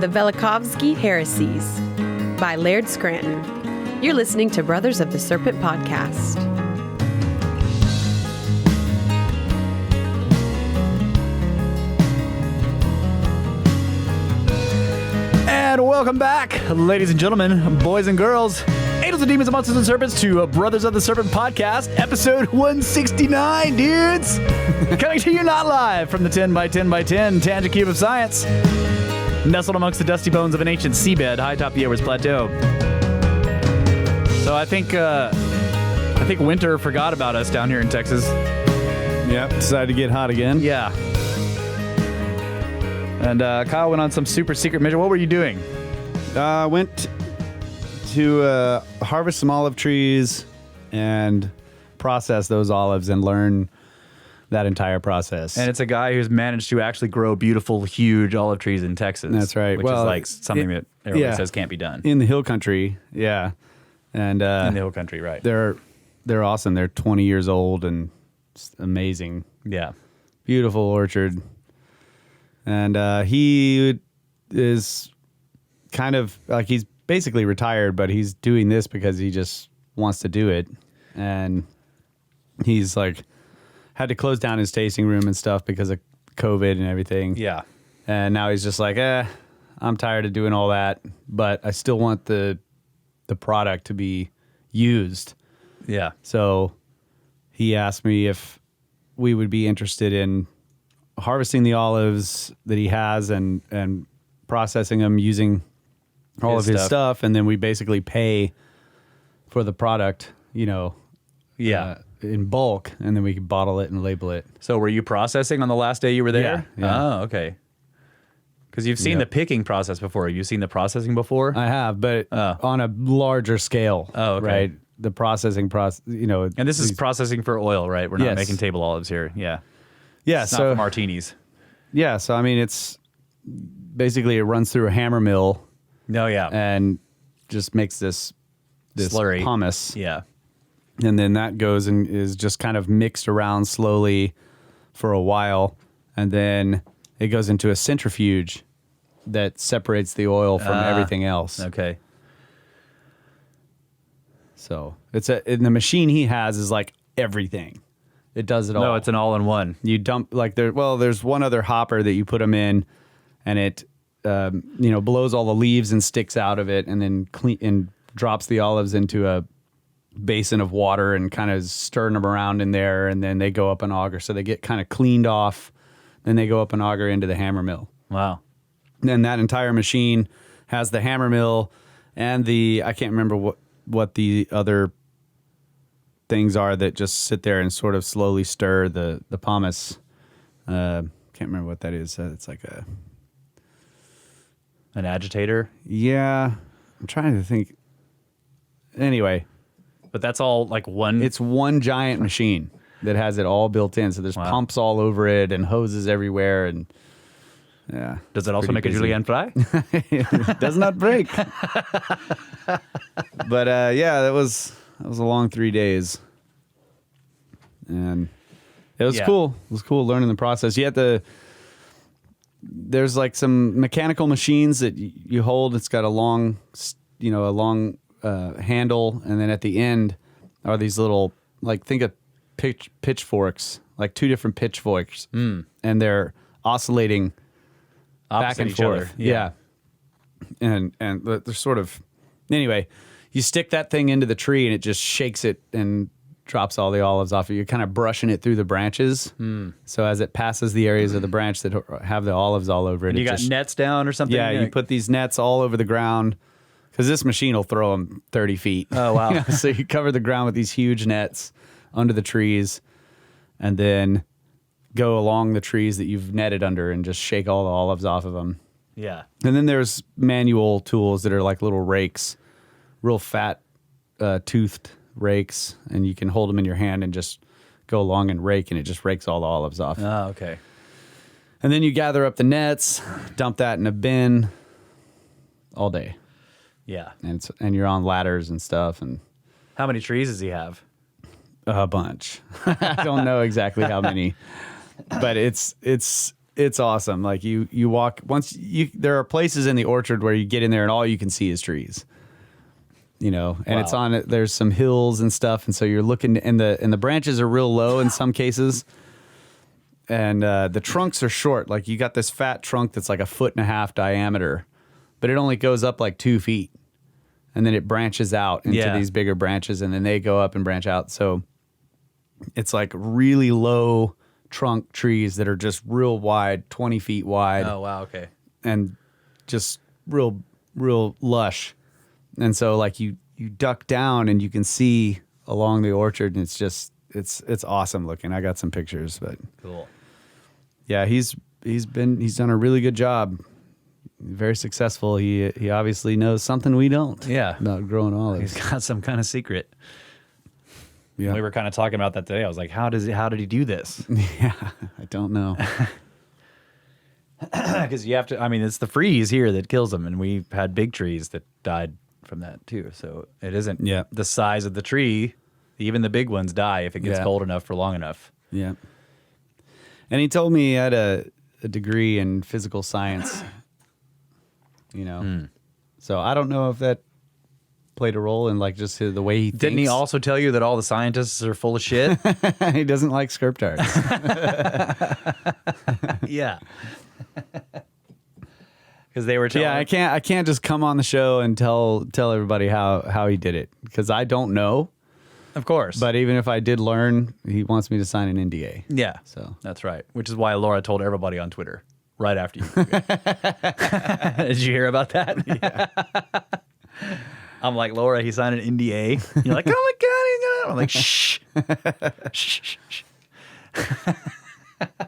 the Velikovsky Heresies by Laird Scranton. You're listening to Brothers of the Serpent podcast. And welcome back, ladies and gentlemen, boys and girls, angels and demons, monsters and serpents, to Brothers of the Serpent podcast, episode 169, dudes. Coming to you not live from the 10 by 10 by 10 tangent cube of science, nestled amongst the dusty bones of an ancient seabed high atop the Edwards Plateau. So I think winter forgot about us down here in Texas. Yep, decided to get hot again. Yeah. And Kyle went on some super secret mission. What were you doing? Went to harvest some olive trees and process those olives and learn that entire process. And it's a guy who's managed to actually grow beautiful, huge olive trees in Texas. That's right. Which is like something that everybody says can't be done. In the hill country, yeah. And in the hill country, right. They're awesome. They're 20 years old and it's amazing. Yeah. Beautiful orchard. And he is kind of like, he's basically retired, but he's doing this because he just wants to do it. And he's like had to close down his tasting room and stuff because of COVID and everything. Yeah. And now he's just like, I'm tired of doing all that, but I still want the product to be used. Yeah. So he asked me if we would be interested in harvesting the olives that he has and processing them using all of his stuff. And then we basically pay for the product, in bulk, and then we can bottle it and label it. So were you processing on the last day you were there? Yeah. Oh, okay. Because you've seen the picking process before. You've seen the processing before? I have, but on a larger scale. Oh, okay. Right? The processing process, And this is processing for oil, right? We're not making table olives here. Yeah. Yeah, it's not for martinis. Yeah, so I mean, it's basically it runs through a hammer mill. No, yeah. And just makes this slurry pumice. Yeah. And then that goes and is just kind of mixed around slowly for a while. And then it goes into a centrifuge that separates the oil from everything else. Okay. So and the machine he has is like everything. It does it all. No, it's an all-in-one. You dump there's one other hopper that you put them in, and it blows all the leaves and sticks out of it, and then drops the olives into a basin of water and kind of stirring them around in there, and then they go up an auger. So they get kind of cleaned off, then they go up an auger into the hammer mill. Wow. Then that entire machine has the hammer mill and I can't remember what the other things are that just sit there and sort of slowly stir the pumice. Can't remember what that is. It's like an agitator? Yeah. I'm trying to think. Anyway. But that's all like one... It's one giant machine that has it all built in. So there's pumps all over it and hoses everywhere. And yeah. Does it also make a julienne fry? It does not break. But that was a long 3 days. And it was cool. It was cool learning the process. There's like some mechanical machines that you hold. It's got a long handle, and then at the end are these little, like, think of pitchforks, like two different pitchforks, and they're oscillating back and forth. Yeah. And they're sort of, anyway, you stick that thing into the tree and it just shakes it and drops all the olives off. You're kind of brushing it through the branches. So as it passes the areas of the branch that have the olives all over it. And you got nets down or something? Yeah, you put these nets all over the ground because this machine will throw them 30 feet. Oh, wow. So you cover the ground with these huge nets under the trees and then go along the trees that you've netted under and just shake all the olives off of them. Yeah. And then there's manual tools that are like little rakes, real fat toothed rakes, and you can hold them in your hand and just go along and rake, and it just rakes all the olives off. Oh, okay. And then you gather up the nets, dump that in a bin all day. Yeah. And you're on ladders and stuff. And how many trees does he have? A bunch. I don't know exactly how many, but it's It's awesome. Like you walk there are places in the orchard where you get in there and all you can see is trees. You know, and it's on it. There's some hills and stuff, and so you're looking, and the branches are real low in some cases, and the trunks are short. Like you got this fat trunk that's like 1.5 feet diameter, but it only goes up like 2 feet, and then it branches out into these bigger branches, and then they go up and branch out. So it's like really low trunk trees that are just real wide, 20 feet wide. Oh wow, okay, and just real lush. And so like you duck down and you can see along the orchard, and it's just it's awesome looking. I got some pictures, but cool. Yeah, he's done a really good job. Very successful. He obviously knows something we don't. Yeah, about growing olives. He's got some kind of secret. Yeah, we were kind of talking about that today. I was like, how did he do this? Yeah, I don't know. Because you have to. I mean, it's the freeze here that kills them, and we've had big trees that died from that too. So it isn't the size of the tree. Even the big ones die if it gets cold enough for long enough. Yeah. And he told me he had a degree in physical science. You know, so I don't know if that played a role in like just the way he thinks. Didn't he also tell you that all the scientists are full of shit? He doesn't like script arts. Yeah. Because they were telling. Yeah, I can't just come on the show and tell everybody how he did it, because I don't know. Of course. But even if I did learn, he wants me to sign an NDA. Yeah. So that's right. Which is why Laura told everybody on Twitter right after you. Did you hear about that? Yeah. I'm like, Laura, he signed an NDA. You're like, oh my God, he's gonna. I'm like, shh. Shh, shh.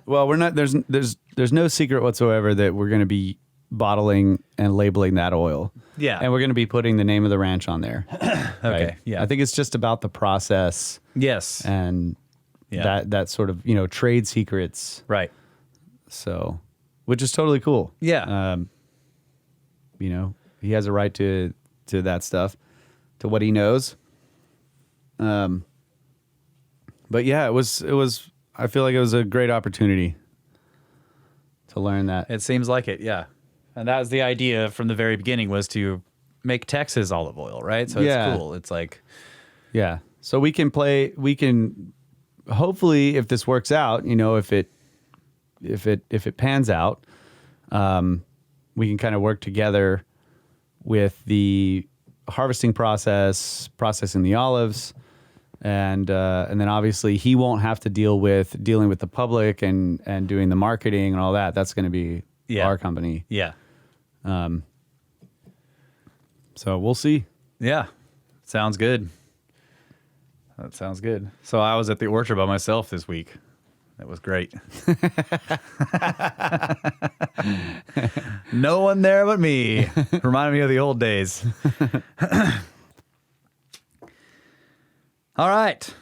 Well, we're not. There's no secret whatsoever that we're going to be bottling and labeling that oil. Yeah. And we're going to be putting the name of the ranch on there. Okay. Right? Yeah. I think it's just about the process. Yes. And that sort of, trade secrets. Right. So, which is totally cool. Yeah. He has a right to that stuff, to what he knows. But yeah, it was, I feel like it was a great opportunity to learn that. It seems like it. Yeah. And that was the idea from the very beginning, was to make Texas olive oil, right? So it's cool. It's like, yeah. So we can hopefully, if this works out, if it pans out, we can kind of work together with the harvesting process, processing the olives, and then obviously he won't have to dealing with the public and doing the marketing and all that. That's going to be our company. Yeah. So we'll see. Yeah. Sounds good. That sounds good. So I was at the orchard by myself this week. That was great. No one there but me. Reminded me of the old days. All right.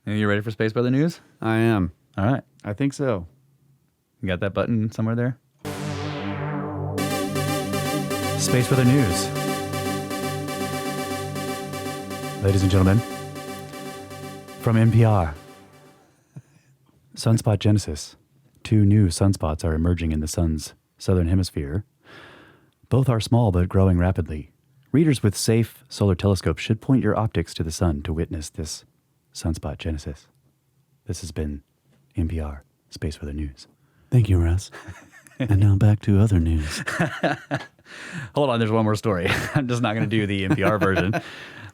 Are you ready for Space Brother News? I am. All right. I think so. You got that button somewhere there? Space Brother News. Ladies and gentlemen, from NPR. Sunspot Genesis. 2 new sunspots are emerging in the sun's southern hemisphere. Both are small but growing rapidly. Readers with safe solar telescopes should point your optics to the sun to witness this sunspot genesis. This has been NPR, Space Weather News. Thank you, Russ. And now back to other news. Hold on, there's one more story. I'm just not going to do the NPR version.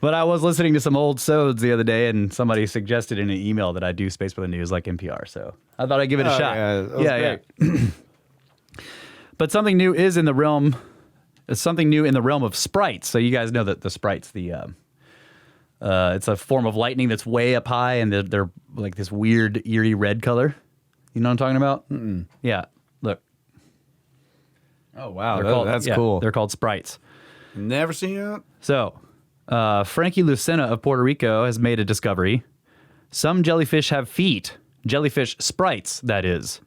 But I was listening to some old sods the other day, and somebody suggested in an email that I do Space Weather News like NPR. So I thought I'd give it a shot. Yeah. But something new is in the realm. Something new in the realm of sprites. So you guys know that the sprites, it's a form of lightning that's way up high, and they're like this weird, eerie red color. You know what I'm talking about? Mm-mm. Yeah. Look. Oh, wow. That's cool. They're called sprites. Never seen it. So, Frankie Lucena of Puerto Rico has made a discovery. Some jellyfish have feet. Jellyfish sprites, that is.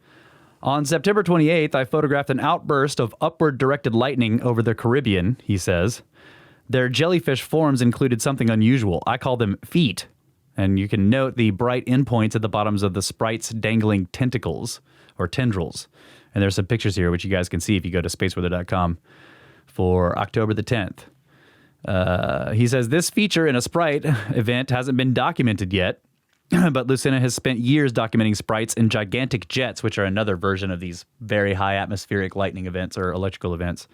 On September 28th, I photographed an outburst of upward-directed lightning over the Caribbean, he says. Their jellyfish forms included something unusual. I call them feet. And you can note the bright endpoints at the bottoms of the sprites dangling tentacles or tendrils. And there's some pictures here, which you guys can see if you go to spaceweather.com for October the 10th. He says, this feature in a sprite event hasn't been documented yet, but Lucina has spent years documenting sprites in gigantic jets, which are another version of these very high atmospheric lightning events or electrical events,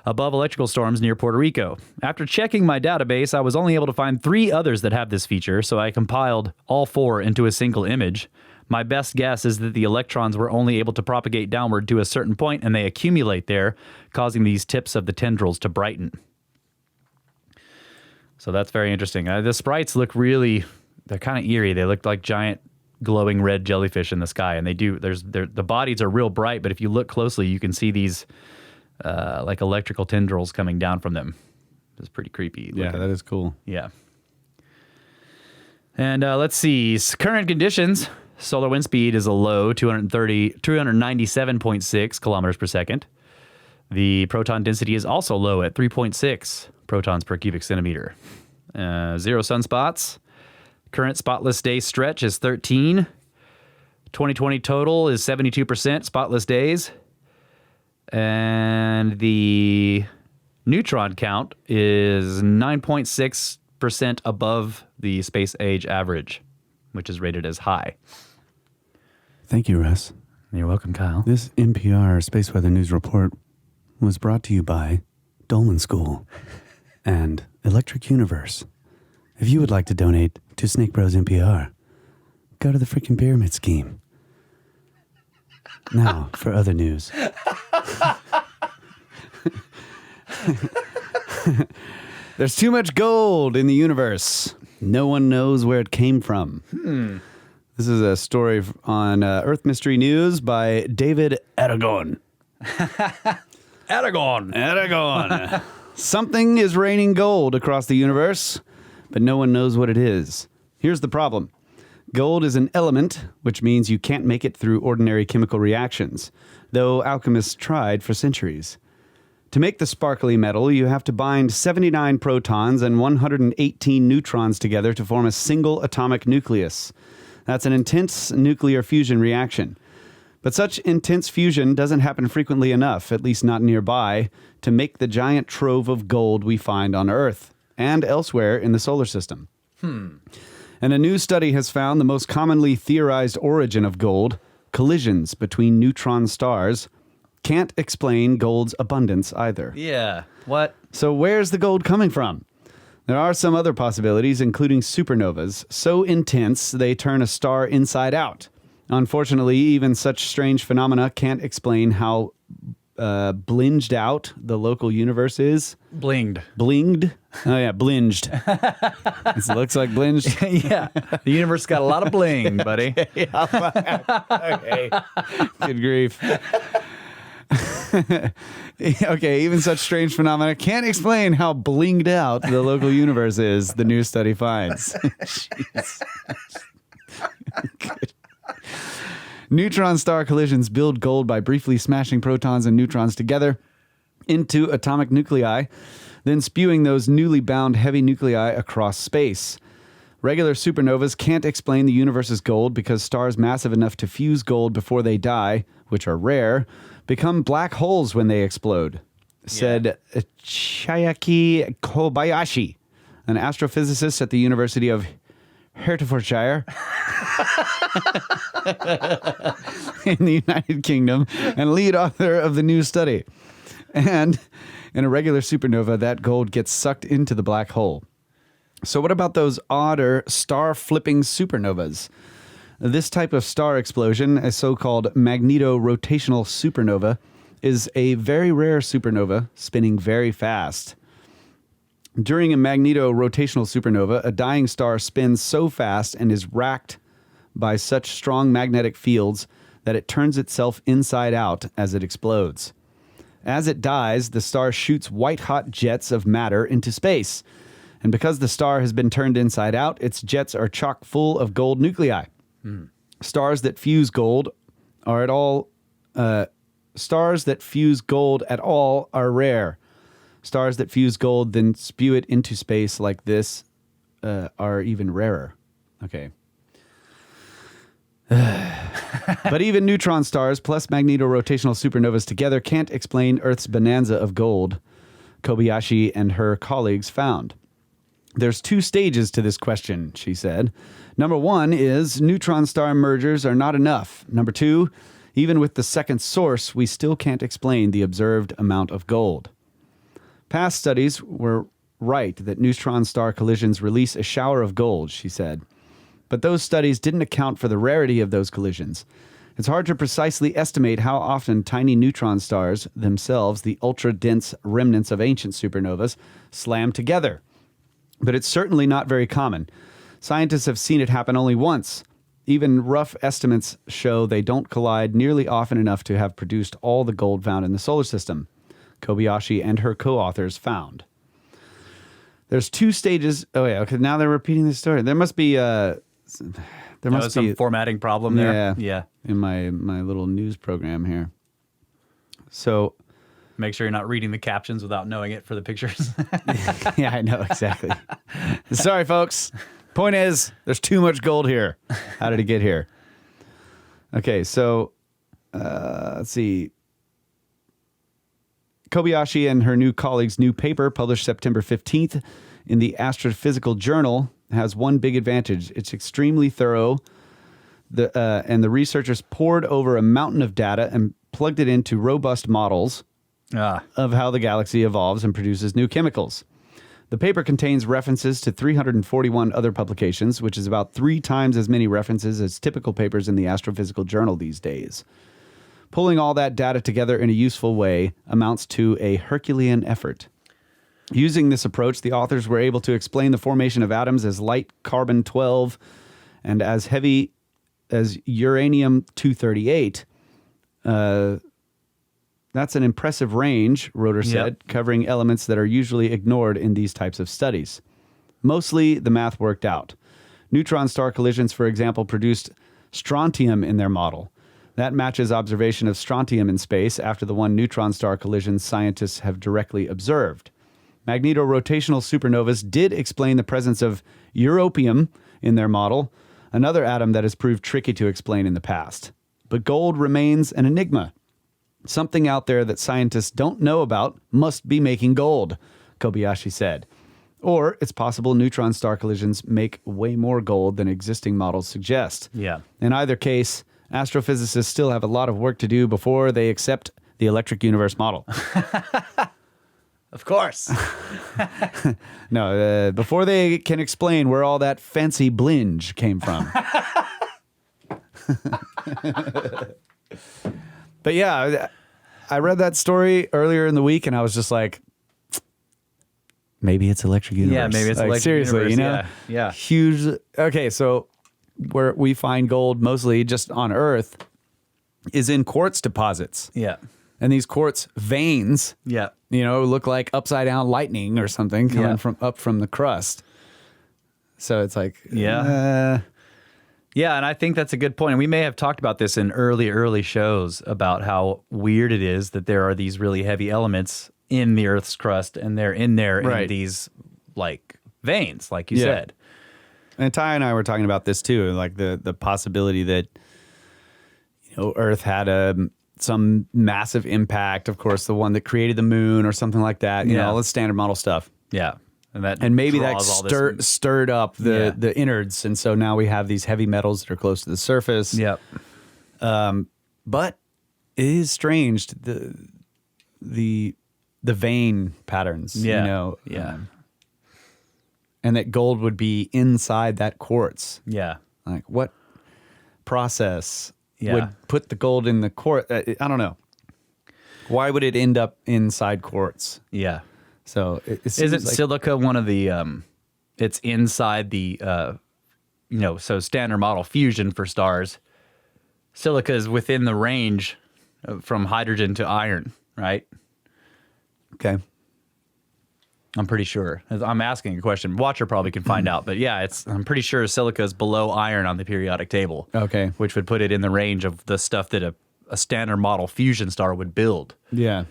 above electrical storms near Puerto Rico. After checking my database, I was only able to find 3 others that have this feature, so I compiled all 4 into a single image. My best guess is that the electrons were only able to propagate downward to a certain point, and they accumulate there, causing these tips of the tendrils to brighten. So that's very interesting. The sprites look really... They're kind of eerie. They look like giant glowing red jellyfish in the sky, and the bodies are real bright, but if you look closely, you can see these like electrical tendrils coming down from them. It's pretty creepy. Yeah, that is cool. Yeah. And let's see. Current conditions. Solar wind speed is a low 297.6 kilometers per second. The proton density is also low at 3.6 protons per cubic centimeter. 0 sunspots. Current spotless day stretch is 13. 2020 total is 72% spotless days. And the neutron count is 9.6% above the space age average, which is rated as high. Thank you, Russ. You're welcome, Kyle. This NPR Space Weather News Report was brought to you by Dolman School and Electric Universe. If you would like to donate to SnakeBros NPR, go to the freaking pyramid scheme. Now, for other news. There's too much gold in the universe. No one knows where it came from. This is a story on Earth Mystery News by David Aragon. Aragon. Something is raining gold across the universe, but no one knows what it is. Here's the problem. Gold is an element, which means you can't make it through ordinary chemical reactions, though alchemists tried for centuries. To make the sparkly metal, you have to bind 79 protons and 118 neutrons together to form a single atomic nucleus. That's an intense nuclear fusion reaction. But such intense fusion doesn't happen frequently enough, at least not nearby, to make the giant trove of gold we find on Earth and elsewhere in the solar system. And a new study has found the most commonly theorized origin of gold, collisions between neutron stars, can't explain gold's abundance either. Yeah. What? So where's the gold coming from? There are some other possibilities, including supernovas, so intense they turn a star inside out. Unfortunately, even such strange phenomena can't explain how blinged out the local universe is. Blinged. Blinged? Oh, yeah, blinged. It looks like blinged. Yeah. The universe got a lot of bling, buddy. Okay. Good grief. Okay, even such strange phenomena can't explain how blinged out the local universe is, the new study finds. Jeez. Good. Neutron star collisions build gold by briefly smashing protons and neutrons together into atomic nuclei, then spewing those newly bound heavy nuclei across space. Regular supernovas can't explain the universe's gold because stars massive enough to fuse gold before they die, which are rare, become black holes when they explode, said Chiaki Kobayashi, an astrophysicist at the University of Hertfordshire in the United Kingdom and lead author of the new study. And in a regular supernova, that gold gets sucked into the black hole. So what about those odder star-flipping supernovas? This type of star explosion, a so-called magneto-rotational supernova, is a very rare supernova spinning very fast. During a magneto-rotational supernova, a dying star spins so fast and is racked by such strong magnetic fields that it turns itself inside out as it explodes. As it dies, the star shoots white-hot jets of matter into space. And because the star has been turned inside out, its jets are chock full of gold nuclei. Stars that fuse gold are at all are rare. Stars that fuse gold then spew it into space like this are even rarer. Okay. But even neutron stars plus magnetorotational supernovas together can't explain Earth's bonanza of gold, Kobayashi and her colleagues found. There's 2 stages to this question, she said. Number 1 is neutron star mergers are not enough. Number 2, even with the second source, we still can't explain the observed amount of gold. Past studies were right that neutron star collisions release a shower of gold, she said. But those studies didn't account for the rarity of those collisions. It's hard to precisely estimate how often tiny neutron stars themselves, the ultra-dense remnants of ancient supernovas, slam together. But it's certainly not very common. Scientists have seen it happen only once. Even rough estimates show they don't collide nearly often enough to have produced all the gold found in the solar system, Kobayashi and her co-authors found. There's 2 stages. Oh, yeah. Okay, now they're repeating the story. There must be some formatting problem there. Yeah. In my little news program here. So make sure you're not reading the captions without knowing it for the pictures. Yeah, I know, exactly. Sorry, folks. Point is, there's too much gold here. How did it get here? Okay, so let's see. Kobayashi and her new colleagues' new paper, published September 15th in the Astrophysical Journal, has one big advantage. It's extremely thorough, and the researchers pored over a mountain of data and plugged it into robust models of how the galaxy evolves and produces new chemicals. The paper contains references to 341 other publications, which is about 3 times as many references as typical papers in the Astrophysical Journal these days. Pulling all that data together in a useful way amounts to a Herculean effort. Using this approach, the authors were able to explain the formation of atoms as light carbon-12 and as heavy as uranium-238. That's an impressive range, Roeder said, covering elements that are usually ignored in these types of studies. Mostly, the math worked out. Neutron star collisions, for example, produced strontium in their model. That matches observation of strontium in space after the one neutron star collision scientists have directly observed. Magnetorotational supernovas did explain the presence of europium in their model, another atom that has proved tricky to explain in the past. But gold remains an enigma. Something out there that scientists don't know about must be making gold, Kobayashi said. Or it's possible neutron star collisions make way more gold than existing models suggest. Yeah. In either case, astrophysicists still have a lot of work to do before they accept the electric universe model. Of course. No, before they can explain where all that fancy blinge came from. But yeah, I read that story earlier in the week, and I was just like, maybe it's electric universe. Yeah, maybe it's like, electric seriously, universe. you know? Yeah. Huge. Okay, so where we find gold mostly just on Earth is in quartz deposits. Yeah. And these quartz veins, Yeah. Look like upside down lightning or something coming from the crust. So it's like, Yeah, and I think that's a good point. And we may have talked about this in early shows about how weird it is that there are these really heavy elements in the Earth's crust, and they're in there in these like veins, like you said. And Ty and I were talking about this too, like the possibility that Earth had some massive impact. Of course, the one that created the moon or something like that. You know, all the standard model stuff. Yeah. And maybe that stirred up the innards, and so now we have these heavy metals that are close to the surface. Yep. But it is strange the vein patterns. Yeah. And that gold would be inside that quartz. Yeah. Like what process would put the gold in the quartz? I don't know. Why would it end up inside quartz? Yeah. So isn't silica one of the? It's inside the, so standard model fusion for stars. Silica is within the range from hydrogen to iron, right? Okay. I'm pretty sure. I'm asking a question. Watcher probably can find out, but yeah, I'm pretty sure silica is below iron on the periodic table. Okay. Which would put it in the range of the stuff that a standard model fusion star would build. Yeah.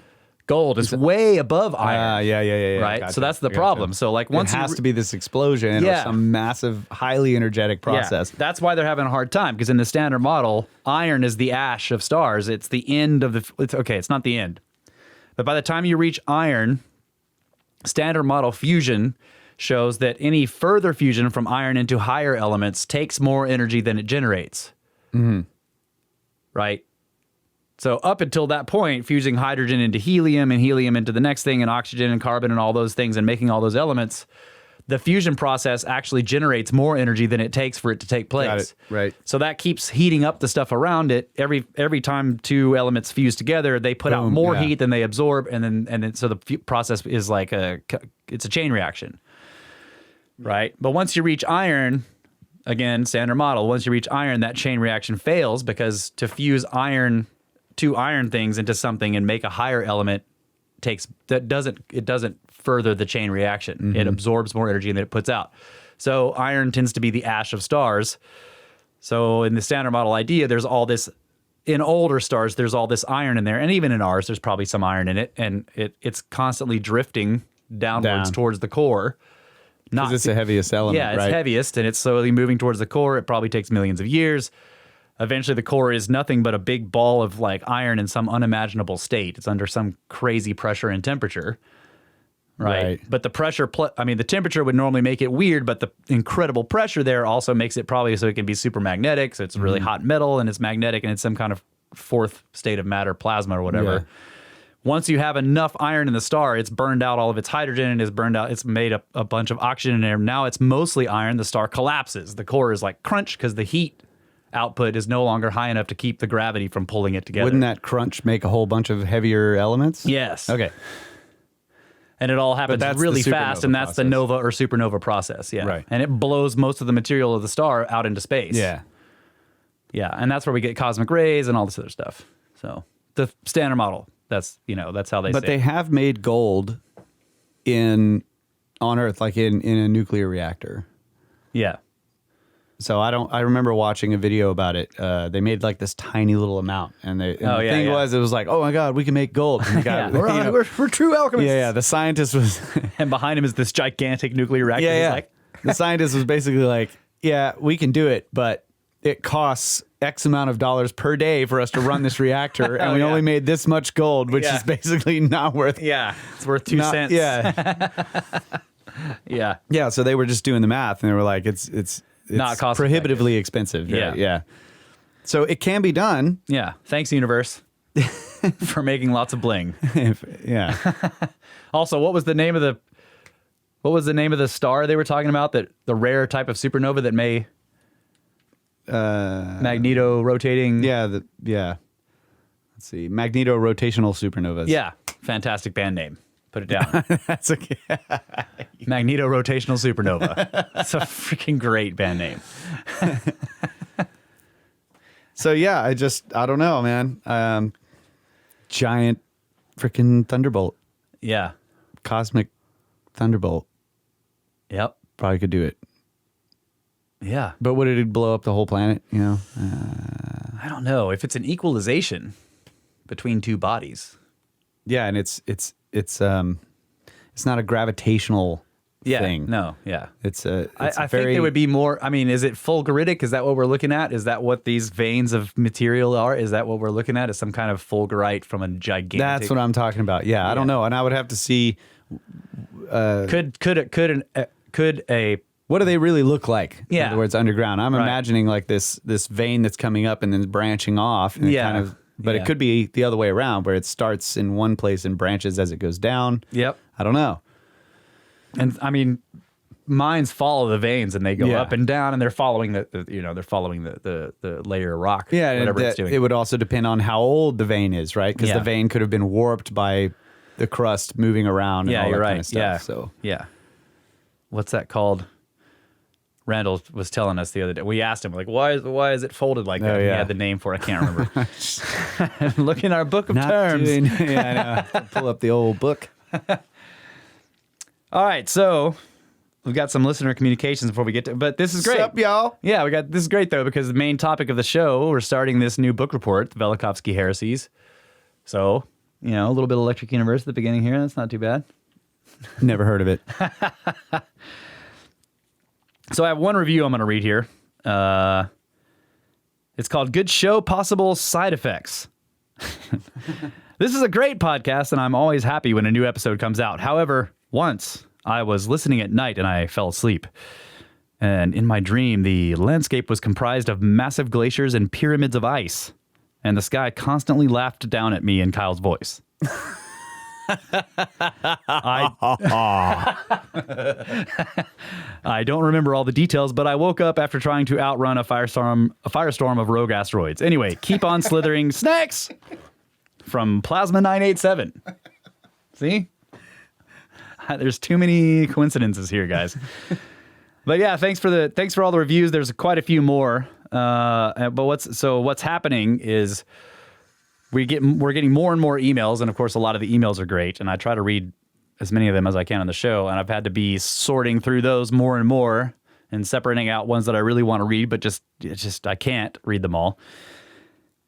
Gold is way above iron. Yeah. Right? Gotcha, So that's the problem. So like once it has to be this explosion or some massive, highly energetic process. Yeah, that's why they're having a hard time, because in the standard model, iron is the ash of stars. It's the end of the... It's not the end. But by the time you reach iron, standard model fusion shows that any further fusion from iron into higher elements takes more energy than it generates. Mm-hmm. Right? So up until that point, fusing hydrogen into helium and helium into the next thing and oxygen and carbon and all those things and making all those elements, the fusion process actually generates more energy than it takes for it to take place. Got it. Right. So that keeps heating up the stuff around it. Every time two elements fuse together, they put out more heat than they absorb, and then so the process is like it's a chain reaction. Right? But once you reach iron, again, standard model, once you reach iron, that chain reaction fails, because to fuse two iron things into something and make a higher element doesn't further the chain reaction. Mm-hmm. It absorbs more energy than it puts out. So iron tends to be the ash of stars. So in the standard model idea, there's all this, in older stars, there's all this iron in there, and even in ours, there's probably some iron in it, and it's constantly drifting downwards towards the core. Because it's the heaviest element, yeah, it's heaviest, and it's slowly moving towards the core. It probably takes millions of years. Eventually, the core is nothing but a big ball of like iron in some unimaginable state. It's under some crazy pressure and temperature, right? But the pressure, the temperature would normally make it weird, but the incredible pressure there also makes it probably so it can be super magnetic. So it's really hot metal, and it's magnetic, and it's some kind of fourth state of matter, plasma or whatever. Yeah. Once you have enough iron in the star, it's burned out all of its hydrogen and is burned out. It's made a bunch of oxygen in there. Now it's mostly iron. The star collapses. The core is like crunch because the heat output is no longer high enough to keep the gravity from pulling it together. Wouldn't that crunch make a whole bunch of heavier elements? Yes. Okay. And it all happens really fast, and that's the nova or supernova process. Yeah. Right. And it blows most of the material of the star out into space. Yeah. Yeah. And that's where we get cosmic rays and all this other stuff. So the standard model, that's how they say. But they have made gold on Earth, like in a nuclear reactor. Yeah. So I remember watching a video about it. They made like this tiny little amount, and the thing was like, oh my God, we can make gold. And the guy, we're true alchemists. Yeah. The scientist was, and behind him is this gigantic nuclear reactor. Yeah. Like, the scientist was basically like, yeah, we can do it, but it costs X amount of dollars per day for us to run this reactor, and we only made this much gold, which is basically not worth. Yeah, it's worth 2 cents. Yeah. Yeah. So they were just doing the math, and they were like, it's not cost prohibitively expensive. Yeah. So it can be done. Yeah. Thanks, universe, for making lots of bling. Yeah. Also, what was the name of the star they were talking about? That the rare type of supernova that may magneto rotating. Yeah. Let's see. Magneto rotational supernovas. Yeah. Fantastic band name. Put it down. That's okay. Magneto rotational supernova. It's a freaking great band name. So yeah, I don't know, man. Giant freaking Thunderbolt. Yeah. Cosmic Thunderbolt. Yep. Probably could do it. Yeah. But would it blow up the whole planet, you know? I don't know. If it's an equalization between two bodies. Yeah, and it's not a gravitational thing. No, yeah. I think there would be more. I mean, is it fulguritic? Is that what we're looking at? Is that what these veins of material are? Is that what we're looking at? Is some kind of fulgurite from a gigantic... That's what I'm talking about. Yeah, I don't know. And I would have to see... Could a... What do they really look like? Yeah. In other words, underground. I'm imagining like this vein that's coming up and then branching off. And kind of, but it could be the other way around, where it starts in one place and branches as it goes down. Yep. I don't know. And I mean, mines follow the veins and they go up and down, and they're following the layer of rock. Yeah, whatever it's doing. It would also depend on how old the vein is, right? Because the vein could have been warped by the crust moving around. And all that kind of stuff. Yeah. So What's that called? Randall was telling us the other day. We asked him, like, why is it folded like that? He had the name for it. I can't remember. Look in our book of terms. I know. Pull up the old book. All right, so we've got some listener communications before we get to, but this is great. What's up, y'all? Yeah, this is great though, because the main topic of the show, we're starting this new book report, the Velikovsky Heresies. So You know, a little bit of Electric Universe at the beginning here. That's not too bad. Never heard of it. So I have one review I'm going to read here. It's called Good Show, Possible Side Effects. This is a great podcast, and I'm always happy when a new episode comes out. However, once I was listening at night and I fell asleep. And in my dream, the landscape was comprised of massive glaciers and pyramids of ice. And the sky constantly laughed down at me in Kyle's voice. I don't remember all the details, but I woke up after trying to outrun a firestorm of rogue asteroids. Anyway, keep on slithering snakes from Plasma 987. See? There's too many coincidences here, guys. But yeah, thanks for all the reviews. There's quite a few more. But what's happening is we're getting more and more emails, and of course a lot of the emails are great, and I try to read as many of them as I can on the show, and I've had to be sorting through those more and more and separating out ones that I really want to read, but just I can't read them all.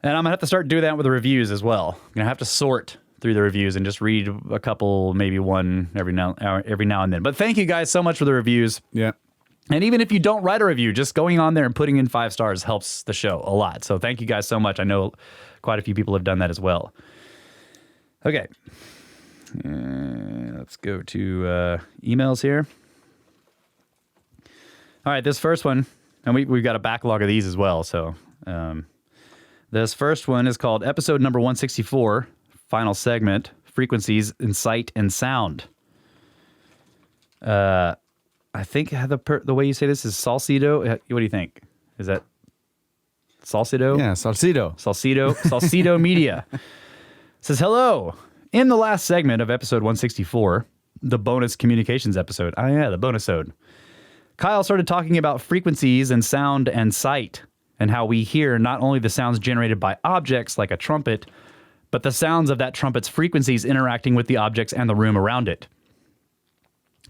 And I'm gonna have to start doing that with the reviews as well. I'm gonna have to sort through the reviews and just read a couple, maybe one every now and then. But thank you guys so much for the reviews. Yeah. And even if you don't write a review, just going on there and putting in 5 stars helps the show a lot. So thank you guys so much. I know quite a few people have done that as well. Okay. Let's go to emails here. All right, this first one, and we've got a backlog of these as well. So this first one is called episode number 164, final segment, Frequencies in Sight and Sound. I think the way you say this is Salcido. What do you think? Is that Salcido? Yeah, Salcido Media. Says, hello. In the last segment of episode 164, the bonus communications episode. Oh yeah, the bonus-ode. Kyle started talking about frequencies and sound and sight, and how we hear not only the sounds generated by objects like a trumpet, but the sounds of that trumpet's frequencies interacting with the objects and the room around it.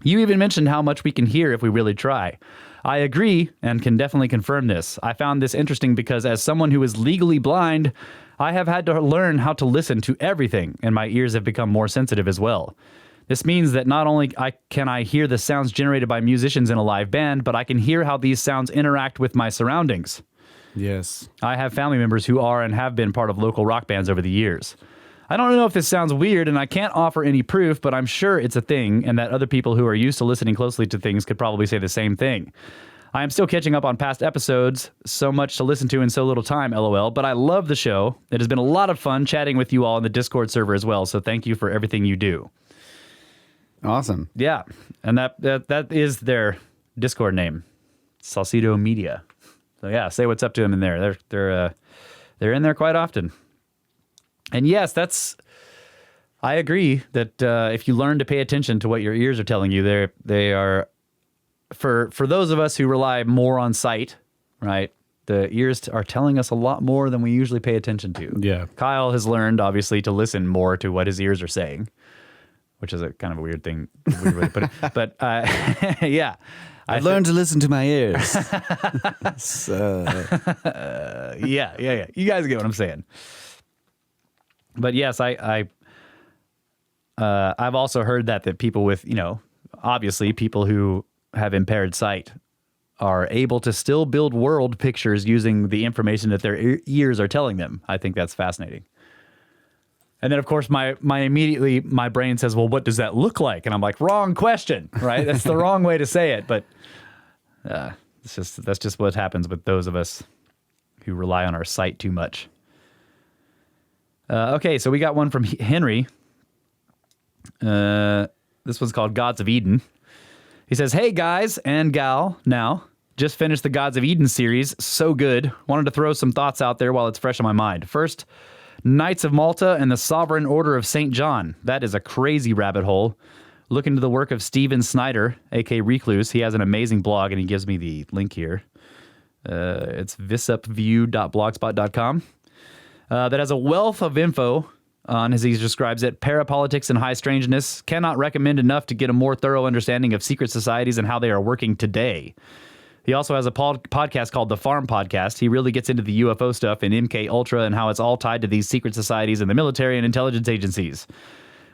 You even mentioned how much we can hear if we really try. I agree and can definitely confirm this. I found this interesting because as someone who is legally blind, I have had to learn how to listen to everything, and my ears have become more sensitive as well. This means that not only can I hear the sounds generated by musicians in a live band, but I can hear how these sounds interact with my surroundings. Yes. I have family members who are and have been part of local rock bands over the years. I don't know if this sounds weird, and I can't offer any proof, but I'm sure it's a thing, and that other people who are used to listening closely to things could probably say the same thing. I am still catching up on past episodes, so much to listen to in so little time, LOL, but I love the show. It has been a lot of fun chatting with you all in the Discord server as well, so thank you for everything you do. Awesome. Yeah, and that is their Discord name, Salcido Media. So yeah, say what's up to them in there. They're in there quite often. And yes, I agree that if you learn to pay attention to what your ears are telling you, they are, for those of us who rely more on sight, right? The ears are telling us a lot more than we usually pay attention to. Yeah. Kyle has learned, obviously, to listen more to what his ears are saying, which is a kind of a weird thing, weird way to put it. But yeah. I've learned to listen to my ears. Yeah. You guys get what I'm saying. But yes, I've also heard that people with, obviously people who have impaired sight are able to still build world pictures using the information that their ears are telling them. I think that's fascinating. And then, of course, my brain says, well, what does that look like? And I'm like, wrong question, right? That's the wrong way to say it. But that's just what happens with those of us who rely on our sight too much. Okay, so we got one from Henry. This one's called Gods of Eden. He says, hey guys and gal, now, just finished the Gods of Eden series. So good. Wanted to throw some thoughts out there while it's fresh on my mind. First, Knights of Malta and the Sovereign Order of St. John. That is a crazy rabbit hole. Look into the work of Steven Snyder, a.k.a. Recluse. He has an amazing blog, and he gives me the link here. It's visupview.blogspot.com. That has a wealth of info on, as he describes it, parapolitics and high strangeness. Cannot recommend enough to get a more thorough understanding of secret societies and how they are working today. He also has a podcast called The Farm Podcast. He really gets into the UFO stuff and MK Ultra and how it's all tied to these secret societies and the military and intelligence agencies.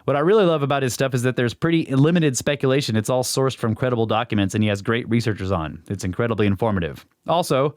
What I really love about his stuff is that there's pretty limited speculation. It's all sourced from credible documents, and he has great researchers on. It's incredibly informative. Also,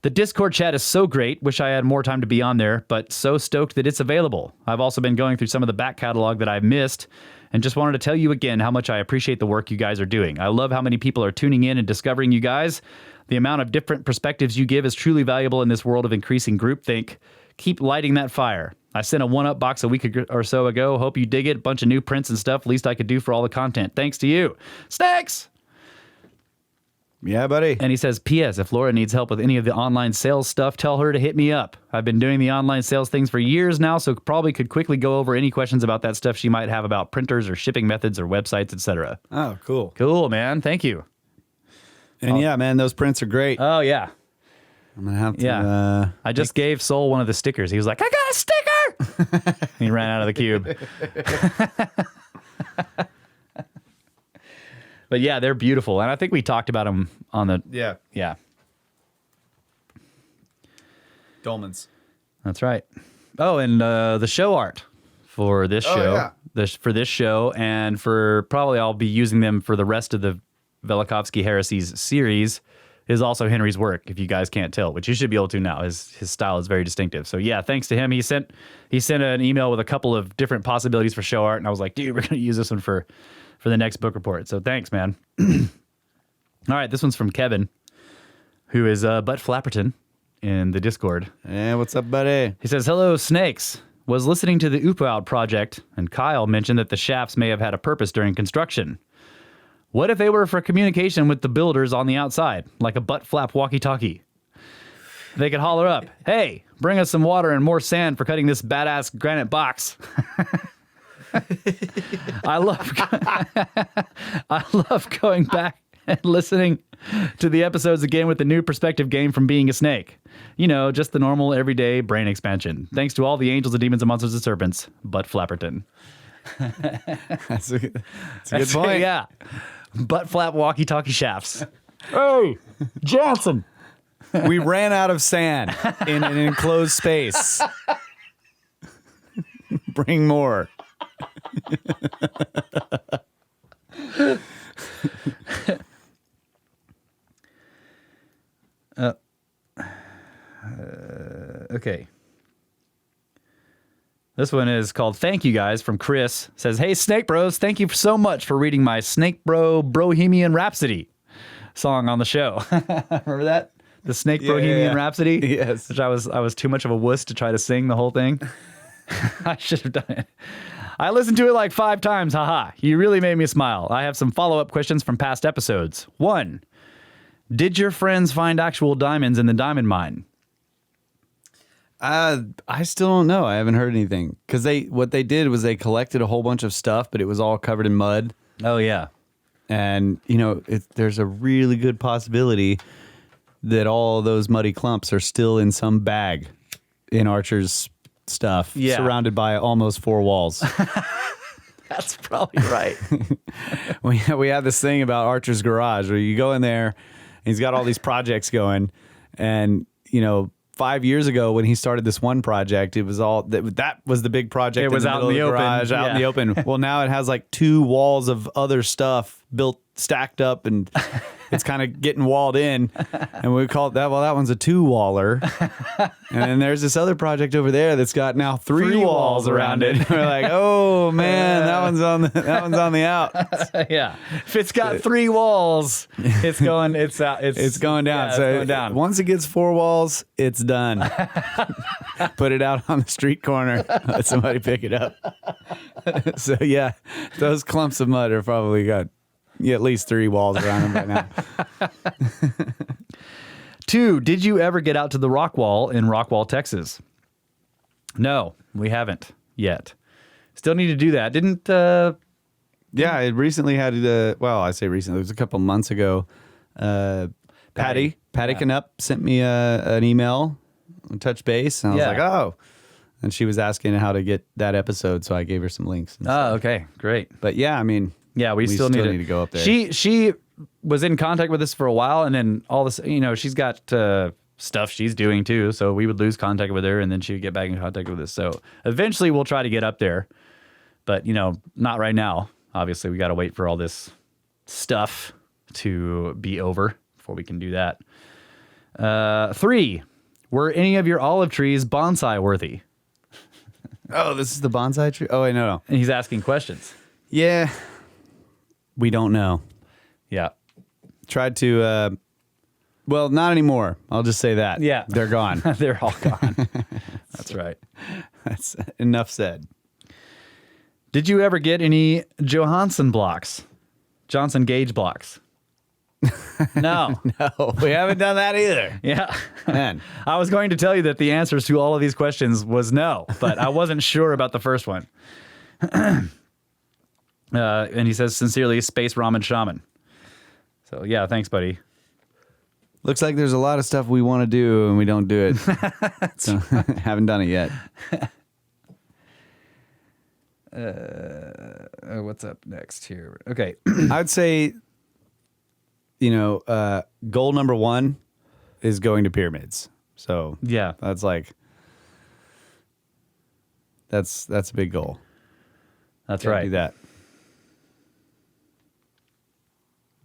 the Discord chat is so great. Wish I had more time to be on there, but so stoked that it's available. I've also been going through some of the back catalog that I've missed, and just wanted to tell you again how much I appreciate the work you guys are doing. I love how many people are tuning in and discovering you guys. The amount of different perspectives you give is truly valuable in this world of increasing groupthink. Keep lighting that fire. I sent a 1-up box a week or so ago. Hope you dig it. Bunch of new prints and stuff. Least I could do for all the content. Thanks to you. Snakes! Yeah, buddy. And he says, P.S. If Laura needs help with any of the online sales stuff, tell her to hit me up. I've been doing the online sales things for years now, so probably could quickly go over any questions about that stuff she might have about printers or shipping methods or websites, etc. Oh, cool. Cool, man. Thank you. And yeah, man, those prints are great. Oh, yeah. I'm going to have to... Yeah. I just gave Soul one of the stickers. He was like, I got a sticker! He ran out of the cube. But yeah, they're beautiful. And I think we talked about them on the... Yeah. Dolmens. That's right. Oh, and the show art for this show. For this show, and for probably I'll be using them for the rest of the Velikovsky Heresies series, is also Henry's work, if you guys can't tell, which you should be able to now. His style is very distinctive. So yeah, thanks to him. He sent an email with a couple of different possibilities for show art, and I was like, dude, we're going to use this one for the next book report. So thanks, man. All right, this one's from Kevin, who is Butt Flapperton in the Discord. Hey, what's up, buddy? He says, hello, Snakes. Was listening to the Oopout project, and Kyle mentioned that the shafts may have had a purpose during construction. What if they were for communication with the builders on the outside, like a butt flap walkie-talkie? They could holler up, hey, bring us some water and more sand for cutting this badass granite box. I love going back and listening to the episodes again with the new perspective gained from being a snake. You know, just the normal everyday brain expansion. Thanks to all the angels and demons and monsters and serpents, Butt Flapperton. That's a good point. Yeah. Butt flap walkie-talkie shafts. Hey, Johnson. We ran out of sand in an enclosed space. Bring more. Okay. This one is called Thank You Guys from Chris. Says, hey, Snake Bros, thank you so much for reading my Snake Bro Bohemian Rhapsody song on the show. Remember that? The Snake Bohemian Rhapsody? Yes. Which I was too much of a wuss to try to sing the whole thing. I should have done it. I listened to it like 5 times. Haha. You really made me smile. I have some follow-up questions from past episodes. 1. Did your friends find actual diamonds in the diamond mine? I still don't know. I haven't heard anything. Because what they did was they collected a whole bunch of stuff, but it was all covered in mud. Oh, yeah. And, you know, there's a really good possibility that all those muddy clumps are still in some bag in Archer's stuff, surrounded by almost 4 walls. That's probably right. We have this thing about Archer's garage where you go in there and he's got all these projects going, and, you know, 5 years ago when he started this one project, it was all that was the big project. It was out in the garage, out in the open. Well, now it has like 2 walls of other stuff built, stacked up, and it's kind of getting walled in. And we call it that. Well, that one's a 2-waller. And then there's this other project over there that's got now 3 walls around it. We're like, oh man, that one's on the out. Yeah, if it's got 3 walls, it's going down. Yeah, it's going down. Once it gets 4 walls, it's done. Put it out on the street corner. Let somebody pick it up. So yeah, those clumps of mud are probably got at least 3 walls around them right now. 2, did you ever get out to the rock wall in Rockwall, Texas? No, we haven't yet. Still need to do that. Didn't Yeah, I recently had I say recently, it was a couple months ago. Patty Canup sent me an email, touch base, and I was like, oh. And she was asking how to get that episode, so I gave her some links. Oh, okay, great. But yeah, I mean, yeah, we still need to go up there. She was in contact with us for a while, and then all this, she's got stuff she's doing too. So we would lose contact with her, and then she would get back in contact with us. So eventually we'll try to get up there, but not right now. Obviously, we got to wait for all this stuff to be over before we can do that. 3, were any of your olive trees bonsai worthy? Oh, this is the bonsai tree? Oh, wait, no. And he's asking questions. Yeah. We don't know. Yeah. Tried to, well, not anymore. I'll just say that. Yeah. They're gone. They're all gone. That's right. That's enough said. Did you ever get any Johnson gauge blocks? No. No, we haven't done that either. Yeah. Man. I was going to tell you that the answers to all of these questions was no, but I wasn't sure about the first one. And he says, sincerely, Space Ramen Shaman. So, yeah, thanks, buddy. Looks like there's a lot of stuff we want to do and we don't do it. So, haven't done it yet. What's up next here? Okay. I'd say, goal number 1 is going to pyramids. So yeah, that's a big goal. That's Can't right. do that.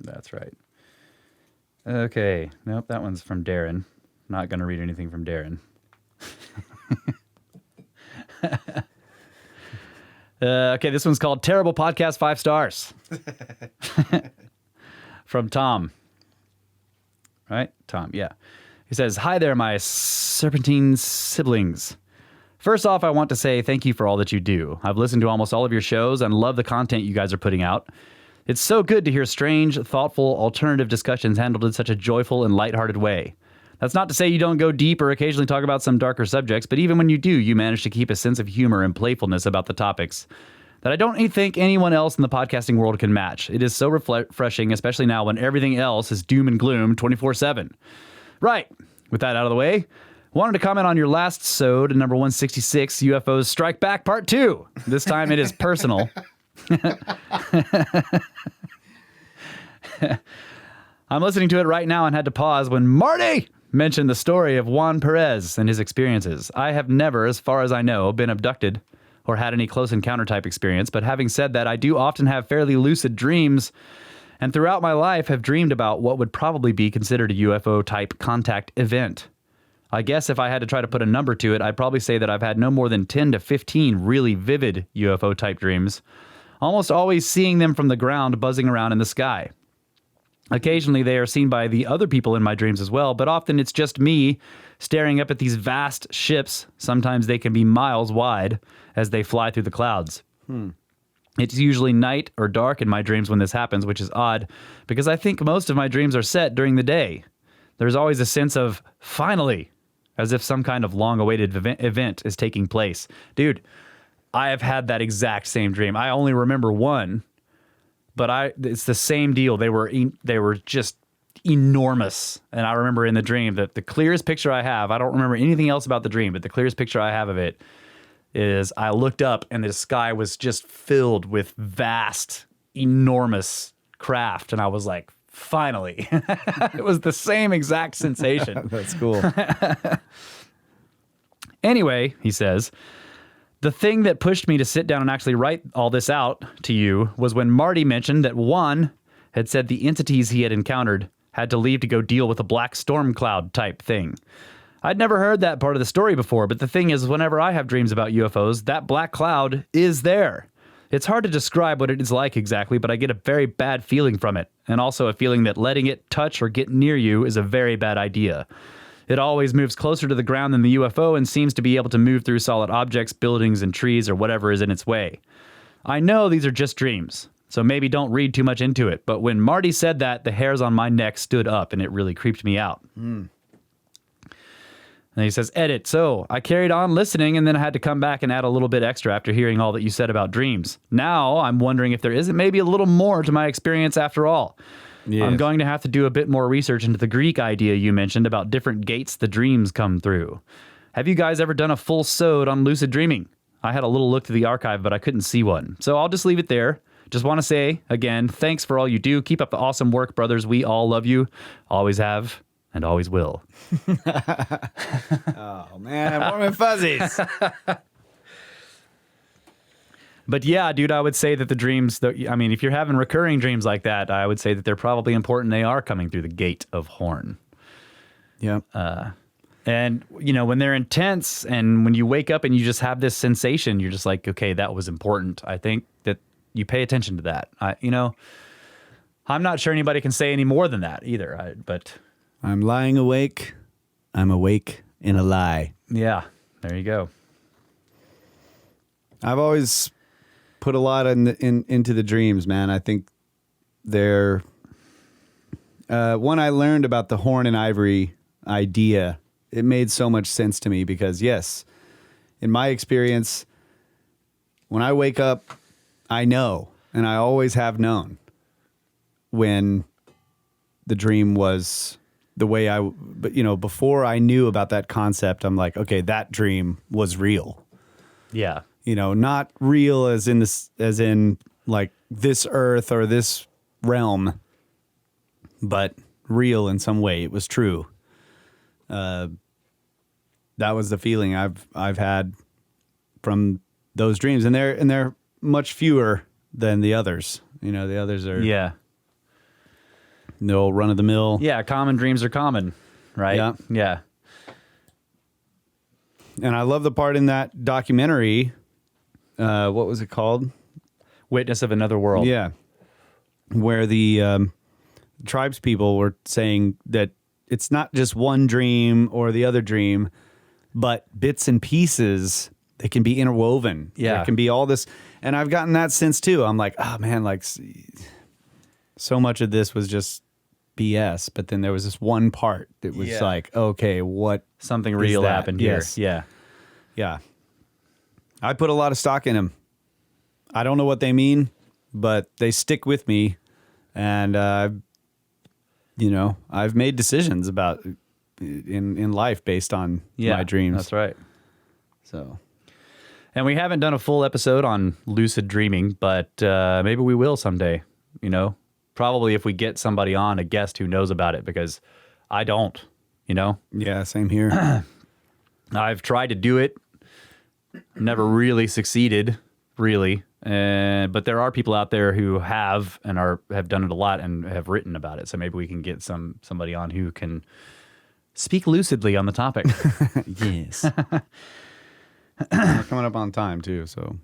That's right. Okay. Nope, that one's from Darren. Not going to read anything from Darren. Okay, this one's called Terrible Podcast 5 stars. From Tom. Right? Tom, yeah. He says, hi there, my serpentine siblings. First off, I want to say thank you for all that you do. I've listened to almost all of your shows and love the content you guys are putting out. It's so good to hear strange, thoughtful, alternative discussions handled in such a joyful and lighthearted way. That's not to say you don't go deep or occasionally talk about some darker subjects, but even when you do, you manage to keep a sense of humor and playfulness about the topics that I don't think anyone else in the podcasting world can match. It is so refreshing, especially now when everything else is doom and gloom 24/7. Right. With that out of the way, wanted to comment on your last sode, number 166, UFOs Strike Back Part 2. This time it is personal. I'm listening to it right now and had to pause when Marty mentioned the story of Juan Perez and his experiences. I have never, as far as I know, been abducted or had any close encounter type experience, but having said that, I do often have fairly lucid dreams, and throughout my life have dreamed about what would probably be considered a UFO type contact event. I guess if I had to try to put a number to it, I'd probably say that I've had no more than 10 to 15 really vivid UFO type dreams, almost always seeing them from the ground buzzing around in the sky. Occasionally they are seen by the other people in my dreams as well, but often it's just me staring up at these vast ships. Sometimes they can be miles wide as they fly through the clouds. It's usually night or dark in my dreams when this happens, which is odd because I think most of my dreams are set during the day. There's always a sense of finally, as if some kind of long-awaited event is taking place. Dude, I have had that exact same dream. I only remember one, but it's the same deal. They were just enormous. And I remember in the dream that the clearest picture I have, I don't remember anything else about the dream, but the clearest picture I have of it is I looked up and the sky was just filled with vast, enormous craft. And I was like, finally. It was the same exact sensation. That's cool. Anyway, he says, the thing that pushed me to sit down and actually write all this out to you was when Marty mentioned that Juan had said the entities he had encountered had to leave to go deal with a black storm cloud type thing. I'd never heard that part of the story before, but the thing is, whenever I have dreams about UFOs, that black cloud is there. It's hard to describe what it is like exactly, but I get a very bad feeling from it, and also a feeling that letting it touch or get near you is a very bad idea. It always moves closer to the ground than the UFO and seems to be able to move through solid objects, buildings, and trees, or whatever is in its way. I know these are just dreams, so maybe don't read too much into it, but when Marty said that, the hairs on my neck stood up, and it really creeped me out. And he says, edit. So I carried on listening and then I had to come back and add a little bit extra after hearing all that you said about dreams. Now I'm wondering if there isn't maybe a little more to my experience after all. Yes. I'm going to have to do a bit more research into the Greek idea you mentioned about different gates the dreams come through. Have you guys ever done a full sode on lucid dreaming? I had a little look through the archive, but I couldn't see one. So I'll just leave it there. just want to say again, thanks for all you do. Keep up the awesome work, brothers. We all love you. Always have and always will. Oh, man, warm and fuzzies. But yeah, dude, I would say that the dreams, if you're having recurring dreams like that, I would say that they're probably important. They are coming through the gate of Horn. Yeah. And, when they're intense and when you wake up and you just have this sensation, you're just like, okay, that was important. I think that you pay attention to that. I'm not sure anybody can say any more than that either. But I'm lying awake. I'm awake in a lie. yeah, there you go. I've always put a lot into the dreams, man. I think they're... when I learned about the horn and ivory idea, it made so much sense to me because, yes, in my experience, when I wake up, I know, and I always have known when the dream was the way before I knew about that concept, I'm like, okay, that dream was real. Yeah. Not real as in like this earth or this realm, but real in some way. It was true. That was the feeling I've had from those dreams, and they're much fewer than the others. The others are no run of the mill. Yeah, common dreams are common, right? Yeah. Yeah. And I love the part in that documentary. What was it called? Witness of Another World. Yeah. Where the tribes people were saying that it's not just one dream or the other dream, but bits and pieces that can be interwoven. Yeah. There can be all this. And I've gotten that sense too. I'm like, oh man, like so much of this was just BS. But then there was this one part that was like, okay, what? Something real happened here. Yes. Yeah. Yeah. I put a lot of stock in them. I don't know what they mean, but they stick with me. And, I've made decisions about in life based on my dreams. That's right. So, and we haven't done a full episode on lucid dreaming, but maybe we will someday, probably if we get somebody on, a guest who knows about it, because I don't, Yeah, same here. I've tried to do it. Never really succeeded, really. But there are people out there who have and have done it a lot and have written about it. So maybe we can get somebody on who can speak lucidly on the topic. Yes. We're coming up on time too, so.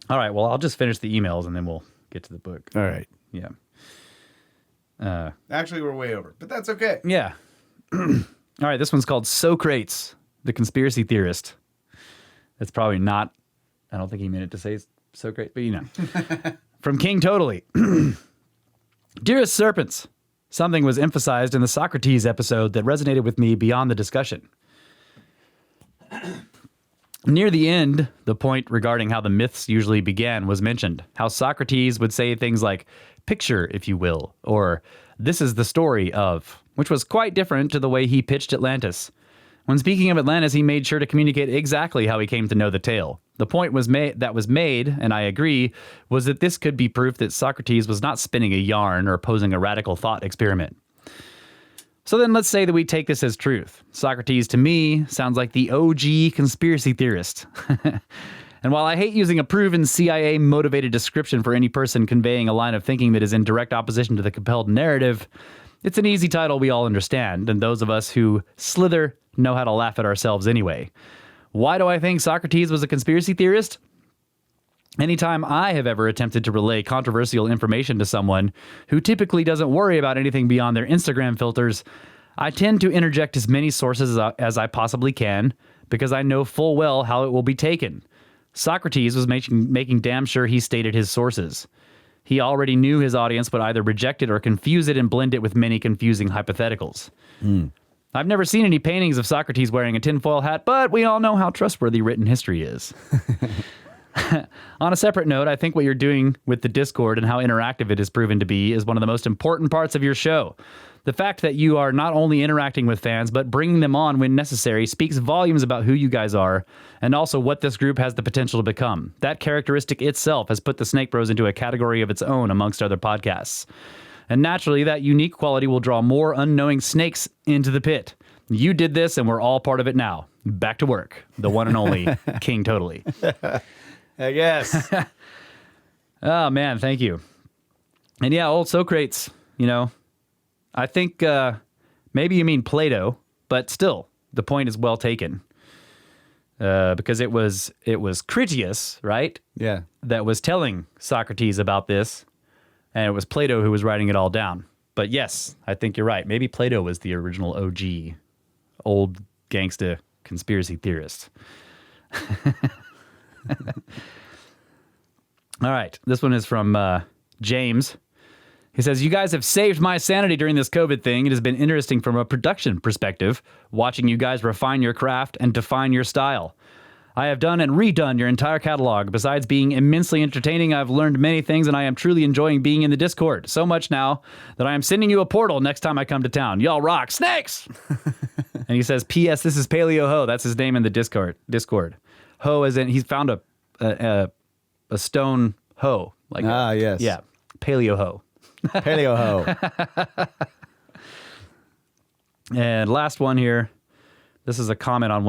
All right. Well, I'll just finish the emails and then we'll get to the book. All right. Yeah. Actually, we're way over, but that's okay. Yeah. All right. This one's called Socrates, the conspiracy theorist. That's probably not, I don't think he meant it to say so great, but From King Totally. Dearest Serpents, something was emphasized in the Socrates episode that resonated with me beyond the discussion. Near the end, the point regarding how the myths usually began was mentioned. How Socrates would say things like, picture, if you will, or this is the story of, which was quite different to the way he pitched Atlantis. When speaking of Atlantis, he made sure to communicate exactly how he came to know the tale. The point was made, and I agree, was that this could be proof that Socrates was not spinning a yarn or posing a radical thought experiment. So then let's say that we take this as truth. Socrates, to me, sounds like the OG conspiracy theorist. And while I hate using a proven CIA-motivated description for any person conveying a line of thinking that is in direct opposition to the compelled narrative, it's an easy title we all understand, and those of us who slither know how to laugh at ourselves anyway. Why do I think Socrates was a conspiracy theorist? Anytime I have ever attempted to relay controversial information to someone who typically doesn't worry about anything beyond their Instagram filters, I tend to interject as many sources as I possibly can because I know full well how it will be taken. Socrates was making damn sure he stated his sources. He already knew his audience would either reject it or confuse it and blend it with many confusing hypotheticals. I've never seen any paintings of Socrates wearing a tinfoil hat, but we all know how trustworthy written history is. On a separate note, I think what you're doing with the Discord and how interactive it has proven to be is one of the most important parts of your show. The fact that you are not only interacting with fans, but bringing them on when necessary speaks volumes about who you guys are and also what this group has the potential to become. That characteristic itself has put the SnakeBros into a category of its own amongst other podcasts. And naturally, that unique quality will draw more unknowing snakes into the pit. You did this, and we're all part of it now. Back to work. The one and only King Totally. I guess. Oh, man, thank you. And yeah, old Socrates, I think maybe you mean Plato, but still, the point is well taken. Because it was Critias, right? Yeah. That was telling Socrates about this, and it was Plato who was writing it all down. But yes, I think you're right. Maybe Plato was the original OG, old gangsta conspiracy theorist. All right, this one is from James. He says, you guys have saved my sanity during this COVID thing. It has been interesting from a production perspective, watching you guys refine your craft and define your style. I have done and redone your entire catalog. Besides being immensely entertaining, I've learned many things, and I am truly enjoying being in the Discord. So much now that I am sending you a portal next time I come to town. Y'all rock. Snakes! And he says, P.S. This is Paleo Ho. That's his name in the Discord. Ho as in, he's found a stone hoe. Yes. Yeah. Paleo Ho. Paleo Ho. And last one here. This is a comment on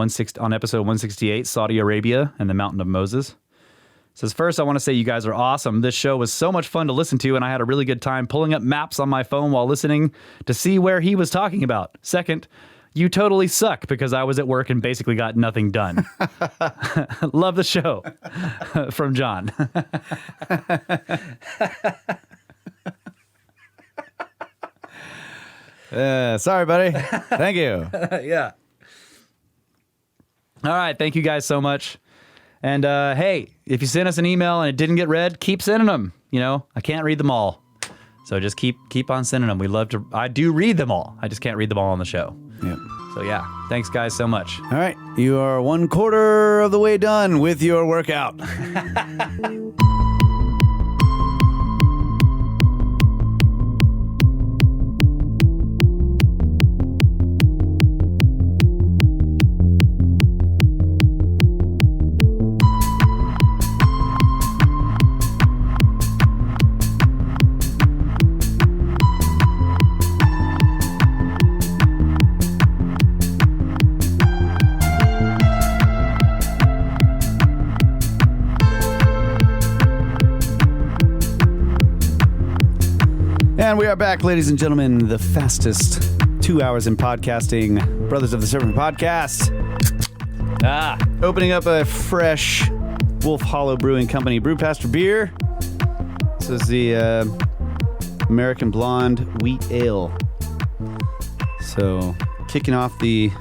episode 168, Saudi Arabia and the Mountain of Moses. It says, first, I want to say you guys are awesome. This show was so much fun to listen to, and I had a really good time pulling up maps on my phone while listening to see where he was talking about. Second, you totally suck because I was at work and basically got nothing done. Love the show. From John. Sorry, buddy. Thank you. Yeah. All right. Thank you guys so much. And hey, if you sent us an email and it didn't get read, keep sending them. I can't read them all. So just keep on sending them. I do read them all. I just can't read them all on the show. Yep. So yeah, thanks guys so much. All right. You are 1/4 of the way done with your workout. And we are back, ladies and gentlemen, the fastest 2 hours in podcasting, Brothers of the Serpent podcast. Opening up a fresh Wolf Hollow Brewing Company Brewmaster beer. This is the American Blonde Wheat Ale. So, kicking off the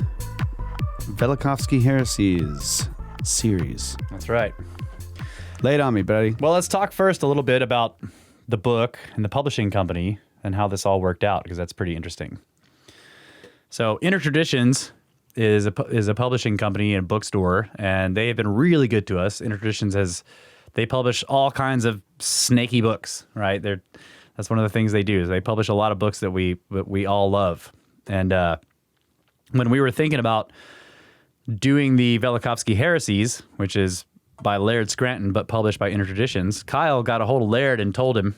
Velikovsky Heresies series. That's right. Lay it on me, buddy. Well, let's talk first a little bit about the book and the publishing company and how this all worked out, because that's pretty interesting. So Inner Traditions is a publishing company and bookstore, and they have been really good to us. Inner Traditions they publish all kinds of snaky books, right? That's one of the things they do. Is they publish a lot of books that we all love. And when we were thinking about doing the Velikovsky Heresies, which is by Laird Scranton, but published by Inner Traditions, Kyle got a hold of Laird and told him,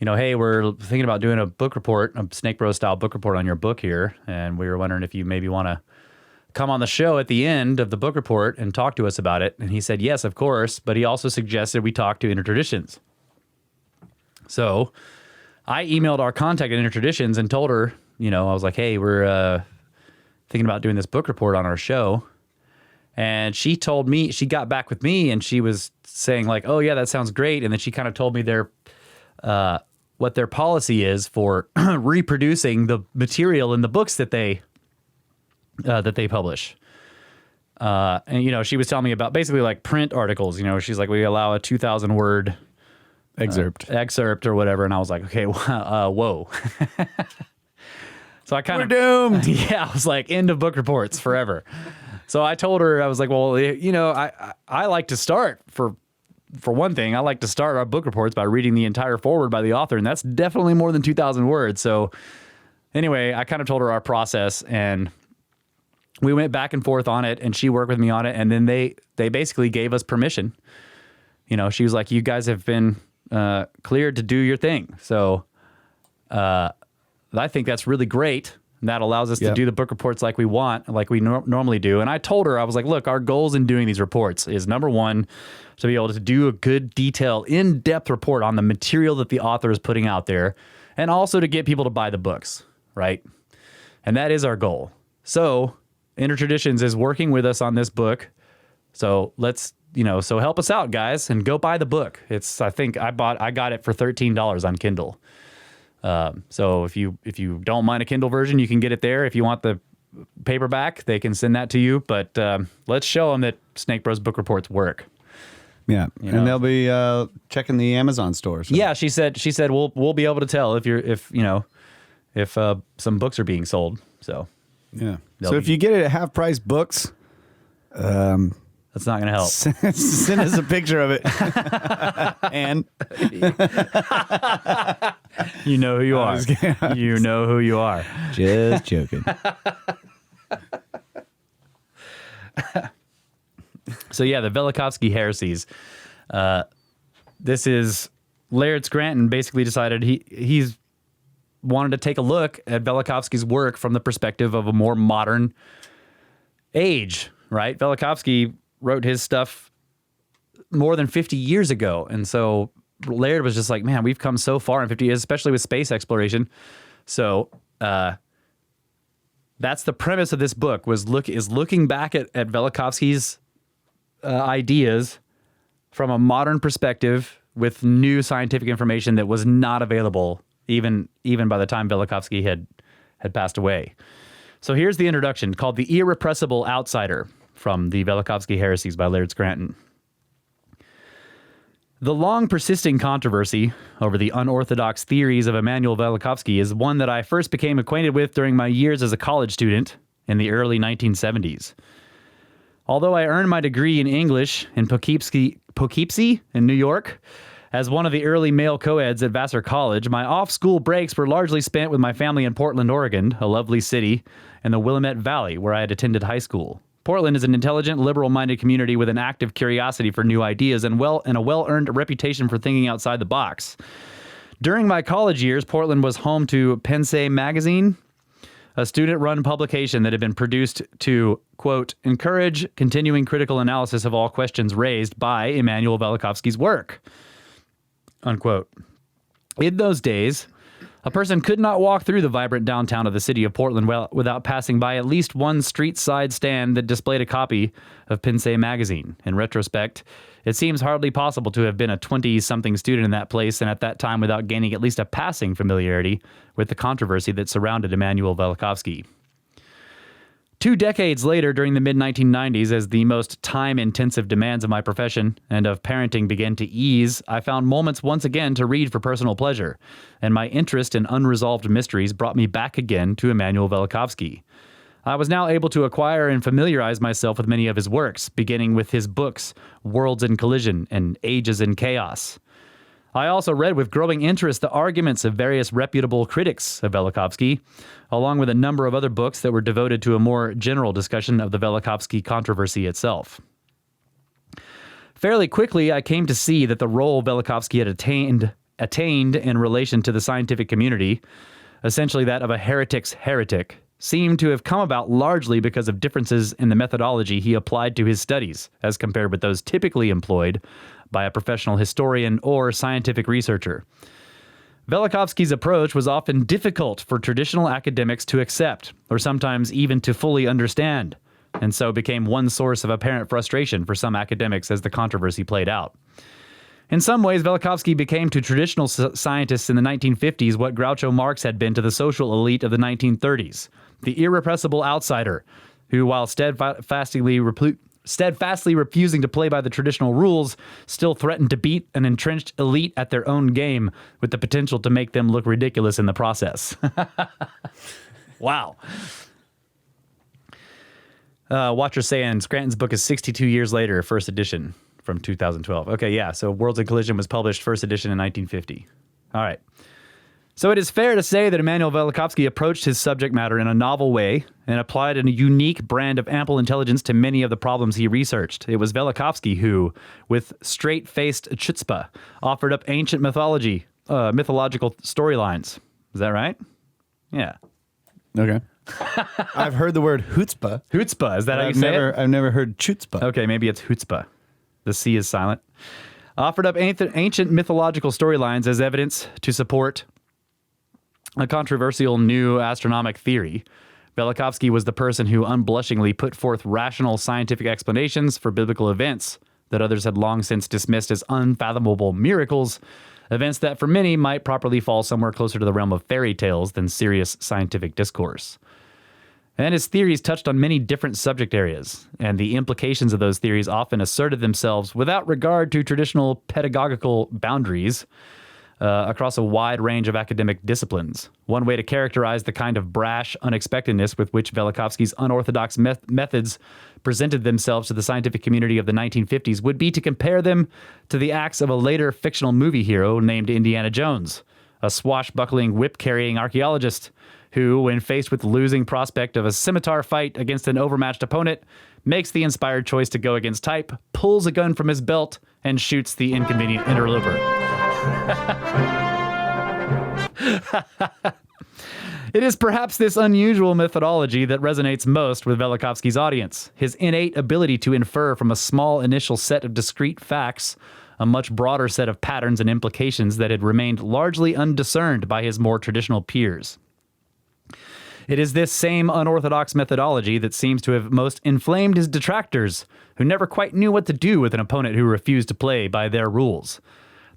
hey, we're thinking about doing a book report, a SnakeBros style book report on your book here, and we were wondering if you maybe want to come on the show at the end of the book report and talk to us about it. And he said, yes, of course, but he also suggested we talk to Inner Traditions. So I emailed our contact at Inner Traditions and told her, I was like, hey, we're thinking about doing this book report on our show. And she told me, she got back with me and she was saying like, oh yeah, that sounds great. And then she kind of told me what their policy is for reproducing the material in the books that they publish. And she was telling me about basically like print articles, she's like, we allow a 2,000 word excerpt or whatever. And I was like, okay, whoa. So I kind of, we're doomed. Yeah. I was like, end of book reports forever. So I told her, I was like, well, I like to start for for one thing, I like to start our book reports by reading the entire foreword by the author, and that's definitely more than 2,000 words. So anyway, I kind of told her our process, and we went back and forth on it, and she worked with me on it, and then they basically gave us permission. You know, she was like, you guys have been cleared to do your thing. So I think that's really great. And that allows us to do the book reports like we want, like we normally do. And I told her, I was like, look, our goals in doing these reports is, number one, to be able to do a good, detailed, in-depth report on the material that the author is putting out there, and also to get people to buy the books, right? And that is our goal. So Intertraditions is working with us on this book. So let's, so help us out, guys, and go buy the book. I think I got it for $13 on Kindle. So if you don't mind a Kindle version, you can get it there. If you want the paperback, they can send that to you. But let's show them that SnakeBros book reports work. Yeah, and they'll be checking the Amazon stores. So. Yeah, she said we'll be able to tell if some books are being sold. So yeah. So if you get it at half price books, that's not going to help. Send us a picture of it. And you know who you are. You know who you are. Just joking. So yeah, the Velikovsky Heresies. This is Laird Scranton basically decided he's wanted to take a look at Velikovsky's work from the perspective of a more modern age, right? Velikovsky wrote his stuff more than 50 years ago. And so Laird was just like, man, we've come so far in 50 years, especially with space exploration. So that's the premise of this book, is looking back at Velikovsky's ideas from a modern perspective with new scientific information that was not available even by the time Velikovsky had passed away. So here's the introduction, called The Irrepressible Outsider, from the Velikovsky Heresies by Laird Scranton. The long persisting controversy over the unorthodox theories of Immanuel Velikovsky is one that I first became acquainted with during my years as a college student in the early 1970s. Although I earned my degree in English in Poughkeepsie in New York, as one of the early male co-eds at Vassar College, my off-school breaks were largely spent with my family in Portland, Oregon, a lovely city in the Willamette Valley where I had attended high school. Portland is an intelligent, liberal-minded community with an active curiosity for new ideas and a well-earned reputation for thinking outside the box. During my college years, Portland was home to Pense magazine, a student-run publication that had been produced to, quote, encourage continuing critical analysis of all questions raised by Immanuel Velikovsky's work, unquote. In those days, a person could not walk through the vibrant downtown of the city of Portland without passing by at least one street-side stand that displayed a copy of Pense magazine. In retrospect, it seems hardly possible to have been a 20-something student in that place and at that time without gaining at least a passing familiarity with the controversy that surrounded Immanuel Velikovsky. 2 decades later, during the mid-1990s, as the most time-intensive demands of my profession and of parenting began to ease, I found moments once again to read for personal pleasure, and my interest in unresolved mysteries brought me back again to Immanuel Velikovsky. I was now able to acquire and familiarize myself with many of his works, beginning with his books, Worlds in Collision and Ages in Chaos. I also read with growing interest the arguments of various reputable critics of Velikovsky, along with a number of other books that were devoted to a more general discussion of the Velikovsky controversy itself. Fairly quickly, I came to see that the role Velikovsky had attained in relation to the scientific community, essentially that of a heretic's heretic, seemed to have come about largely because of differences in the methodology he applied to his studies, as compared with those typically employed by a professional historian or scientific researcher. Velikovsky's approach was often difficult for traditional academics to accept, or sometimes even to fully understand, and so became one source of apparent frustration for some academics as the controversy played out. In some ways, Velikovsky became to traditional scientists in the 1950s what Groucho Marx had been to the social elite of the 1930s, the irrepressible outsider, who, while steadfastly refusing to play by the traditional rules, still threatened to beat an entrenched elite at their own game with the potential to make them look ridiculous in the process. Wow. Watcher saying Scranton's book is 62 years later, first edition. from 2012. Okay, yeah. So Worlds in Collision was published first edition in 1950. All right. So it is fair to say that Immanuel Velikovsky approached his subject matter in a novel way and applied a unique brand of ample intelligence to many of the problems he researched. It was Velikovsky who, with straight-faced chutzpah, offered up ancient mythological storylines. Is that right? Yeah. Okay. I've heard the word chutzpah. Chutzpah, is that how you say it? I've never heard chutzpah. Okay, maybe it's chutzpah. The C is silent. Offered up ancient mythological storylines as evidence to support a controversial new astronomic theory. Velikovsky was the person who unblushingly put forth rational scientific explanations for biblical events that others had long since dismissed as unfathomable miracles, events that for many might properly fall somewhere closer to the realm of fairy tales than serious scientific discourse. And his theories touched on many different subject areas, and the implications of those theories often asserted themselves without regard to traditional pedagogical boundaries across a wide range of academic disciplines. One way to characterize the kind of brash unexpectedness with which Velikovsky's unorthodox methods presented themselves to the scientific community of the 1950s would be to compare them to the acts of a later fictional movie hero named Indiana Jones, a swashbuckling, whip-carrying archaeologist who, when faced with the losing prospect of a scimitar fight against an overmatched opponent, makes the inspired choice to go against type, pulls a gun from his belt, and shoots the inconvenient interloper. It is perhaps this unusual methodology that resonates most with Velikovsky's audience, his innate ability to infer from a small initial set of discrete facts a much broader set of patterns and implications that had remained largely undiscerned by his more traditional peers. It is this same unorthodox methodology that seems to have most inflamed his detractors, who never quite knew what to do with an opponent who refused to play by their rules.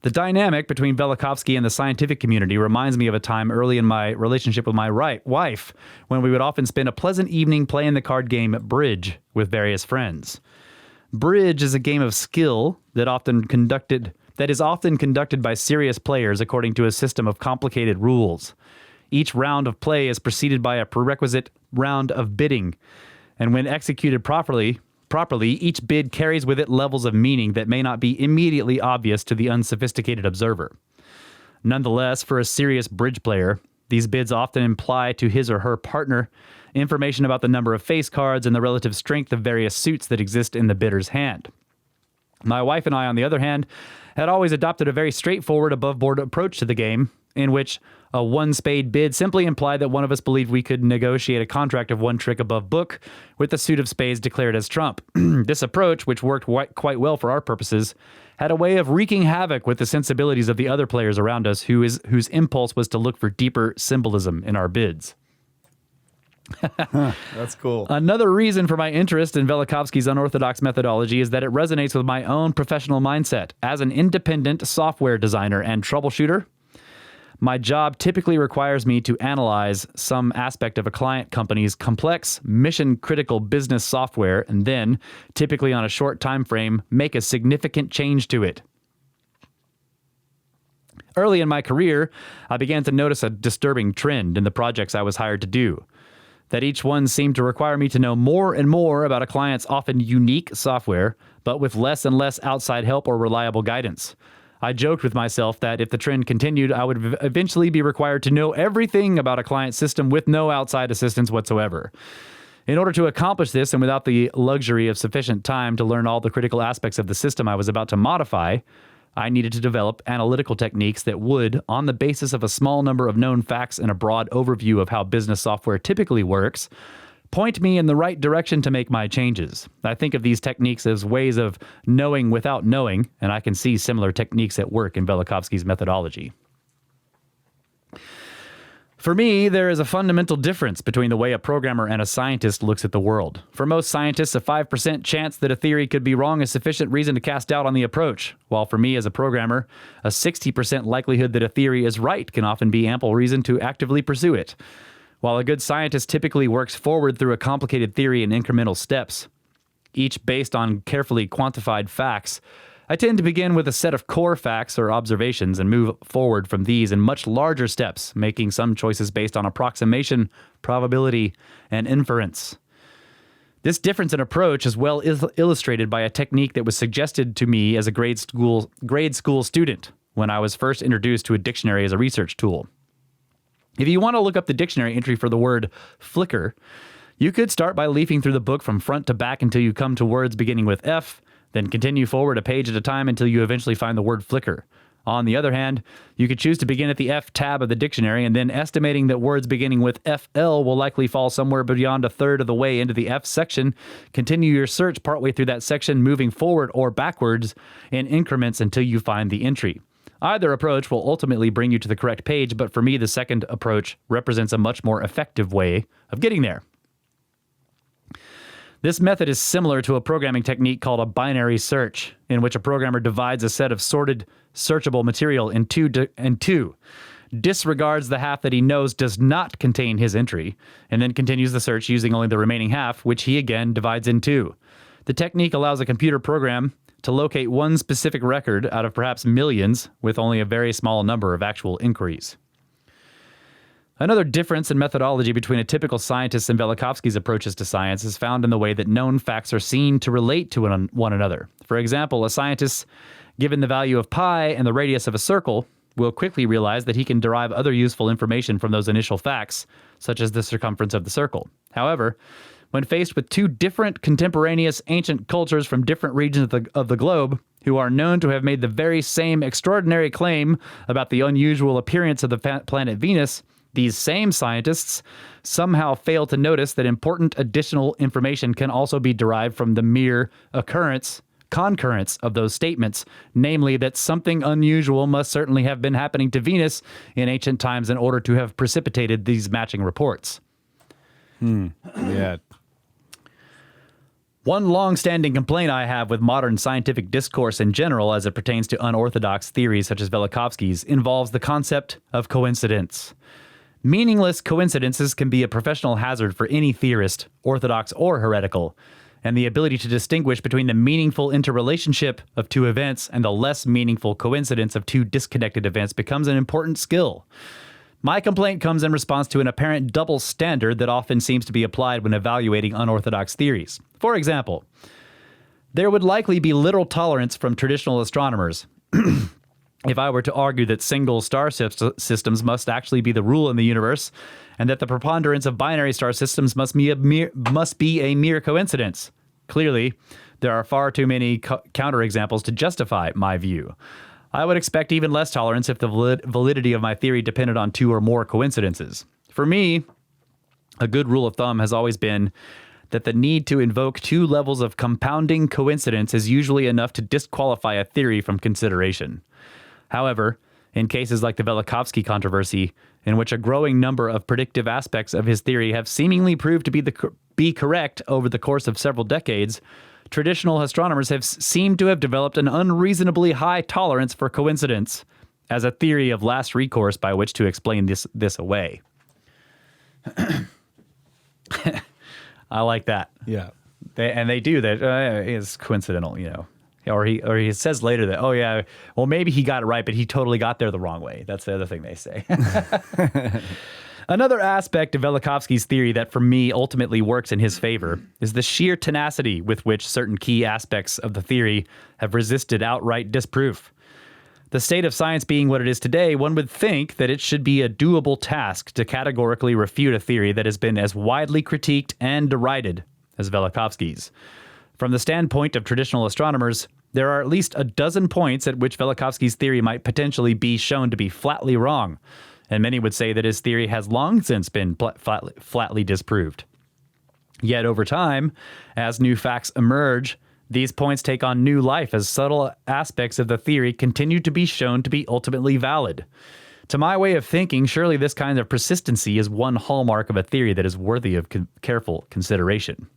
The dynamic between Velikovsky and the scientific community reminds me of a time early in my relationship with my wife, when we would often spend a pleasant evening playing the card game Bridge with various friends. Bridge is a game of skill that is often conducted by serious players according to a system of complicated rules. Each round of play is preceded by a prerequisite round of bidding, and when executed properly, each bid carries with it levels of meaning that may not be immediately obvious to the unsophisticated observer. Nonetheless, for a serious bridge player, these bids often imply to his or her partner information about the number of face cards and the relative strength of various suits that exist in the bidder's hand. My wife and I, on the other hand, had always adopted a very straightforward, above-board approach to the game, in which a one-spade bid simply implied that one of us believed we could negotiate a contract of one trick above book, with the suit of spades declared as trump. This approach, which worked quite well for our purposes, had a way of wreaking havoc with the sensibilities of the other players around us, whose impulse was to look for deeper symbolism in our bids. That's cool. Another reason for my interest in Velikovsky's unorthodox methodology is that it resonates with my own professional mindset. As an independent software designer and troubleshooter, my job typically requires me to analyze some aspect of a client company's complex, mission-critical business software and then, typically on a short time frame, make a significant change to it. Early in my career, I began to notice a disturbing trend in the projects I was hired to do, that each one seemed to require me to know more and more about a client's often unique software, but with less and less outside help or reliable guidance. I joked with myself that if the trend continued, I would eventually be required to know everything about a client system with no outside assistance whatsoever. In order to accomplish this, and without the luxury of sufficient time to learn all the critical aspects of the system I was about to modify, I needed to develop analytical techniques that would, on the basis of a small number of known facts and a broad overview of how business software typically works, point me in the right direction to make my changes. I think of these techniques as ways of knowing without knowing, and I can see similar techniques at work in Velikovsky's methodology. For me, there is a fundamental difference between the way a programmer and a scientist looks at the world. For most scientists, a 5% chance that a theory could be wrong is sufficient reason to cast doubt on the approach, while for me as a programmer, a 60% likelihood that a theory is right can often be ample reason to actively pursue it. While a good scientist typically works forward through a complicated theory in incremental steps, each based on carefully quantified facts, I tend to begin with a set of core facts or observations and move forward from these in much larger steps, making some choices based on approximation, probability, and inference. This difference in approach is well illustrated by a technique that was suggested to me as a grade school student when I was first introduced to a dictionary as a research tool. If you want to look up the dictionary entry for the word flicker, you could start by leafing through the book from front to back until you come to words beginning with F, then continue forward a page at a time until you eventually find the word flicker. On the other hand, you could choose to begin at the F tab of the dictionary, and then estimating that words beginning with FL will likely fall somewhere beyond a third of the way into the F section, continue your search partway through that section, moving forward or backwards in increments until you find the entry. Either approach will ultimately bring you to the correct page, but for me, the second approach represents a much more effective way of getting there. This method is similar to a programming technique called a binary search, in which a programmer divides a set of sorted, searchable material in two, disregards the half that he knows does not contain his entry, and then continues the search using only the remaining half, which he again divides in two. The technique allows a computer program to locate one specific record out of perhaps millions with only a very small number of actual inquiries. Another difference in methodology between a typical scientist and Velikovsky's approaches to science is found in the way that known facts are seen to relate to one another. For example, a scientist, given the value of pi and the radius of a circle, will quickly realize that he can derive other useful information from those initial facts, such as the circumference of the circle. However, when faced with two different contemporaneous ancient cultures from different regions of the globe, who are known to have made the very same extraordinary claim about the unusual appearance of the planet Venus, these same scientists somehow fail to notice that important additional information can also be derived from the mere concurrence of those statements, namely that something unusual must certainly have been happening to Venus in ancient times in order to have precipitated these matching reports. Yeah. One long-standing complaint I have with modern scientific discourse in general as it pertains to unorthodox theories such as Velikovsky's involves the concept of coincidence. Meaningless coincidences can be a professional hazard for any theorist, orthodox or heretical, and the ability to distinguish between the meaningful interrelationship of two events and the less meaningful coincidence of two disconnected events becomes an important skill. My complaint comes in response to an apparent double standard that often seems to be applied when evaluating unorthodox theories. For example, there would likely be little tolerance from traditional astronomers if I were to argue that single star systems must actually be the rule in the universe, and that the preponderance of binary star systems must be a mere coincidence. Clearly, there are far too many counterexamples to justify my view. I would expect even less tolerance if the validity of my theory depended on two or more coincidences. For me, a good rule of thumb has always been that the need to invoke two levels of compounding coincidence is usually enough to disqualify a theory from consideration. However, in cases like the Velikovsky controversy, in which a growing number of predictive aspects of his theory have seemingly proved to be correct over the course of several decades, traditional astronomers have seemed to have developed an unreasonably high tolerance for coincidence as a theory of last recourse by which to explain this away. I like that. Yeah. They do that. It's coincidental, you know. Or he says later that, oh yeah, well maybe he got it right, but he totally got there the wrong way. That's the other thing they say. Another aspect of Velikovsky's theory that for me ultimately works in his favor is the sheer tenacity with which certain key aspects of the theory have resisted outright disproof. The state of science being what it is today, one would think that it should be a doable task to categorically refute a theory that has been as widely critiqued and derided as Velikovsky's. From the standpoint of traditional astronomers, there are at least a dozen points at which Velikovsky's theory might potentially be shown to be flatly wrong, and many would say that his theory has long since been flatly disproved. Yet over time, as new facts emerge, these points take on new life as subtle aspects of the theory continue to be shown to be ultimately valid. To my way of thinking, surely this kind of persistency is one hallmark of a theory that is worthy of careful consideration.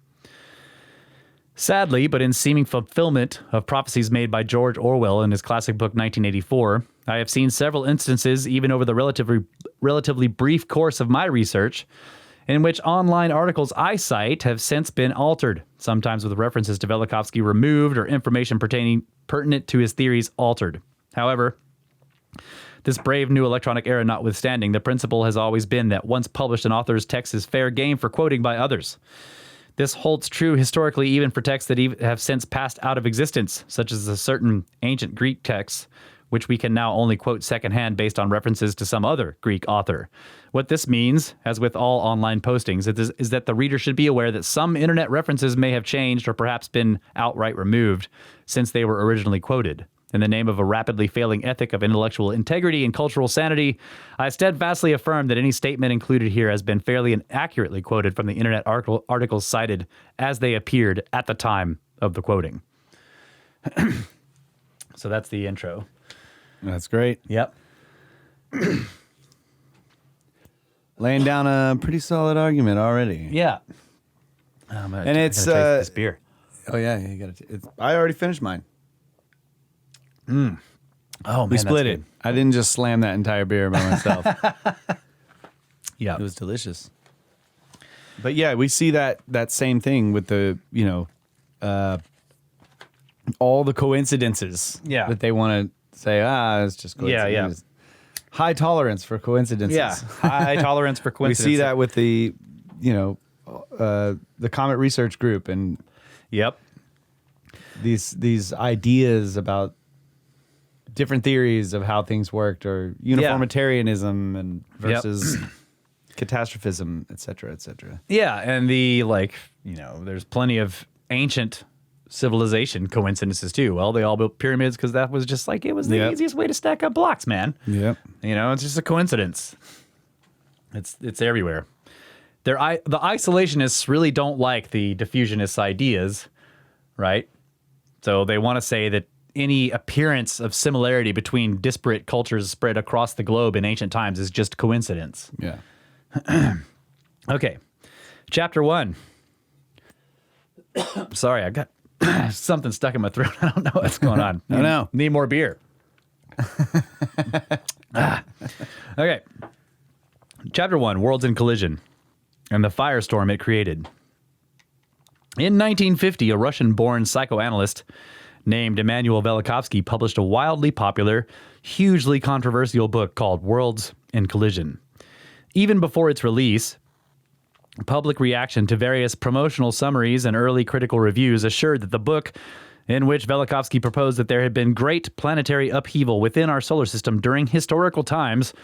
Sadly, but in seeming fulfillment of prophecies made by George Orwell in his classic book 1984, I have seen several instances, even over the relatively brief course of my research, in which online articles I cite have since been altered, sometimes with references to Velikovsky removed or information pertinent to his theories altered. However, this brave new electronic era notwithstanding, the principle has always been that once published an author's text is fair game for quoting by others. This holds true historically even for texts that have since passed out of existence, such as a certain ancient Greek texts, which we can now only quote secondhand based on references to some other Greek author. What this means, as with all online postings, is that the reader should be aware that some internet references may have changed or perhaps been outright removed since they were originally quoted. In the name of a rapidly failing ethic of intellectual integrity and cultural sanity, I steadfastly affirm that any statement included here has been fairly and accurately quoted from the internet articles cited as they appeared at the time of the quoting. So that's the intro. That's great. Yep. Laying down a pretty solid argument already. Yeah. And it's taste this beer. Oh yeah, you got to. I already finished mine. Oh man, We split it. I didn't just slam that entire beer by myself. Yeah. It was delicious. But yeah, we see that same thing with the, all the coincidences that they want to say, it's just coincidence. Yeah. High tolerance for coincidences. Yeah. High tolerance for We coincidence. see that with the, the Comet Research Group and Yep. these ideas about different theories of how things worked, or uniformitarianism and versus catastrophism, et cetera, et cetera. Yeah, and there's plenty of ancient civilization coincidences too. Well, they all built pyramids because that was just it was the easiest way to stack up blocks, man. Yep. It's just a coincidence. It's everywhere. The isolationists really don't like the diffusionist ideas, right? So they want to say that any appearance of similarity between disparate cultures spread across the globe in ancient times is just coincidence. Yeah. Okay. Chapter 1. Sorry, I got something stuck in my throat. I don't know what's going on. I know. Need more beer. Okay. Chapter 1, Worlds in Collision, and the firestorm it created. In 1950, a Russian-born psychoanalyst named Immanuel Velikovsky published a wildly popular, hugely controversial book called Worlds in Collision. Even before its release, public reaction to various promotional summaries and early critical reviews assured that the book, in which Velikovsky proposed that there had been great planetary upheaval within our solar system during historical times,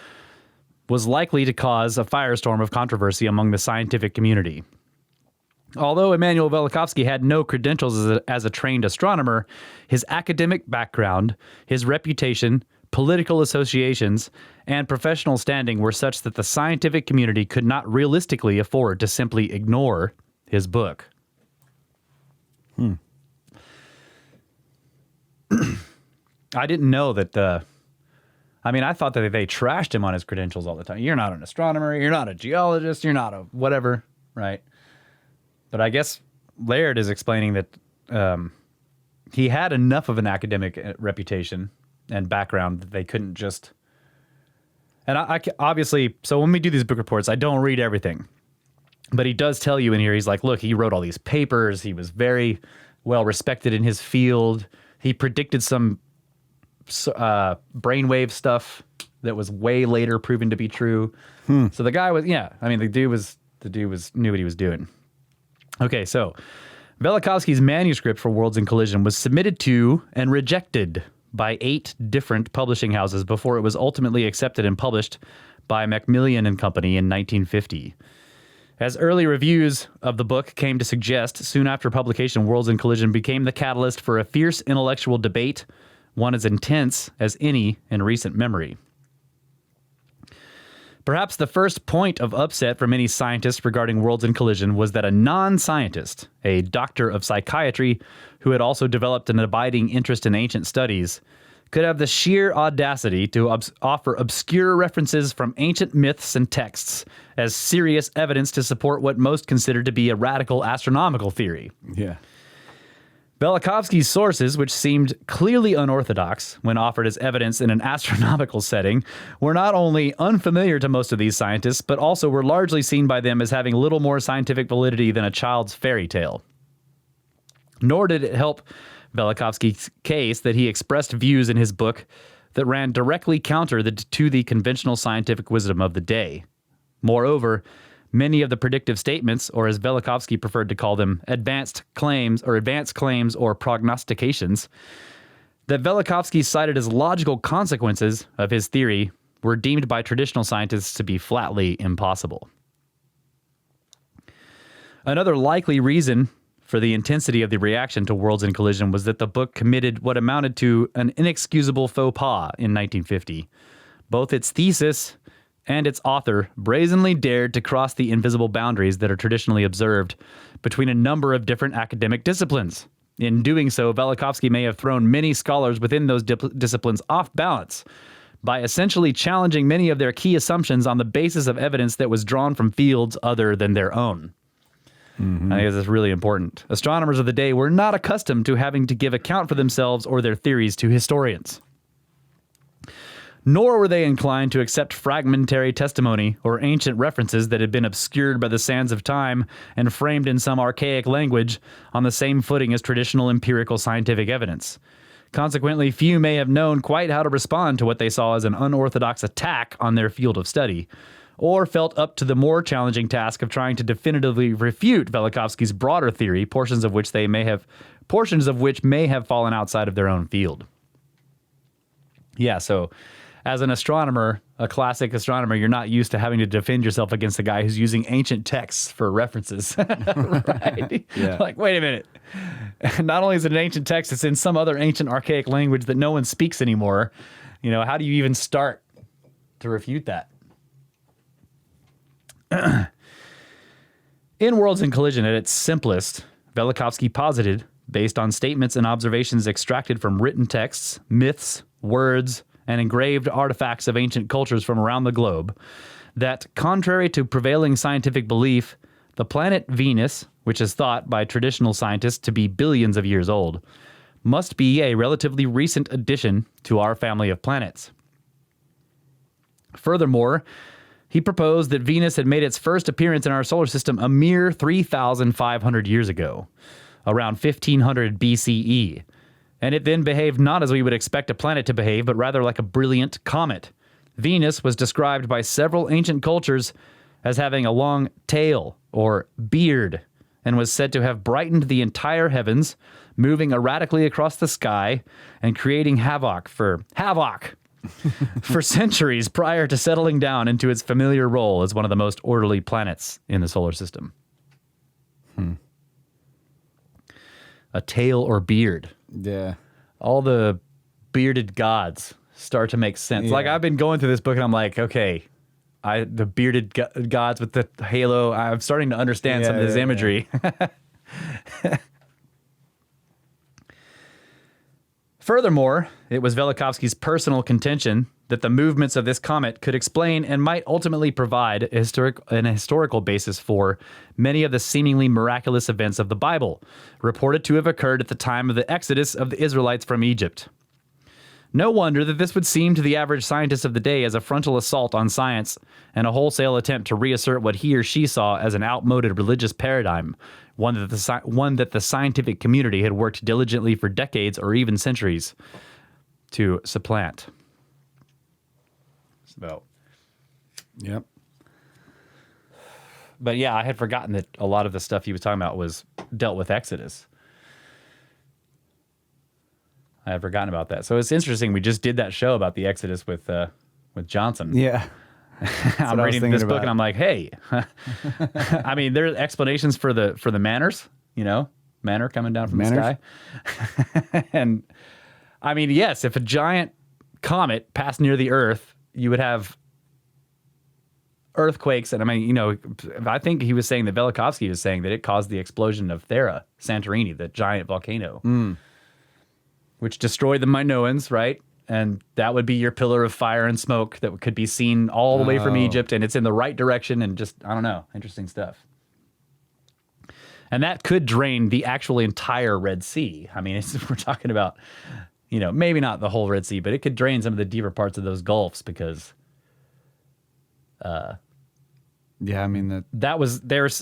was likely to cause a firestorm of controversy among the scientific community. Although Immanuel Velikovsky had no credentials as a trained astronomer, his academic background, his reputation, political associations, and professional standing were such that the scientific community could not realistically afford to simply ignore his book. I didn't know that I thought that they trashed him on his credentials all the time. You're not an astronomer, you're not a geologist, you're not a whatever, right? But I guess Laird is explaining that he had enough of an academic reputation and background that they couldn't just... And I obviously, so when we do these book reports, I don't read everything. But he does tell you in here, he's like, look, he wrote all these papers. He was very well respected in his field. He predicted some brainwave stuff that was way later proven to be true. So the guy was, the dude knew what he was doing. Okay, so Velikovsky's manuscript for Worlds in Collision was submitted to and rejected by 8 different publishing houses before it was ultimately accepted and published by Macmillan and Company in 1950. As early reviews of the book came to suggest, soon after publication, Worlds in Collision became the catalyst for a fierce intellectual debate, one as intense as any in recent memory. Perhaps the first point of upset for many scientists regarding Worlds in Collision was that a non-scientist, a doctor of psychiatry who had also developed an abiding interest in ancient studies, could have the sheer audacity to offer obscure references from ancient myths and texts as serious evidence to support what most considered to be a radical astronomical theory. Yeah. Velikovsky's sources, which seemed clearly unorthodox when offered as evidence in an astronomical setting, were not only unfamiliar to most of these scientists, but also were largely seen by them as having little more scientific validity than a child's fairy tale. Nor did it help Velikovsky's case that he expressed views in his book that ran directly counter to the conventional scientific wisdom of the day. Moreover, Many of the predictive statements, or as Velikovsky preferred to call them, advanced claims or prognostications, that Velikovsky cited as logical consequences of his theory were deemed by traditional scientists to be flatly impossible. Another likely reason for the intensity of the reaction to Worlds in Collision was that the book committed what amounted to an inexcusable faux pas in 1950. Both its thesis and its author brazenly dared to cross the invisible boundaries that are traditionally observed between a number of different academic disciplines. In doing so, Velikovsky may have thrown many scholars within those disciplines off balance by essentially challenging many of their key assumptions on the basis of evidence that was drawn from fields other than their own. I think this is really important. Astronomers of the day were not accustomed to having to give account for themselves or their theories to historians. Nor were they inclined to accept fragmentary testimony or ancient references that had been obscured by the sands of time and framed in some archaic language on the same footing as traditional empirical scientific evidence. Consequently, few may have known quite how to respond to what they saw as an unorthodox attack on their field of study, or felt up to the more challenging task of trying to definitively refute Velikovsky's broader theory, portions of which may have fallen outside of their own field. Yeah, so as an astronomer, a classic astronomer, you're not used to having to defend yourself against a guy who's using ancient texts for references. Right? Yeah. Like, wait a minute. Not only is it an ancient text, it's in some other ancient archaic language that no one speaks anymore. You know, how do you even start to refute that? In Worlds in Collision, at its simplest, Velikovsky posited, based on statements and observations extracted from written texts, myths, words, and engraved artifacts of ancient cultures from around the globe, that, contrary to prevailing scientific belief, the planet Venus, which is thought by traditional scientists to be billions of years old, must be a relatively recent addition to our family of planets. Furthermore, he proposed that Venus had made its first appearance in our solar system a mere 3,500 years ago, around 1500 BCE, and it then behaved not as we would expect a planet to behave, but rather like a brilliant comet. Venus was described by several ancient cultures as having a long tail, or beard, and was said to have brightened the entire heavens, moving erratically across the sky and creating havoc for centuries prior to settling down into its familiar role as one of the most orderly planets in the solar system. A tail or beard. Yeah. All the bearded gods start to make sense. Yeah. Like, I've been going through this book and I'm like, okay, the bearded gods with the halo, I'm starting to understand some of this imagery. Yeah. Furthermore, it was Velikovsky's personal contention that the movements of this comet could explain and might ultimately provide an historical basis for many of the seemingly miraculous events of the Bible, reported to have occurred at the time of the exodus of the Israelites from Egypt. No wonder that this would seem to the average scientist of the day as a frontal assault on science and a wholesale attempt to reassert what he or she saw as an outmoded religious paradigm, one that the scientific community had worked diligently for decades or even centuries to supplant. So, yep. But yeah, I had forgotten that a lot of the stuff he was talking about was dealt with Exodus. I had forgotten about that. So it's interesting. We just did that show about the Exodus with Johnson. Yeah. I'm reading this book and I'm like, hey, I mean, there's explanations for the manners, manner coming down from the sky. And I mean, yes, if a giant comet passed near the Earth, you would have earthquakes. And I mean, I think he was saying that Velikovsky was saying that it caused the explosion of Santorini, the giant volcano, which destroyed the Minoans, right? And that would be your pillar of fire and smoke that could be seen all the way from Egypt, and it's in the right direction, and just, I don't know, interesting stuff. And that could drain the actual entire Red Sea. I mean, we're talking about, maybe not the whole Red Sea, but it could drain some of the deeper parts of those gulfs because... yeah, I mean,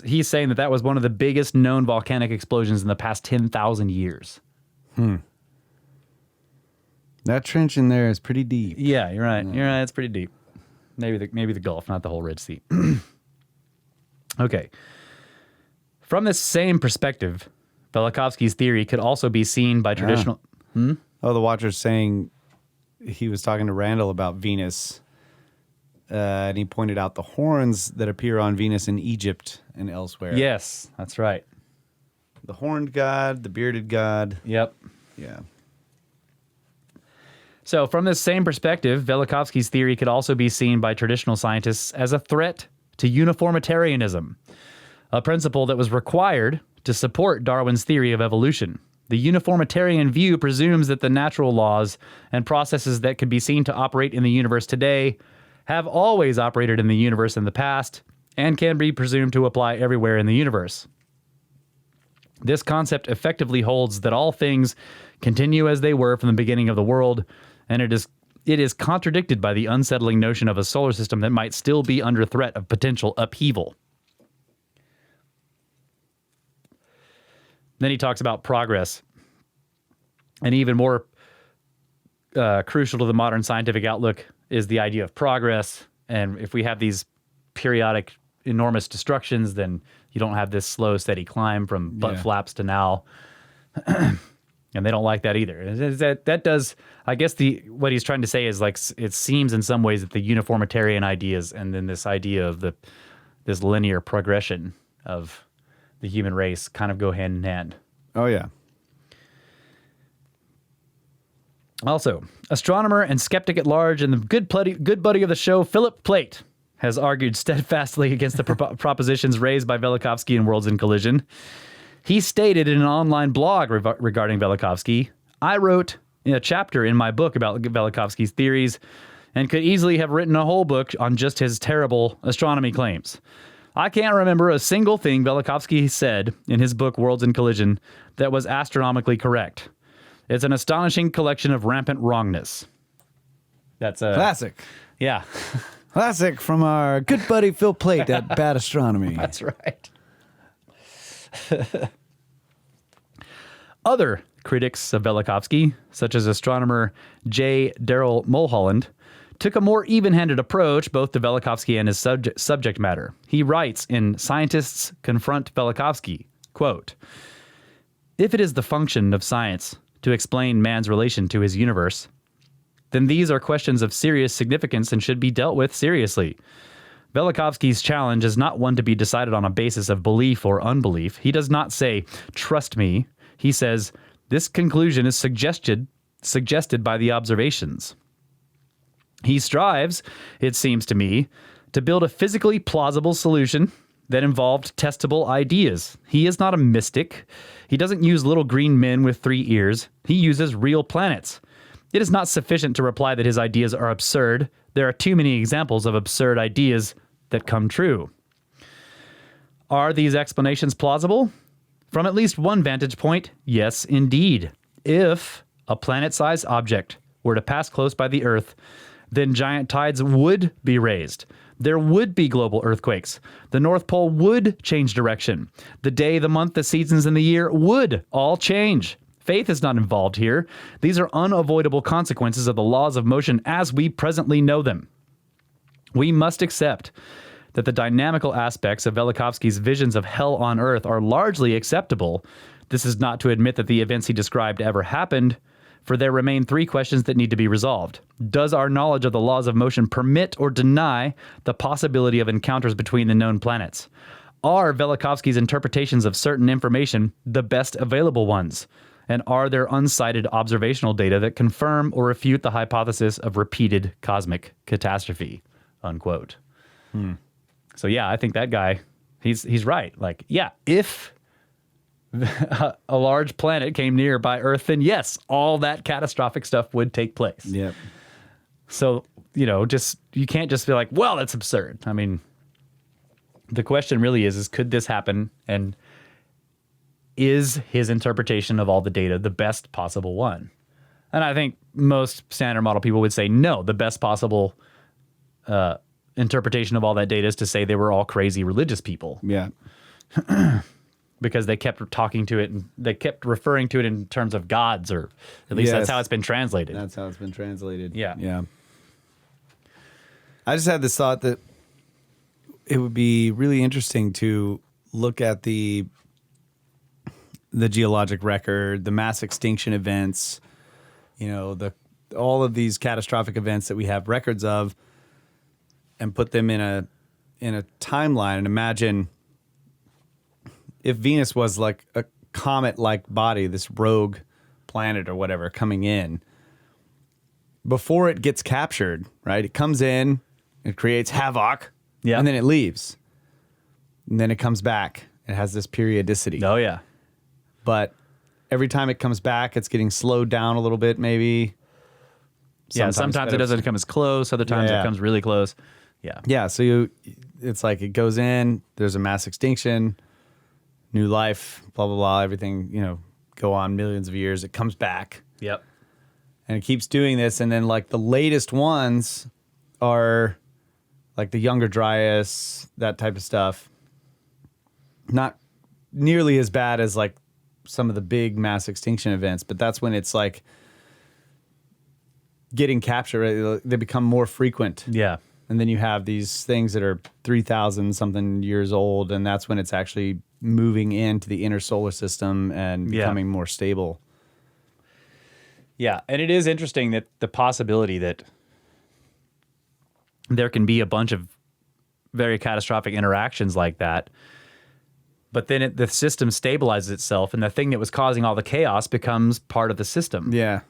he's saying that was one of the biggest known volcanic explosions in the past 10,000 years. That trench in there is pretty deep. Yeah, you're right. You're right. It's pretty deep. Maybe the Gulf, not the whole Red Sea. Okay. From this same perspective, Velikovsky's theory could also be seen by traditional... Oh, the Watcher's saying he was talking to Randall about Venus, and he pointed out the horns that appear on Venus in Egypt and elsewhere. Yes, that's right. The horned god, the bearded god. Yep. Yeah. So from this same perspective, Velikovsky's theory could also be seen by traditional scientists as a threat to uniformitarianism, a principle that was required to support Darwin's theory of evolution. The uniformitarian view presumes that the natural laws and processes that could be seen to operate in the universe today have always operated in the universe in the past and can be presumed to apply everywhere in the universe. This concept effectively holds that all things continue as they were from the beginning of the world, and it is contradicted by the unsettling notion of a solar system that might still be under threat of potential upheaval. Then he talks about progress, and even more crucial to the modern scientific outlook is the idea of progress. And if we have these periodic enormous destructions, then you don't have this slow, steady climb from butt flaps to now. And they don't like that either. That does, I guess what he's trying to say is, like, it seems in some ways that the uniformitarian ideas and then this idea of this linear progression of the human race kind of go hand in hand. Oh, yeah. Also, astronomer and skeptic at large and the good buddy of the show, Philip Plait, has argued steadfastly against the propositions raised by Velikovsky in Worlds in Collision. He stated in an online blog regarding Velikovsky, "I wrote a chapter in my book about Velikovsky's theories and could easily have written a whole book on just his terrible astronomy claims. I can't remember a single thing Velikovsky said in his book Worlds in Collision that was astronomically correct. It's an astonishing collection of rampant wrongness." That's a Classic. Yeah. Classic from our good buddy Phil Plait at Bad Astronomy. That's right. Other critics of Velikovsky, such as astronomer J. Darrell Mulholland, took a more even-handed approach both to Velikovsky and his subject matter. He writes in Scientists Confront Velikovsky, quote, "If it is the function of science to explain man's relation to his universe, then these are questions of serious significance and should be dealt with seriously. Velikovsky's challenge is not one to be decided on a basis of belief or unbelief. He does not say, 'Trust me.' He says, 'This conclusion is suggested by the observations.' He strives, it seems to me, to build a physically plausible solution that involved testable ideas. He is not a mystic. He doesn't use little green men with 3 ears. He uses real planets. It is not sufficient to reply that his ideas are absurd. There are too many examples of absurd ideas that come true. Are these explanations plausible? From at least one vantage point, yes, indeed. If a planet-sized object were to pass close by the Earth, then giant tides would be raised. There would be global earthquakes. The North Pole would change direction. The day, the month, the seasons, and the year would all change. Faith is not involved here. These are unavoidable consequences of the laws of motion as we presently know them. We must accept that the dynamical aspects of Velikovsky's visions of hell on Earth are largely acceptable. This is not to admit that the events he described ever happened, for there remain 3 questions that need to be resolved. Does our knowledge of the laws of motion permit or deny the possibility of encounters between the known planets? Are Velikovsky's interpretations of certain information the best available ones? And are there unsighted observational data that confirm or refute the hypothesis of repeated cosmic catastrophe? Unquote. So yeah, I think that guy, he's right. Like, yeah, if a large planet came near by Earth, then yes, all that catastrophic stuff would take place. Yep. So, you can't just be like, well, that's absurd. I mean, the question really is could this happen? And is his interpretation of all the data the best possible one? And I think most standard model people would say, no, the best possible interpretation of all that data is to say they were all crazy religious people. Yeah. Because they kept talking to it and they kept referring to it in terms of gods, or at least that's how it's been translated. That's how it's been translated. Yeah. Yeah. I just had this thought that it would be really interesting to look at the geologic record, the mass extinction events, all of these catastrophic events that we have records of, and put them in a timeline, and imagine if Venus was like a comet-like body, this rogue planet or whatever coming in. Before it gets captured, right? It comes in, it creates havoc, and then it leaves. And then it comes back. It has this periodicity. Oh, yeah. But every time it comes back, it's getting slowed down a little bit, maybe. Sometimes it doesn't come as close. Other times it comes really close. Yeah. Yeah, so it's like it goes in, there's a mass extinction, new life, blah, blah, blah, everything, go on millions of years. It comes back. Yep. And it keeps doing this. And then like the latest ones are like the Younger Dryas, that type of stuff. Not nearly as bad as like some of the big mass extinction events, but that's when it's like getting captured. They become more frequent. Yeah. And then you have these things that are 3,000 something years old, and that's when it's actually moving into the inner solar system and becoming more stable. Yeah, and it is interesting that the possibility that there can be a bunch of very catastrophic interactions like that, but then the system stabilizes itself, and the thing that was causing all the chaos becomes part of the system. Yeah.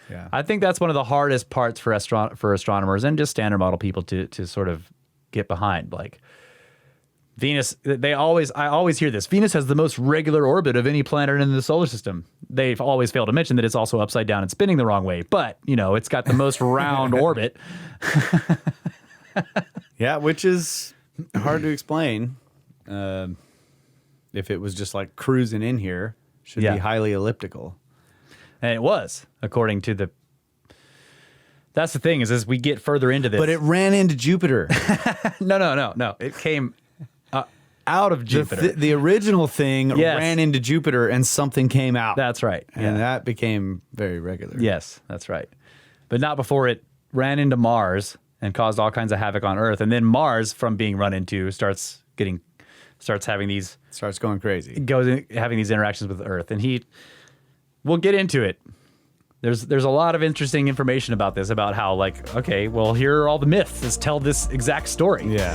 Yeah. I think that's one of the hardest parts for astronomers and just standard model people to sort of get behind. Like Venus, I always hear this. Venus has the most regular orbit of any planet in the solar system. They've always failed to mention that it's also upside down and spinning the wrong way, but it's got the most round orbit. Yeah, which is hard to explain. If it was just like cruising in here, should be highly elliptical. And it was, according to the... That's the thing, is as we get further into this... But it ran into Jupiter. No. It came out of Jupiter. The original thing ran into Jupiter and something came out. That's right. And that became very regular. Yes, that's right. But not before it ran into Mars and caused all kinds of havoc on Earth. And then Mars, from being run into, starts having these... Starts going crazy. Having these interactions with Earth. And we'll get into it. There's a lot of interesting information about this, about how, like, okay, well, here are all the myths that tell this exact story. Yeah.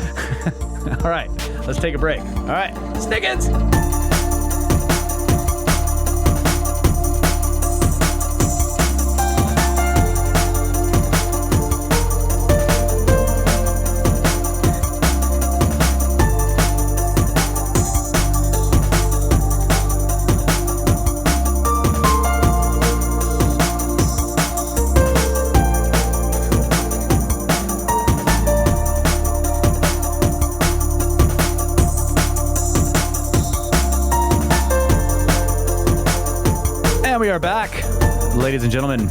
All right, let's take a break. All right. SnakeSkins! We are back, ladies and gentlemen.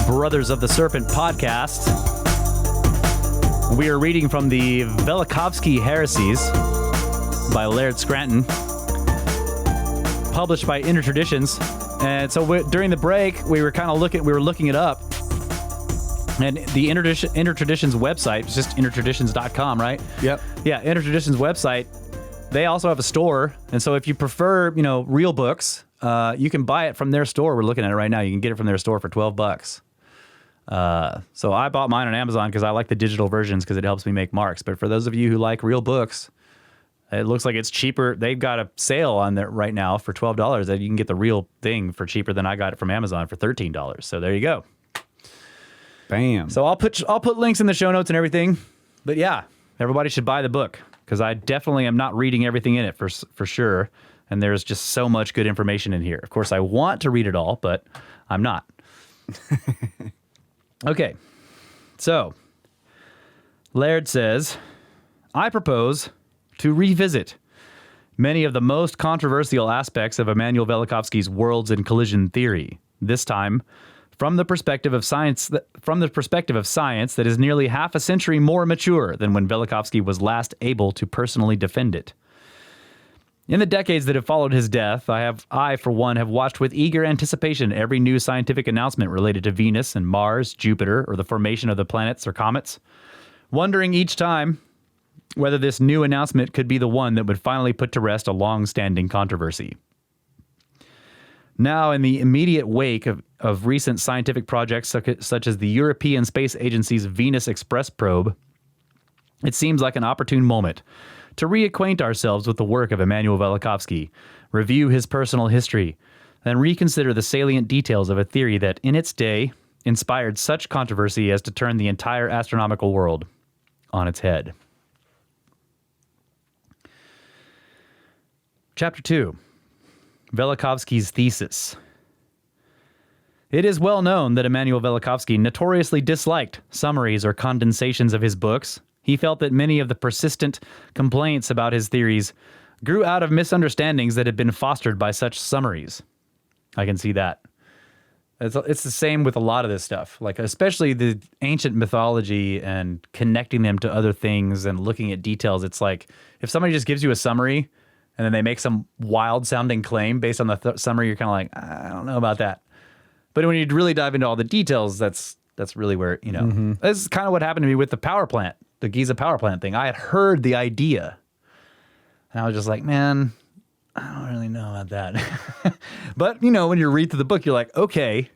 Brothers of the Serpent podcast. We are reading from the Velikovsky Heresies by Laird Scranton, published by Intertraditions. And so during the break, we were looking it up. And the Intertraditions website, it's just intertraditions.com, right? Yep. Yeah, Intertraditions website. They also have a store. And so if you prefer, real books, you can buy it from their store. We're looking at it right now. You can get it from their store for $12. So I bought mine on Amazon because I like the digital versions because it helps me make marks. But for those of you who like real books, it looks like it's cheaper. They've got a sale on there right now for $12 that you can get the real thing for cheaper than I got it from Amazon for $13. So there you go. Bam. So I'll put links in the show notes and everything. But yeah, everybody should buy the book because I definitely am not reading everything in it for sure. And there's just so much good information in here. Of course, I want to read it all, but I'm not. Okay. So, Laird says, I propose to revisit many of the most controversial aspects of Immanuel Velikovsky's worlds in collision theory, this time from the perspective of science that is nearly half a century more mature than when Velikovsky was last able to personally defend it. In the decades that have followed his death, I, for one, have watched with eager anticipation every new scientific announcement related to Venus and Mars, Jupiter, or the formation of the planets or comets. wondering each time whether this new announcement could be the one that would finally put to rest a long-standing controversy. Now, in the immediate wake of recent scientific projects such as the European Space Agency's Venus Express probe, it seems like an opportune moment to reacquaint ourselves with the work of Immanuel Velikovsky, review his personal history, and reconsider the salient details of a theory that, in its day, inspired such controversy as to turn the entire astronomical world on its head. Chapter 2. Velikovsky's Thesis. It is well known that Immanuel Velikovsky notoriously disliked summaries or condensations of his books. He felt that many of the persistent complaints about his theories grew out of misunderstandings that had been fostered by such summaries. I can see that. It's the same with a lot of this stuff, like especially the ancient mythology and connecting them to other things and looking at details. It's like if somebody just gives you a summary and then they make some wild sounding claim based on the summary, you're kind of like, I don't know about that. But when you really dive into all the details, that's really where, this is kind of what happened to me with the power plant, the Giza power plant thing. I had heard the idea and I was just like, man, I don't really know about that. But, when you read through the book, you're like, okay,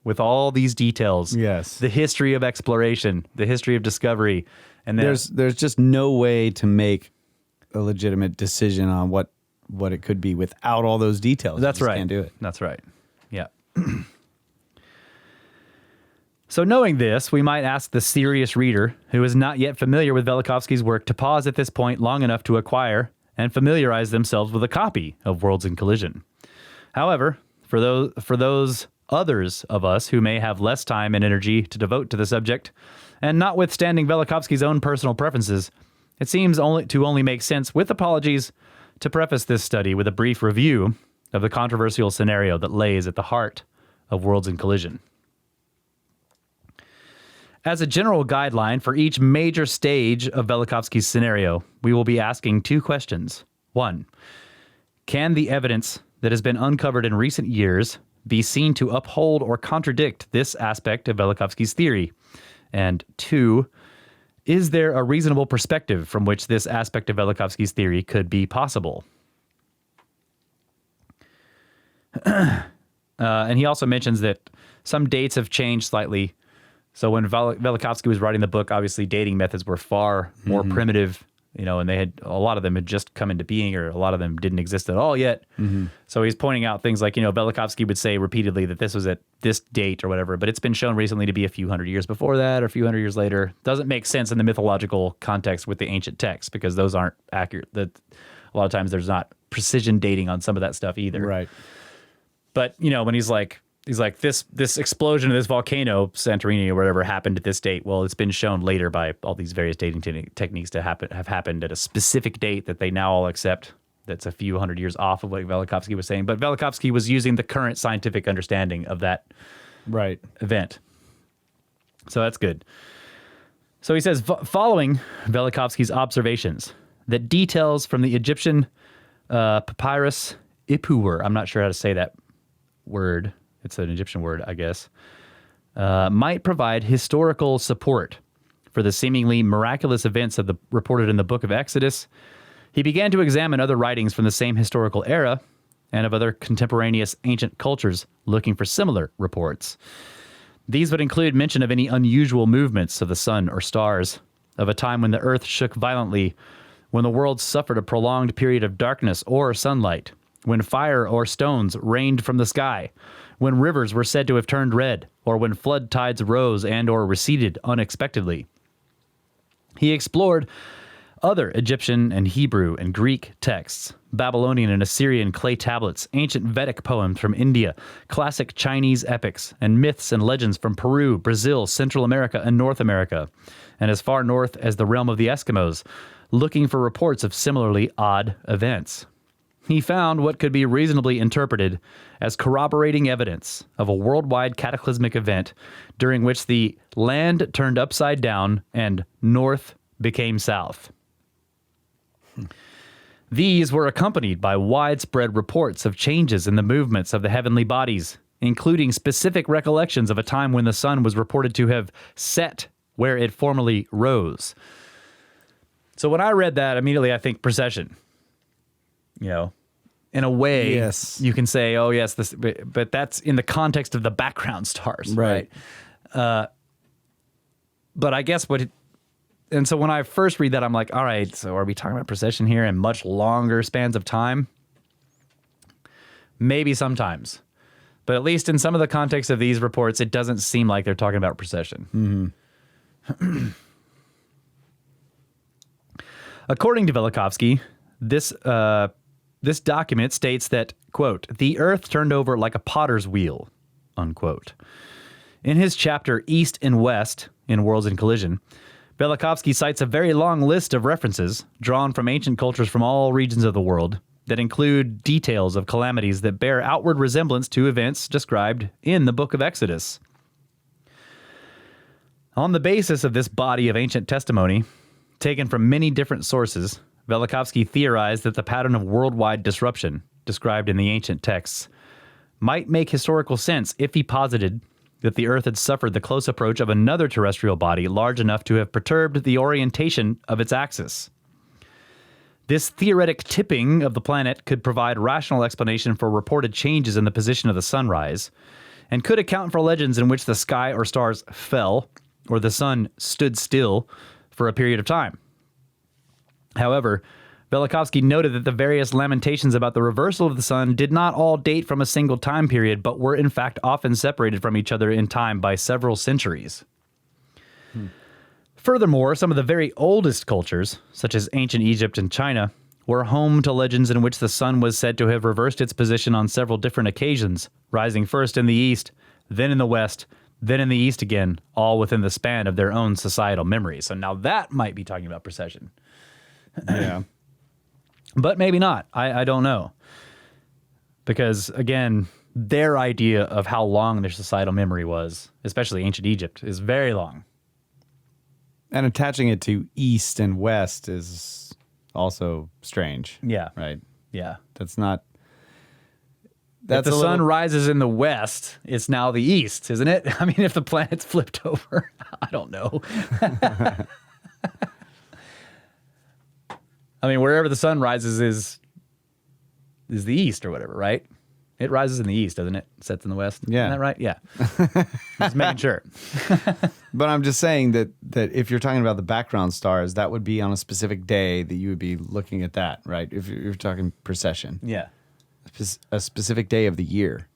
with all these details, yes, the history of exploration, the history of discovery, and there's just no way to make a legitimate decision on what it could be without all those details. That's right. Can't do it. That's right. Yeah. So knowing this, we might ask the serious reader who is not yet familiar with Velikovsky's work to pause at this point long enough to acquire and familiarize themselves with a copy of Worlds in Collision. However, for those others of us who may have less time and energy to devote to the subject, and notwithstanding Velikovsky's own personal preferences, it seems only make sense, with apologies, to preface this study with a brief review of the controversial scenario that lays at the heart of Worlds in Collision. As a general guideline for each major stage of Velikovsky's scenario, we will be asking two questions. 1. Can the evidence that has been uncovered in recent years be seen to uphold or contradict this aspect of Velikovsky's theory? And 2, is there a reasonable perspective from which this aspect of Velikovsky's theory could be possible? And he also mentions that some dates have changed slightly. So when Velikovsky was writing the book, obviously dating methods were far more primitive, and a lot of them had just come into being, or a lot of them didn't exist at all yet. So he's pointing out things like, Velikovsky would say repeatedly that this was at this date or whatever, but it's been shown recently to be a few hundred years before that or a few hundred years later. Doesn't make sense in the mythological context with the ancient texts because those aren't accurate. A lot of times there's not precision dating on some of that stuff either. Right. But, when he's like, this explosion of this volcano, Santorini or whatever, happened at this date. Well, it's been shown later by all these various dating techniques to have happened at a specific date that they now all accept. That's a few hundred years off of what Velikovsky was saying. But Velikovsky was using the current scientific understanding of that event. So that's good. So he says, following Velikovsky's observations, that details from the Egyptian papyrus Ipuwer, I'm not sure how to say that word, it's an Egyptian word, I guess, might provide historical support for the seemingly miraculous events reported in the book of Exodus, he began to examine other writings from the same historical era and of other contemporaneous ancient cultures looking for similar reports. These would include mention of any unusual movements of the sun or stars, of a time when the earth shook violently, when the world suffered a prolonged period of darkness or sunlight, when fire or stones rained from the sky, when rivers were said to have turned red, or when flood tides rose and or receded unexpectedly. He explored other Egyptian and Hebrew and Greek texts, Babylonian and Assyrian clay tablets, ancient Vedic poems from India, classic Chinese epics, and myths and legends from Peru, Brazil, Central America, and North America, and as far north as the realm of the Eskimos, looking for reports of similarly odd events. He found what could be reasonably interpreted as corroborating evidence of a worldwide cataclysmic event during which the land turned upside down and north became south. These were accompanied by widespread reports of changes in the movements of the heavenly bodies, including specific recollections of a time when the sun was reported to have set where it formerly rose. So when I read that, immediately I think precession. You know, in a way, Yes. you can say, oh, yes, this, but that's in the context of the background stars. Right. But I guess and so when I first read that, I'm like, all right, so are we talking about precession here in much longer spans of time? Maybe sometimes. But at least in some of the context of these reports, it doesn't seem like they're talking about precession. Mm-hmm. According to Velikovsky, this document states that, quote, the earth turned over like a potter's wheel, unquote. In his chapter East and West in Worlds in Collision, Velikovsky cites a very long list of references drawn from ancient cultures from all regions of the world that include details of calamities that bear outward resemblance to events described in the book of Exodus. On the basis of this body of ancient testimony, taken from many different sources, Velikovsky theorized that the pattern of worldwide disruption described in the ancient texts might make historical sense if he posited that the Earth had suffered the close approach of another terrestrial body large enough to have perturbed the orientation of its axis. This theoretic tipping of the planet could provide rational explanation for reported changes in the position of the sunrise, and could account for legends in which the sky or stars fell, or the sun stood still for a period of time. However, Velikovsky noted that the various lamentations about the reversal of the sun did not all date from a single time period, but were in fact often separated from each other in time by several centuries. Furthermore, some of the very oldest cultures, such as ancient Egypt and China, were home to legends in which the sun was said to have reversed its position on several different occasions, rising first in the east, then in the west, then in the east again, all within the span of their own societal memory. So now that might be talking about precession. Yeah. But maybe not. I don't know. Because, again, their idea of how long their societal memory was, especially ancient Egypt, is very long. And attaching it to east and west is also strange. Yeah. Right? Yeah. That's not... If the sun rises in the west, it's now the east, isn't it? I mean, if the planet's flipped over, I don't know. I mean, wherever the sun rises is the east or whatever, right? It rises in the east, doesn't it? Sets in the west. Yeah. Isn't that right? Yeah. Just making sure. But I'm just saying that if you're talking about the background stars, that would be on a specific day that you would be looking at that, right? If you're talking precession. Yeah. A specific day of the year.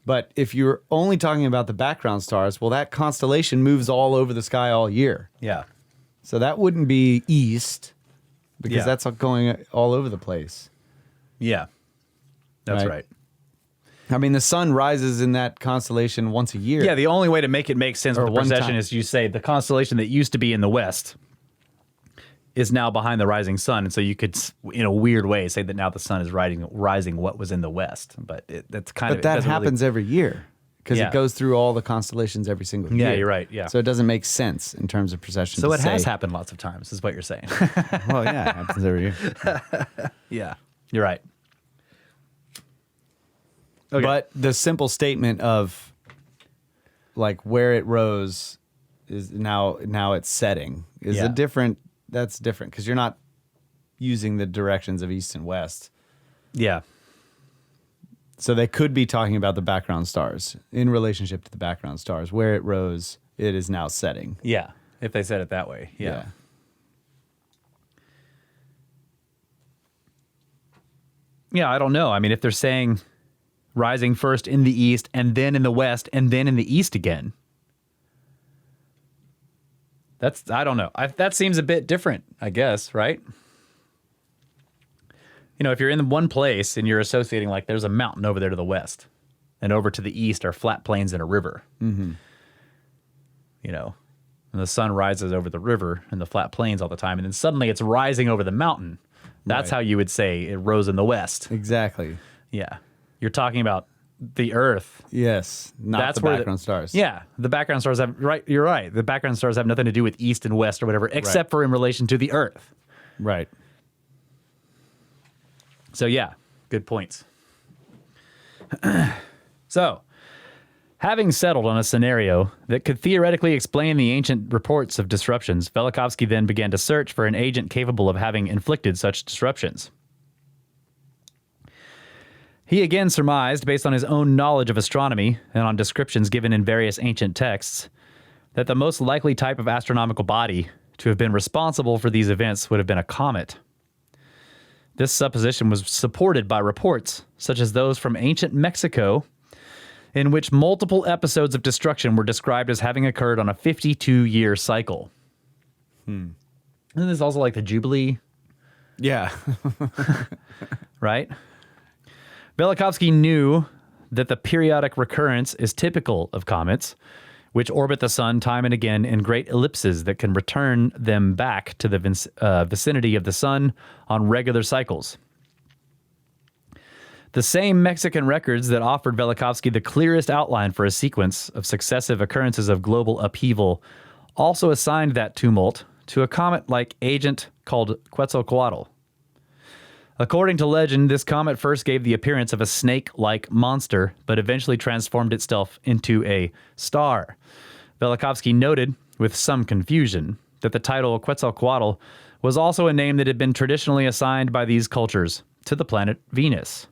But if you're only talking about the background stars, well, that constellation moves all over the sky all year. Yeah. So that wouldn't be east because Yeah. that's going all over the place. Yeah. That's right. I mean, the sun rises in that constellation once a year. Yeah, the only way to make it make sense Or with the one precession time. is you say the constellation that used to be in the west is now behind the rising sun. And so you could, in a weird way, say that now the sun is rising what was in the west. But that's kind of... But that happens every year because Yeah. it goes through all the constellations every single year. Yeah, you're right, yeah. So it doesn't make sense in terms of precession. So to it has say- happened lots of times, is what you're saying. Well, yeah, it happens every year. Yeah, you're right. Okay. But the simple statement of like where it rose is now it's setting is Yeah. that's different because you're not using the directions of east and west. Yeah. So they could be talking about the background stars in relationship to the background stars. Where it rose, it is now setting. Yeah, if they said it that way. Yeah. Yeah, I don't know. I mean, if they're saying rising first in the east and then in the west and then in the east again, I don't know. That seems a bit different, I guess, right? You know, if you're in one place and you're associating like there's a mountain over there to the west and over to the east are flat plains and a river, you know, and the sun rises over the river and the flat plains all the time, and then suddenly it's rising over the mountain. That's Right. how you would say it rose in the west. Exactly. Yeah. You're talking about the earth. Yes. Not That's the where background stars. Yeah. The background stars you're right. The background stars have nothing to do with east and west or whatever, except for in relation to the earth. Right. So yeah, good points. So, Having settled on a scenario that could theoretically explain the ancient reports of disruptions, Velikovsky then began to search for an agent capable of having inflicted such disruptions. He again surmised, based on his own knowledge of astronomy and on descriptions given in various ancient texts, that the most likely type of astronomical body to have been responsible for these events would have been a comet. This supposition was supported by reports, such as those from ancient Mexico, in which multiple episodes of destruction were described as having occurred on a 52-year cycle. Isn't this also like the Jubilee? Yeah. Right? Velikovsky knew that the periodic recurrence is typical of comets, which orbit the sun time and again in great ellipses that can return them back to the vicinity of the sun on regular cycles. The same Mexican records that offered Velikovsky the clearest outline for a sequence of successive occurrences of global upheaval also assigned that tumult to a comet-like agent called Quetzalcoatl. According to legend, this comet first gave the appearance of a snake-like monster, but eventually transformed itself into a star. Velikovsky noted, with some confusion, that the title Quetzalcoatl was also a name that had been traditionally assigned by these cultures to the planet Venus.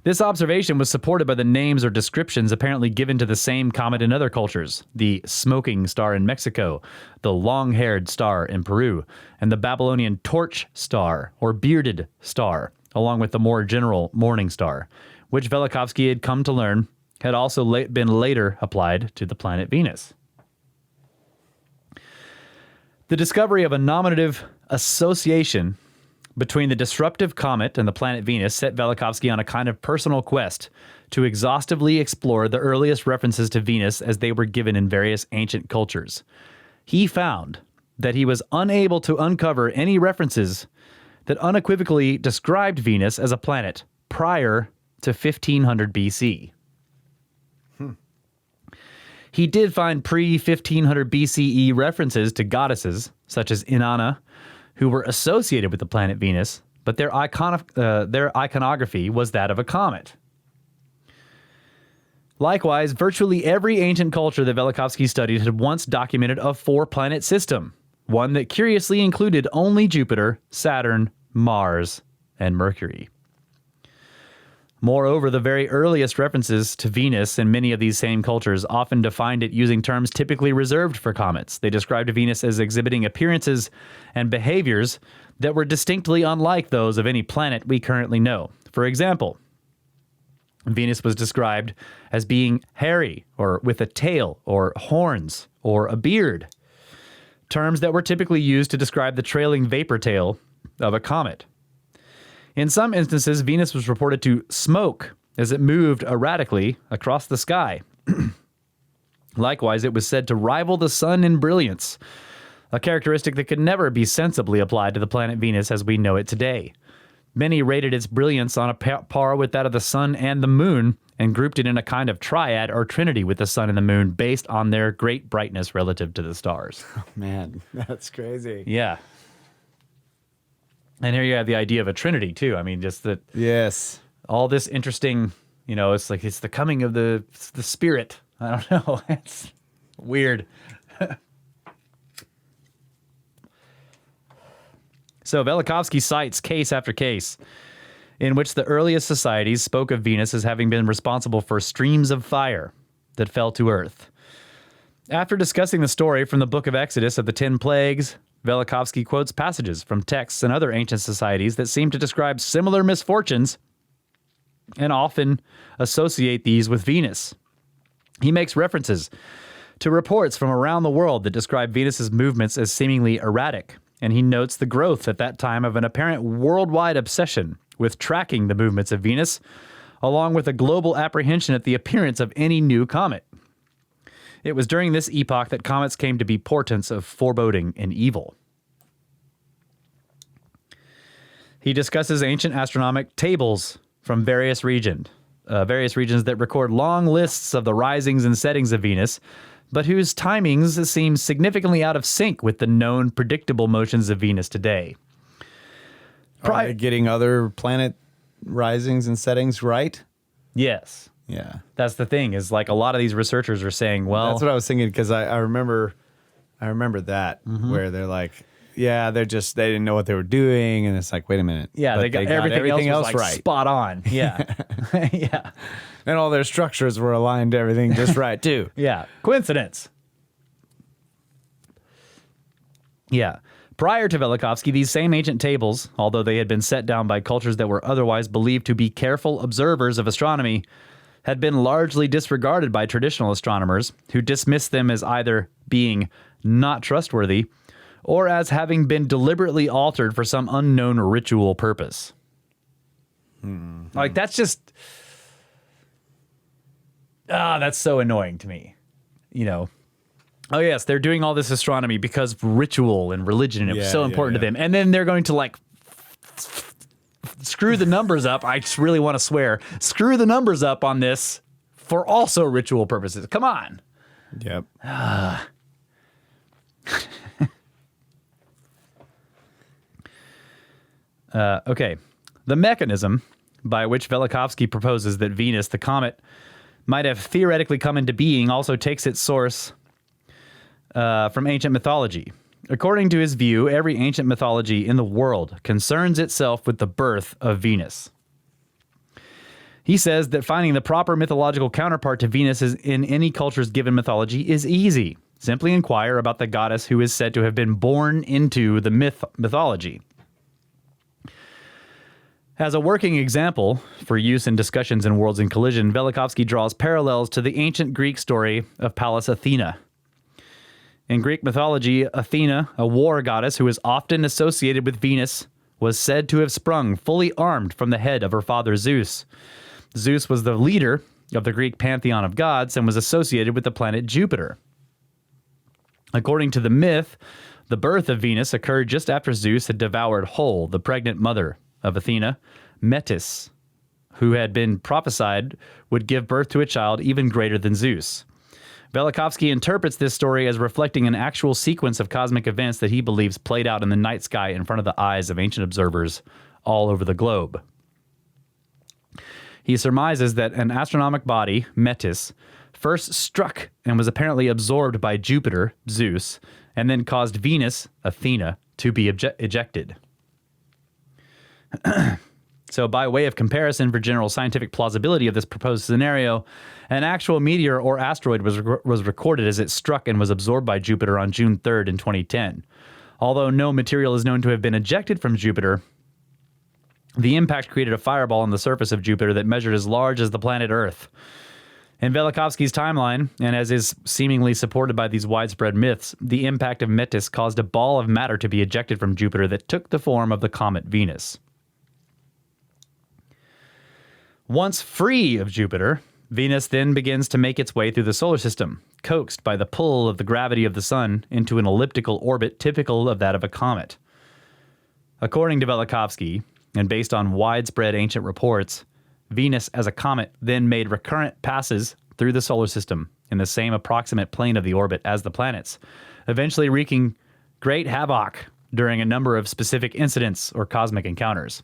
This observation was supported by the names or descriptions apparently given to the same comet in other cultures: the smoking star in Mexico, the long-haired star in Peru, and the Babylonian torch star or bearded star, along with the more general morning star, which Velikovsky had come to learn had also been later applied to the planet Venus. The discovery of a nominative association between the disruptive comet and the planet Venus set Velikovsky on a kind of personal quest to exhaustively explore the earliest references to Venus as they were given in various ancient cultures. He found that he was unable to uncover any references that unequivocally described Venus as a planet prior to 1500 BC. He did find pre-1500 BCE references to goddesses, such as Inanna, who were associated with the planet Venus, but their iconography was that of a comet. Likewise, virtually every ancient culture that Velikovsky studied had once documented a four-planet system, one that curiously included only Jupiter, Saturn, Mars, and Mercury. Moreover, the very earliest references to Venus in many of these same cultures often defined it using terms typically reserved for comets. They described Venus as exhibiting appearances and behaviors that were distinctly unlike those of any planet we currently know. For example, Venus was described as being hairy, or with a tail, or horns, or a beard, terms that were typically used to describe the trailing vapor tail of a comet. In some instances, Venus was reported to smoke as it moved erratically across the sky. Likewise, it was said to rival the sun in brilliance, a characteristic that could never be sensibly applied to the planet Venus as we know it today. Many rated its brilliance on a par with that of the sun and the moon, and grouped it in a kind of triad or trinity with the sun and the moon based on their great brightness relative to the stars. Oh, man, that's crazy. Yeah. And here you have the idea of a trinity, too. I mean, just that. Yes. All this interesting, it's like it's the coming of the spirit. I don't know. It's weird. So Velikovsky cites case after case in which the earliest societies spoke of Venus as having been responsible for streams of fire that fell to earth. After discussing the story from the book of Exodus of the 10 plagues, Velikovsky quotes passages from texts and other ancient societies that seem to describe similar misfortunes and often associate these with Venus. He makes references to reports from around the world that describe Venus's movements as seemingly erratic, and he notes the growth at that time of an apparent worldwide obsession with tracking the movements of Venus, along with a global apprehension at the appearance of any new comet. It was during this epoch that comets came to be portents of foreboding and evil. He discusses ancient astronomic tables from various regions that record long lists of the risings and settings of Venus, but whose timings seem significantly out of sync with the known predictable motions of Venus today. Getting other planet risings and settings right? Yes. Yeah. That's the thing, is like a lot of these researchers are saying, well, That's what I was thinking, because I remember that where they're like, yeah, they didn't know what they were doing, and it's like, wait a minute. yeah, But they got everything else was like right. spot on. Yeah. Yeah. And all their structures were aligned to everything just right, too. Yeah. Coincidence. Yeah. Prior to Velikovsky, these same ancient tables, although they had been set down by cultures that were otherwise believed to be careful observers of astronomy, had been largely disregarded by traditional astronomers, who dismissed them as either being not trustworthy or as having been deliberately altered for some unknown ritual purpose. Like, that's just... that's so annoying to me. You know, oh yes, they're doing all this astronomy because ritual and religion are so important to them. And then they're going to like screw the numbers up. I just really want to swear. Screw the numbers up on this for also ritual purposes. Come on. Yep. Okay. The mechanism by which Velikovsky proposes that Venus, the comet, might have theoretically come into being also takes its source from ancient mythology. According to his view, every ancient mythology in the world concerns itself with the birth of Venus. He says that finding the proper mythological counterpart to Venus in any culture's given mythology is easy. Simply inquire about the goddess who is said to have been born into the mythology. As a working example for use in discussions in Worlds in Collision, Velikovsky draws parallels to the ancient Greek story of Pallas Athena. In Greek mythology, Athena, a war goddess who is often associated with Venus, was said to have sprung fully armed from the head of her father Zeus. Zeus was the leader of the Greek pantheon of gods and was associated with the planet Jupiter. According to the myth, the birth of Venus occurred just after Zeus had devoured whole the pregnant mother of Athena, Metis, who had been prophesied would give birth to a child even greater than Zeus. Velikovsky interprets this story as reflecting an actual sequence of cosmic events that he believes played out in the night sky in front of the eyes of ancient observers all over the globe. He surmises that an astronomic body, Metis, first struck and was apparently absorbed by Jupiter, Zeus, and then caused Venus, Athena, to be ejected. So by way of comparison for general scientific plausibility of this proposed scenario, an actual meteor or asteroid was recorded as it struck and was absorbed by Jupiter on June 3rd in 2010. Although no material is known to have been ejected from Jupiter, the impact created a fireball on the surface of Jupiter that measured as large as the planet Earth. In Velikovsky's timeline, and as is seemingly supported by these widespread myths, the impact of Metis caused a ball of matter to be ejected from Jupiter that took the form of the comet Venus. Once free of Jupiter, Venus then begins to make its way through the solar system, coaxed by the pull of the gravity of the sun into an elliptical orbit typical of that of a comet. According to Velikovsky, and based on widespread ancient reports, Venus as a comet then made recurrent passes through the solar system in the same approximate plane of the orbit as the planets, eventually wreaking great havoc during a number of specific incidents or cosmic encounters.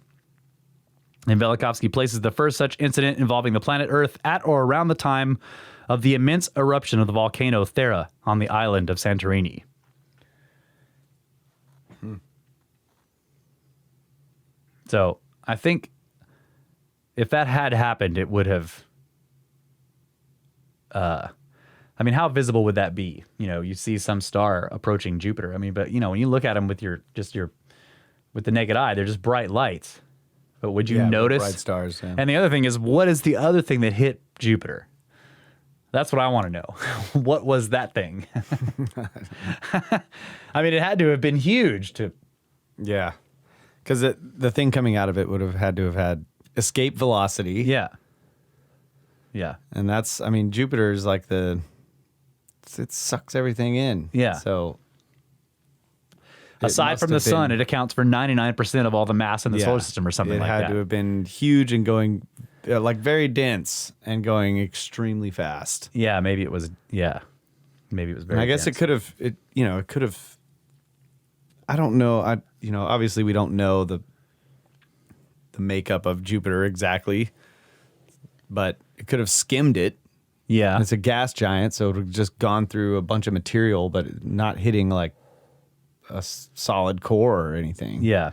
And Velikovsky places the first such incident involving the planet Earth at or around the time of the immense eruption of the volcano Thera on the island of Santorini. So I think if that had happened, it would have... I mean, how visible would that be? You know, you see some star approaching Jupiter. I mean, but, you know, when you look at them with with the naked eye, they're just bright lights. But would you notice? Bright stars. Yeah. And the other thing is, what is the other thing that hit Jupiter? That's what I want to know. What was that thing? I mean, it had to have been huge to... Yeah. Because the thing coming out of it would have had escape velocity. Yeah. Yeah. And that's, I mean, Jupiter is like it sucks everything in. Yeah. So... Aside from the sun, it accounts for 99% of all the mass in the solar system or something like that. It had to have been huge and going, like, very dense and going extremely fast. Yeah, maybe it was, Maybe it was very and I guess dense. it could have, I don't know, obviously we don't know the makeup of Jupiter exactly. but it could have skimmed it. Yeah. It's a gas giant, so it would have just gone through a bunch of material, but not hitting like a solid core or anything. Yeah.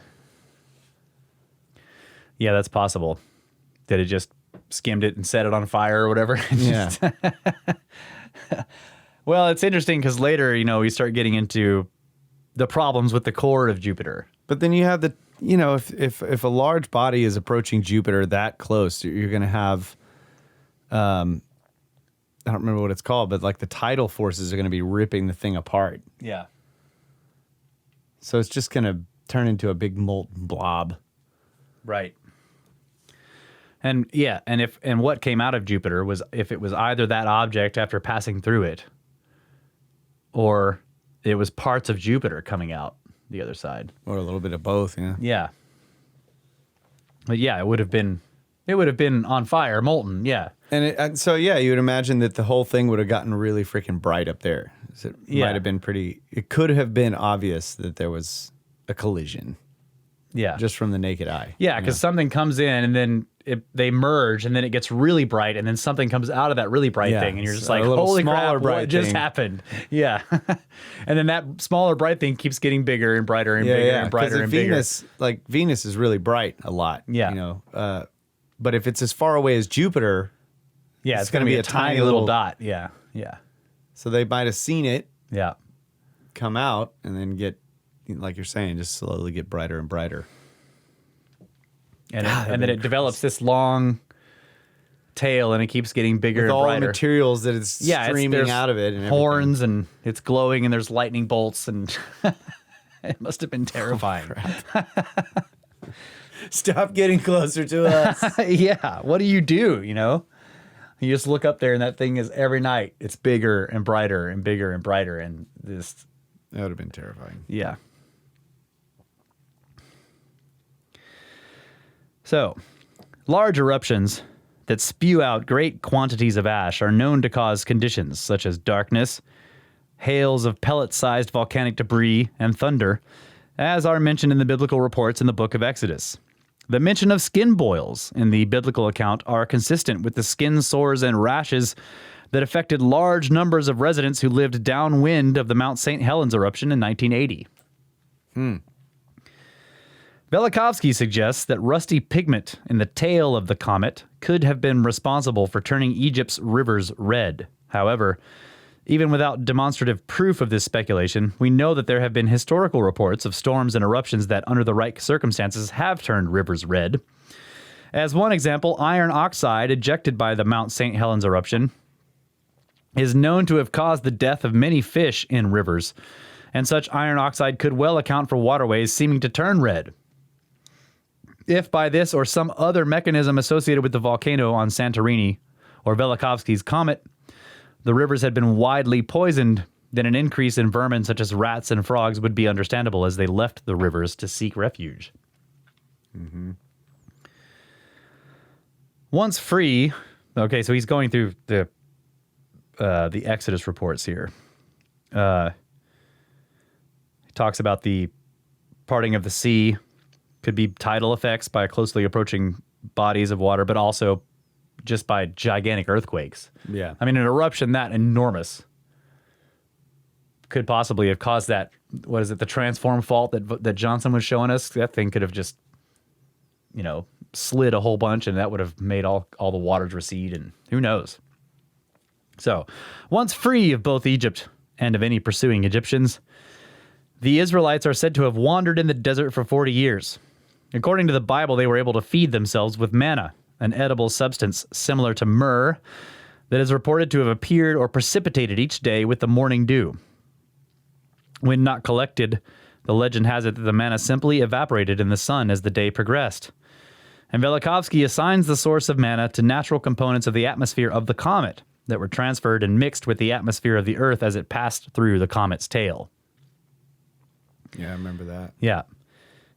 Yeah, that's possible. That it just skimmed it and set it on fire or whatever. Yeah. Well, it's interesting because later, we start getting into the problems with the core of Jupiter. But then you have if a large body is approaching Jupiter that close, you're going to have, I don't remember what it's called, but like the tidal forces are going to be ripping the thing apart. Yeah. So it's just going to turn into a big molten blob. Right. And yeah, and what came out of Jupiter was if it was either that object after passing through it, or it was parts of Jupiter coming out the other side. Or a little bit of both, yeah. Yeah. But yeah, it would have been on fire, molten, yeah. And so you would imagine that the whole thing would have gotten really freaking bright up there. So it Yeah. might have been it could have been obvious that there was a collision Yeah. just from the naked eye. Yeah, because something comes in and then they merge and then it gets really bright and then something comes out of that really bright Yeah, thing and you're just a like, little holy smaller crap, bright what just thing. happened? Yeah. And then that smaller bright thing keeps getting bigger and brighter and bigger and brighter and Venus, like Venus is really bright a lot. Yeah. But if it's as far away as Jupiter, yeah, it's it's going to be a tiny little dot. Yeah, yeah, so they might have seen it yeah. come out and then get, like you're saying, just slowly get brighter and brighter. And then it develops this long tail and it keeps getting bigger With and all brighter. the materials that it's streaming there's out of it and horns and it's glowing and there's lightning bolts and it must have been terrifying. Stop getting closer to us. Yeah, what do? You just look up there and that thing is every night it's bigger and brighter and bigger and brighter and this. That would have been terrifying. Yeah. So, large eruptions that spew out great quantities of ash are known to cause conditions such as darkness, hails of pellet-sized volcanic debris, and thunder, as are mentioned in the biblical reports in the book of Exodus. The mention of skin boils in the biblical account are consistent with the skin sores and rashes that affected large numbers of residents who lived downwind of the Mount St. Helens eruption in 1980. Velikovsky suggests that rusty pigment in the tail of the comet could have been responsible for turning Egypt's rivers red. However, even without demonstrative proof of this speculation, we know that there have been historical reports of storms and eruptions that, under the right circumstances, have turned rivers red. As one example, iron oxide ejected by the Mount St. Helens eruption is known to have caused the death of many fish in rivers, and such iron oxide could well account for waterways seeming to turn red. If by this or some other mechanism associated with the volcano on Santorini or Velikovsky's comet, the rivers had been widely poisoned, then an increase in vermin such as rats and frogs would be understandable as they left the rivers to seek refuge. Mm-hmm. Once free, okay, so he's going through the Exodus reports here. He talks about the parting of the sea, could be tidal effects by closely approaching bodies of water, but also just by gigantic earthquakes. Yeah. I mean, an eruption that enormous could possibly have caused that, what is it, the transform fault that Johnson was showing us? That thing could have just, slid a whole bunch and that would have made all the waters recede and who knows. So, once free of both Egypt and of any pursuing Egyptians, the Israelites are said to have wandered in the desert for 40 years. According to the Bible, they were able to feed themselves with manna, an edible substance similar to myrrh that is reported to have appeared or precipitated each day with the morning dew. When not collected, the legend has it that the manna simply evaporated in the sun as the day progressed. And Velikovsky assigns the source of manna to natural components of the atmosphere of the comet that were transferred and mixed with the atmosphere of the Earth as it passed through the comet's tail. Yeah, I remember that. Yeah.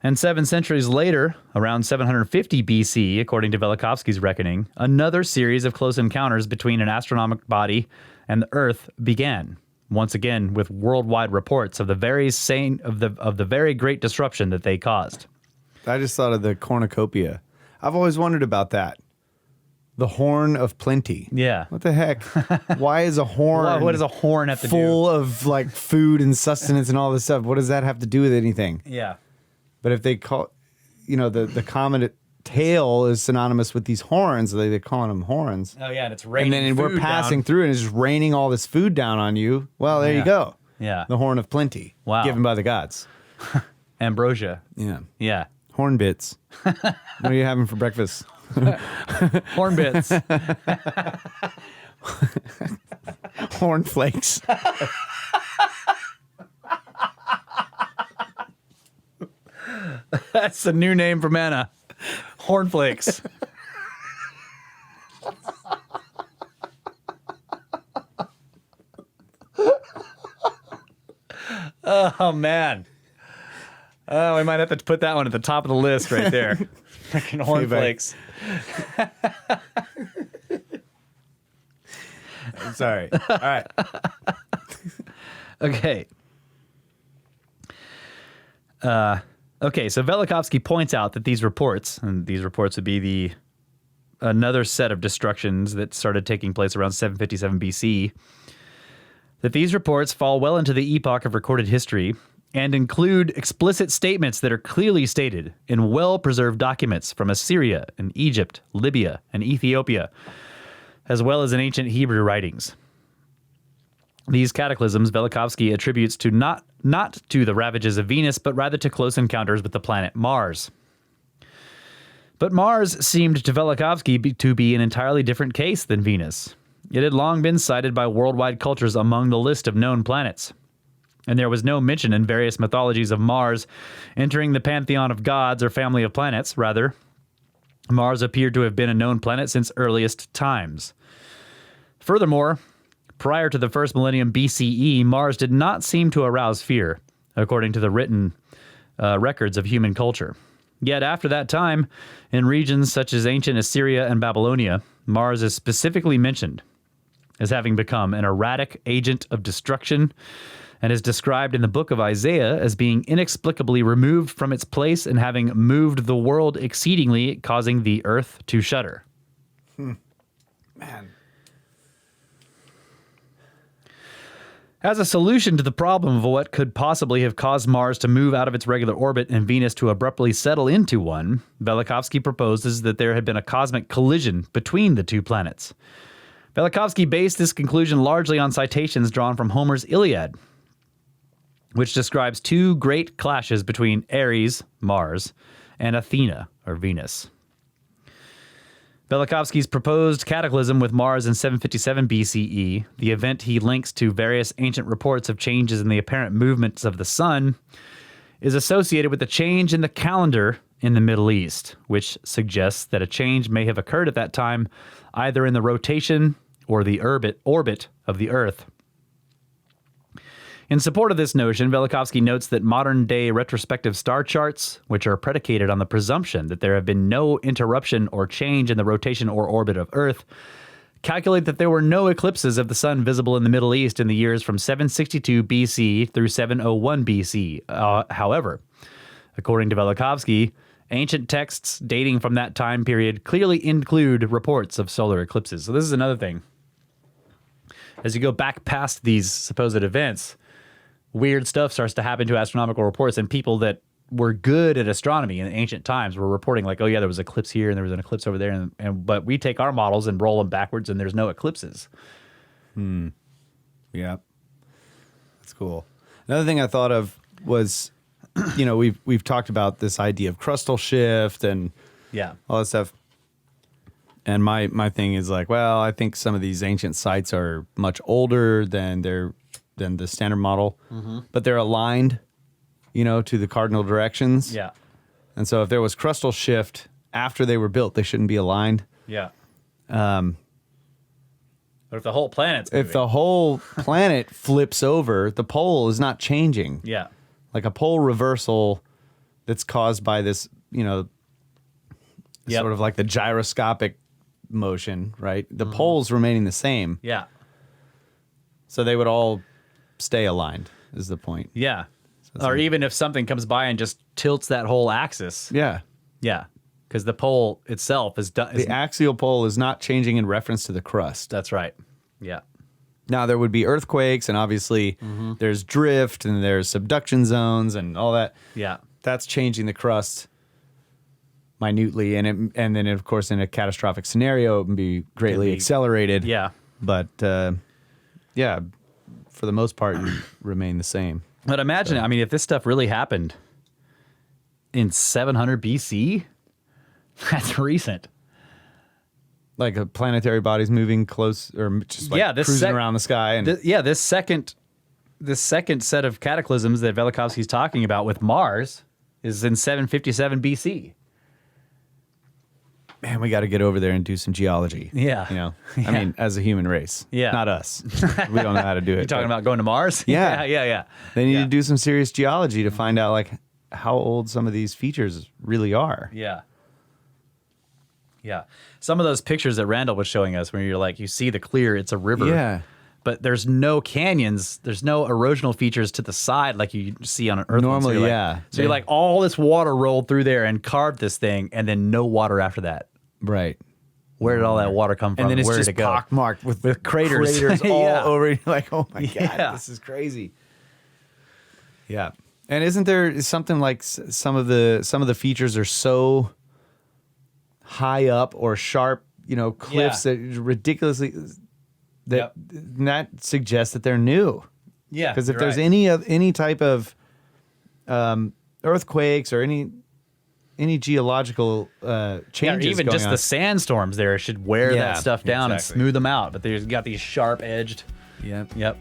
And 7 centuries later, around 750 BC, according to Velikovsky's reckoning, another series of close encounters between an astronomical body and the Earth began. Once again, with worldwide reports of the very great disruption that they caused. I just thought of the cornucopia. I've always wondered about that. The horn of plenty. Yeah. What the heck? Why is a horn? What does a horn have to do? Full of like food and sustenance and all this stuff. What does that have to do with anything? Yeah. But if they call, the common tail is synonymous with these horns, they're calling them horns. Oh yeah, and it's raining. And then food we're passing down. through, and it's just raining all this food down on you. Well, there you go. Yeah. The horn of plenty. Wow. Given by the gods. Ambrosia. Yeah. Yeah. Horn bits. What are you having for breakfast? Horn bits. Horn flakes. That's the new name for manna. Hornflakes. Oh, man. Oh, we might have to put that one at the top of the list right there. Freaking hornflakes. I'm sorry. All right. Okay. Okay, so Velikovsky points out that these reports, and these reports would be another set of destructions that started taking place around 757 BC, that these reports fall well into the epoch of recorded history and include explicit statements that are clearly stated in well-preserved documents from Assyria and Egypt, Libya, and Ethiopia, as well as in ancient Hebrew writings. These cataclysms Velikovsky attributes to not to the ravages of Venus, but rather to close encounters with the planet Mars. But Mars seemed to Velikovsky to be an entirely different case than Venus. It had long been cited by worldwide cultures among the list of known planets. And there was no mention in various mythologies of Mars entering the pantheon of gods or family of planets. Rather, Mars appeared to have been a known planet since earliest times. Furthermore, prior to the first millennium BCE, Mars did not seem to arouse fear, according to the written records of human culture. Yet after that time, in regions such as ancient Assyria and Babylonia, Mars is specifically mentioned as having become an erratic agent of destruction and is described in the book of Isaiah as being inexplicably removed from its place and having moved the world exceedingly, causing the earth to shudder. Man. As a solution to the problem of what could possibly have caused Mars to move out of its regular orbit and Venus to abruptly settle into one, Velikovsky proposes that there had been a cosmic collision between the two planets. Velikovsky based this conclusion largely on citations drawn from Homer's Iliad, which describes two great clashes between Ares, Mars, and Athena, or Venus. Velikovsky's proposed cataclysm with Mars in 757 BCE, the event he links to various ancient reports of changes in the apparent movements of the sun, is associated with the change in the calendar in the Middle East, which suggests that a change may have occurred at that time, either in the rotation or the orbit of the Earth. In support of this notion, Velikovsky notes that modern-day retrospective star charts, which are predicated on the presumption that there have been no interruption or change in the rotation or orbit of Earth, calculate that there were no eclipses of the sun visible in the Middle East in the years from 762 BC through 701 BC. However, according to Velikovsky, ancient texts dating from that time period clearly include reports of solar eclipses. So this is another thing. As you go back past these supposed events, weird stuff starts to happen to astronomical reports, and people that were good at astronomy in ancient times were reporting like, oh yeah, there was an eclipse here and there was an eclipse over there, but we take our models and roll them backwards and there's no eclipses. Yeah. That's cool. Another thing I thought of was, we've talked about this idea of crustal shift and all that stuff. And my thing is like, well, I think some of these ancient sites are much older than the standard model, but they're aligned, to the cardinal directions. Yeah. And so if there was crustal shift after they were built, they shouldn't be aligned. Yeah. But if the whole planet's moving. If the whole planet flips over, the pole is not changing. Yeah. Like a pole reversal that's caused by this, sort of like the gyroscopic motion, right? The pole's remaining the same. Yeah. So they would all stay aligned, is the point. Yeah. Or even if something comes by and just tilts that whole axis. Yeah. Yeah. because the pole itself is done. The axial pole is not changing in reference to the crust. That's right. Yeah. Now, there would be earthquakes, and obviously there's drift, and there's subduction zones, and all that. Yeah. That's changing the crust minutely, and then, of course, in a catastrophic scenario, it would be greatly accelerated. Yeah. But, yeah, for the most part, you remain the same. But imagine, I mean, if this stuff really happened in 700 BC, that's recent. Like a planetary body's moving close, or just like cruising around the sky. And this second set of cataclysms that Velikovsky's talking about with Mars is in 757 BC. Man, we got to get over there and do some geology. Yeah. You know, I mean, as a human race. Yeah. Not us. We don't know how to do it. You talking about going to Mars? Yeah. Yeah. They need to do some serious geology to find out, like, how old some of these features really are. Yeah. Yeah. Some of those pictures that Randall was showing us where you're like, you see the clear, it's a river. Yeah. But there's no canyons, there's no erosional features to the side like you see on an Earth. Normally, so yeah. So you're like, all this water rolled through there and carved this thing, and then no water after that. Right. Where did all that water come from? And then it's Where just did it go? pockmarked with craters. all Yeah. over. You're like, oh my God, Yeah. this is crazy. Yeah. And isn't there something like some of the features are so high up or sharp, cliffs that ridiculously that suggests that they're new. Yeah. Because if there's any type of earthquakes or any geological changes, or even going just on, the sandstorms there should wear Yeah, that stuff down exactly. and smooth them out. But they've got these sharp edged. Yep.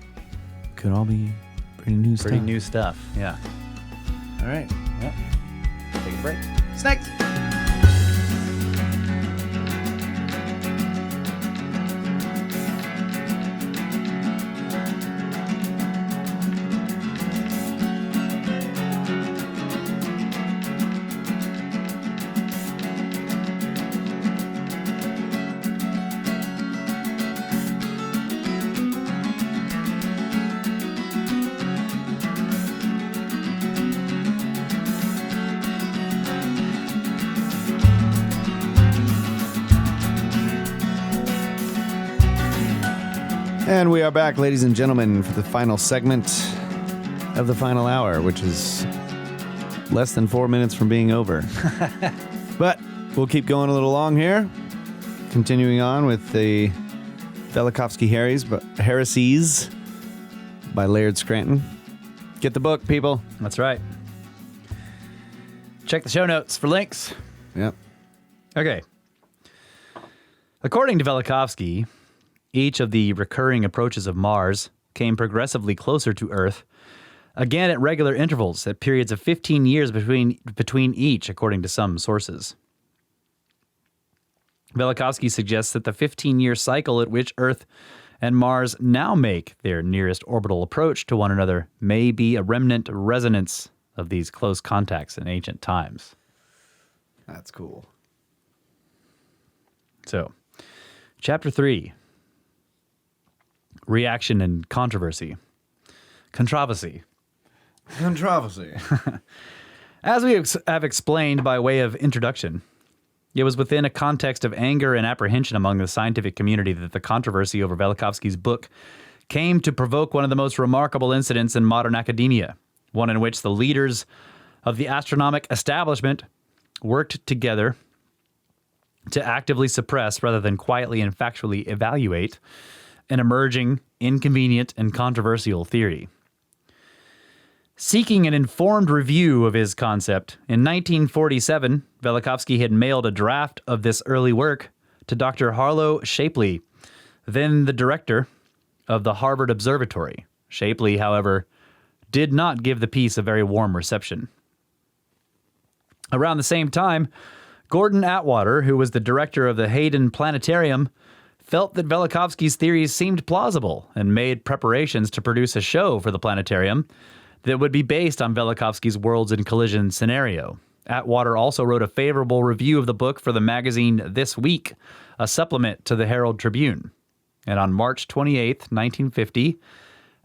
could all be pretty new stuff. Pretty new stuff. Yeah. All right. Yep. Take a break. Snakes. And we are back, ladies and gentlemen, for the final segment of the final hour, which is less than 4 minutes from being over. But we'll keep going a little long here. Continuing on with the Velikovsky Heresies by Laird Scranton. Get the book, people. That's right. Check the show notes for links. Yep. Okay. According to Velikovsky, each of the recurring approaches of Mars came progressively closer to Earth, again at regular intervals, at periods of 15 years between each, according to some sources. Velikovsky suggests that the 15-year cycle at which Earth and Mars now make their nearest orbital approach to one another may be a remnant resonance of these close contacts in ancient times. That's cool. So, Chapter 3. Reaction and controversy. Controversy. As we have explained by way of introduction, it was within a context of anger and apprehension among the scientific community that the controversy over Velikovsky's book came to provoke one of the most remarkable incidents in modern academia, one in which the leaders of the astronomic establishment worked together to actively suppress rather than quietly and factually evaluate an emerging, inconvenient, and controversial theory. Seeking an informed review of his concept, in 1947, Velikovsky had mailed a draft of this early work to Dr. Harlow Shapley, then the director of the Harvard Observatory. Shapley, however, did not give the piece a very warm reception. Around the same time, Gordon Atwater, who was the director of the Hayden Planetarium, felt that Velikovsky's theories seemed plausible and made preparations to produce a show for the planetarium that would be based on Velikovsky's Worlds in Collision scenario. Atwater also wrote a favorable review of the book for the magazine This Week, a supplement to the Herald Tribune. And on March 28, 1950,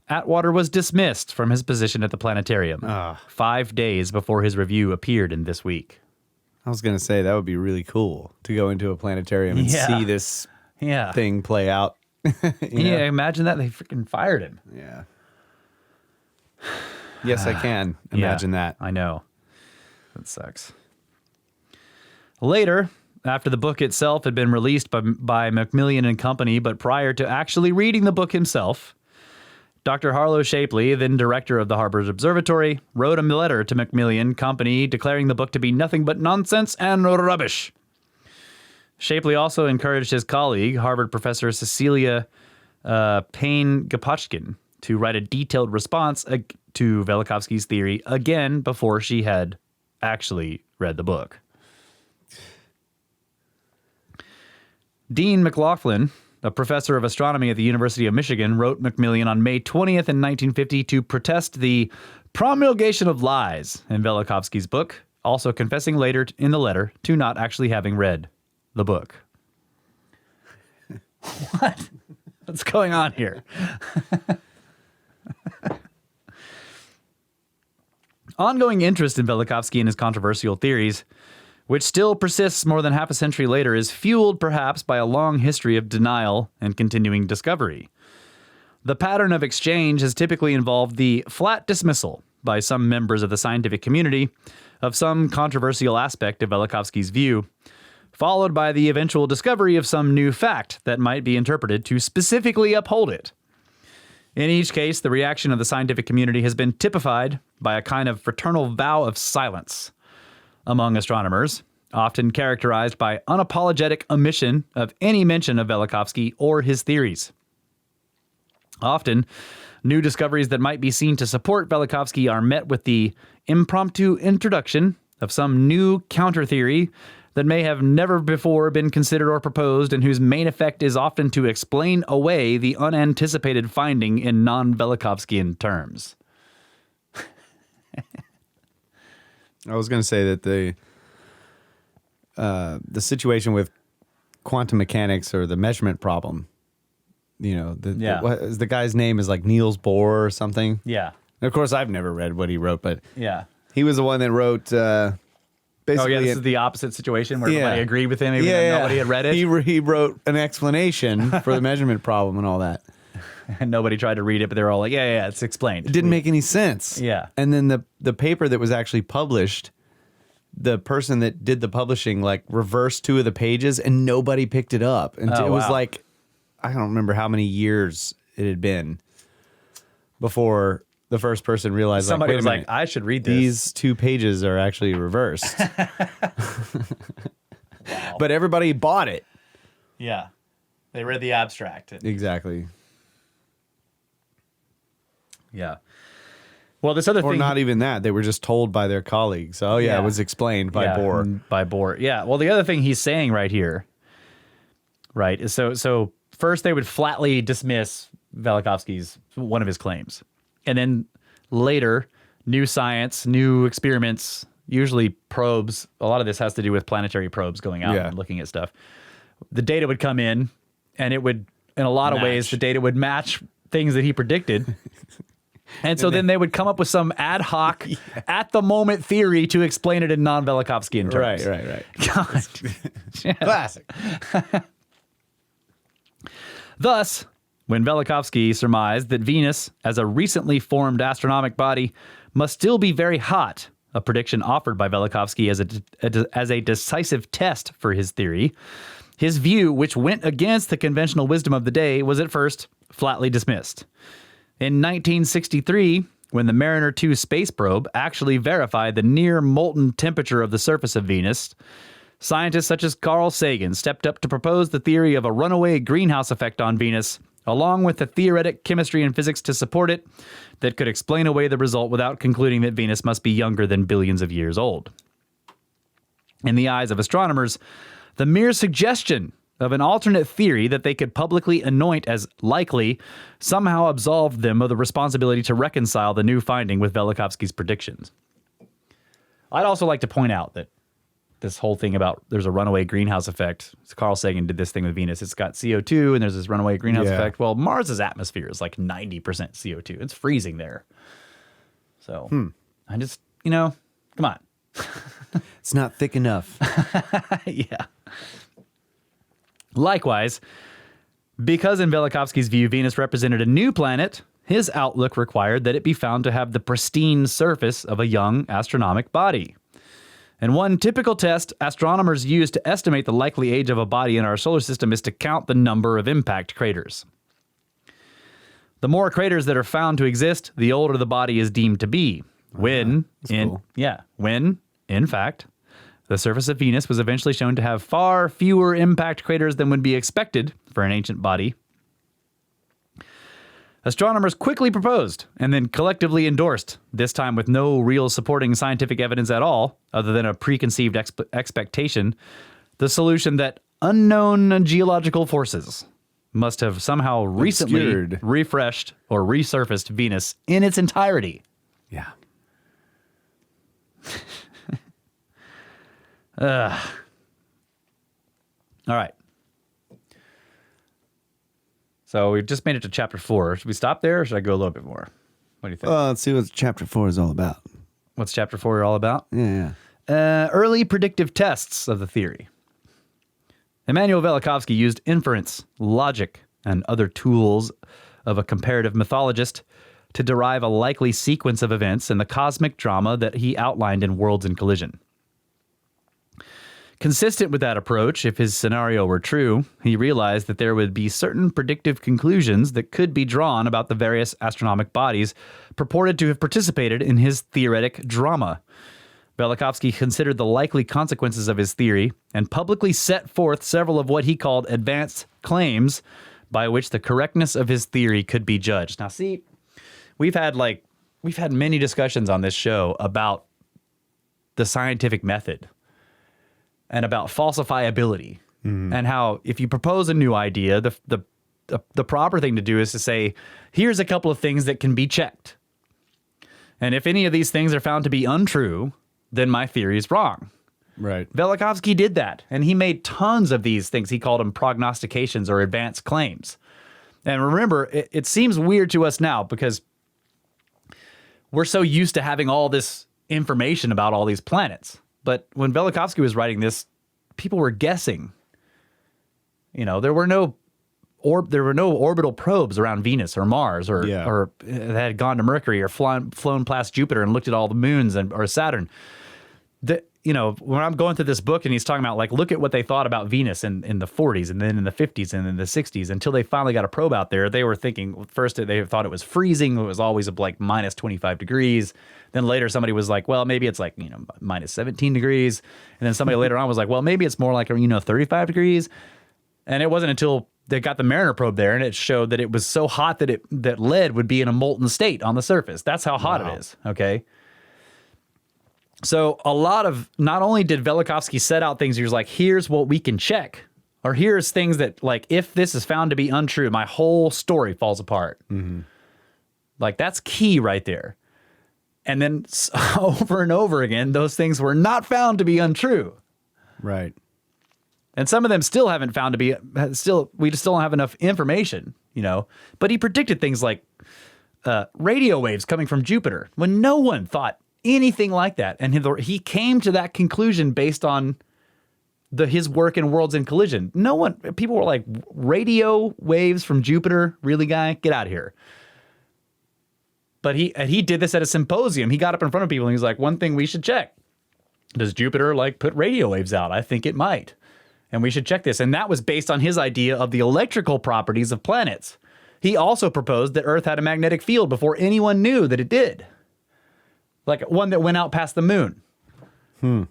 Atwater was dismissed from his position at the planetarium, 5 days before his review appeared in This Week. I was going to say that would be really cool to go into a planetarium and see this thing play out. Yeah, imagine that. They freaking fired him. Yeah. Yes, I can imagine that. I know. That sucks. Later, after the book itself had been released by Macmillan and Company, but prior to actually reading the book himself, Dr. Harlow Shapley, then director of the Harvard Observatory, wrote a letter to Macmillan Company declaring the book to be nothing but nonsense and rubbish. Shapley also encouraged his colleague, Harvard professor Cecilia Payne-Gaposchkin, to write a detailed response to Velikovsky's theory again before she had actually read the book. Dean McLaughlin, a professor of astronomy at the University of Michigan, wrote Macmillan on May 20th in 1950 to protest the promulgation of lies in Velikovsky's book, also confessing later in the letter to not actually having read the book. What? What's going on here? Ongoing interest in Velikovsky and his controversial theories, which still persists more than half a century later, is fueled perhaps by a long history of denial and continuing discovery. The pattern of exchange has typically involved the flat dismissal by some members of the scientific community of some controversial aspect of Velikovsky's view, followed by the eventual discovery of some new fact that might be interpreted to specifically uphold it. In each case, the reaction of the scientific community has been typified by a kind of fraternal vow of silence among astronomers, often characterized by unapologetic omission of any mention of Velikovsky or his theories. Often, new discoveries that might be seen to support Velikovsky are met with the impromptu introduction of some new counter-theory that may have never before been considered or proposed, and whose main effect is often to explain away the unanticipated finding in non-Velikovskyan terms. I was going to say that the situation with quantum mechanics or the measurement problem, the guy's name is like Niels Bohr or something. Yeah. And of course, I've never read what he wrote, but he was the one that wrote. Basically, this is the opposite situation where everybody agreed with him, even though nobody had read it. He wrote an explanation for the measurement problem and all that. And nobody tried to read it, but they were all like, yeah, it's explained. It didn't make any sense. Yeah. And then the paper that was actually published, the person that did the publishing like reversed 2 of the pages and nobody picked it up. And it was like, I don't remember how many years it had been before the first person realized somebody was like, I should read this. These 2 pages are actually reversed. But everybody bought it. Yeah. They read the abstract. Exactly. Yeah. Well, this other thing... Or not even that. They were just told by their colleagues. Oh, yeah, it was explained by Bohr. By Bohr. Yeah. Well, the other thing he's saying right here, right, is so first they would flatly dismiss Velikovsky's, one of his claims. And then later, new science, new experiments, usually probes. A lot of this has to do with planetary probes going out and looking at stuff. The data would come in, and it would, in a lot of ways, the data would match things that he predicted. And so then they would come up with some ad hoc, at the moment theory to explain it in non-Velikovskyan terms. Right. God. Classic. Thus, when Velikovsky surmised that Venus, as a recently formed astronomic body, must still be very hot, a prediction offered by Velikovsky as a decisive test for his theory, his view, which went against the conventional wisdom of the day, was at first flatly dismissed. In 1963, when the Mariner 2 space probe actually verified the near molten temperature of the surface of Venus, scientists such as Carl Sagan stepped up to propose the theory of a runaway greenhouse effect on Venus, along with the theoretic chemistry and physics to support it that could explain away the result without concluding that Venus must be younger than billions of years old. In the eyes of astronomers, the mere suggestion of an alternate theory that they could publicly anoint as likely somehow absolved them of the responsibility to reconcile the new finding with Velikovsky's predictions. I'd also like to point out that this whole thing about there's a runaway greenhouse effect. So Carl Sagan did this thing with Venus. It's got CO2 and there's this runaway greenhouse effect. Well, Mars's atmosphere is like 90% CO2. It's freezing there. So I just, come on. It's not thick enough. Yeah. Likewise, because in Velikovsky's view, Venus represented a new planet, his outlook required that it be found to have the pristine surface of a young astronomic body. And one typical test astronomers use to estimate the likely age of a body in our solar system is to count the number of impact craters. The more craters that are found to exist, the older the body is deemed to be. When, in fact, the surface of Venus was eventually shown to have far fewer impact craters than would be expected for an ancient body. Astronomers quickly proposed and then collectively endorsed, this time with no real supporting scientific evidence at all, other than a preconceived expectation, the solution that unknown geological forces must have somehow recently refreshed or resurfaced Venus in its entirety. Yeah. All right. So we've just made it to chapter 4. Should we stop there or should I go a little bit more? What do you think? Let's see what chapter 4 is all about. What's chapter 4 all about? Yeah. Early predictive tests of the theory. Immanuel Velikovsky used inference, logic, and other tools of a comparative mythologist to derive a likely sequence of events in the cosmic drama that he outlined in Worlds in Collision. Consistent with that approach, if his scenario were true, he realized that there would be certain predictive conclusions that could be drawn about the various astronomic bodies purported to have participated in his theoretic drama. Velikovsky considered the likely consequences of his theory and publicly set forth several of what he called advanced claims by which the correctness of his theory could be judged. Now, see, we've had many discussions on this show about the scientific method and about falsifiability, and how if you propose a new idea, the proper thing to do is to say, here's a couple of things that can be checked. And if any of these things are found to be untrue, then my theory is wrong. Right. Velikovsky did that, and he made tons of these things. He called them prognostications or advanced claims. And remember, it seems weird to us now because we're so used to having all this information about all these planets. But when Velikovsky was writing this, people were guessing. You know, there were no orbital probes around Venus or Mars or that had gone to Mercury or flown past Jupiter and looked at all the moons or Saturn. When I'm going through this book and he's talking about, like, look at what they thought about Venus in the 40s and then in the 50s and in the 60s until they finally got a probe out there. They were thinking, first they thought it was freezing. It was always like minus 25 degrees. Then later somebody was like, well, maybe it's like, minus 17 degrees. And then somebody later on was like, well, maybe it's more like, 35 degrees. And it wasn't until they got the Mariner probe there and it showed that it was so hot that lead would be in a molten state on the surface. That's how hot it is. Okay. So not only did Velikovsky set out things, he was like, here's what we can check, or here's things that, like, if this is found to be untrue, my whole story falls apart. Mm-hmm. Like, that's key right there. And then over and over again, those things were not found to be untrue. Right. And some of them still haven't found to be, we just don't have enough information, But he predicted things like radio waves coming from Jupiter when no one thought anything like that. And he came to that conclusion based on his work in Worlds in Collision. People were like, radio waves from Jupiter? Really, guy? Get out of here. But he did this at a symposium. He got up in front of people and he's like, one thing we should check. Does Jupiter put radio waves out? I think it might. And we should check this. And that was based on his idea of the electrical properties of planets. He also proposed that Earth had a magnetic field before anyone knew that it did. Like one that went out past the moon. I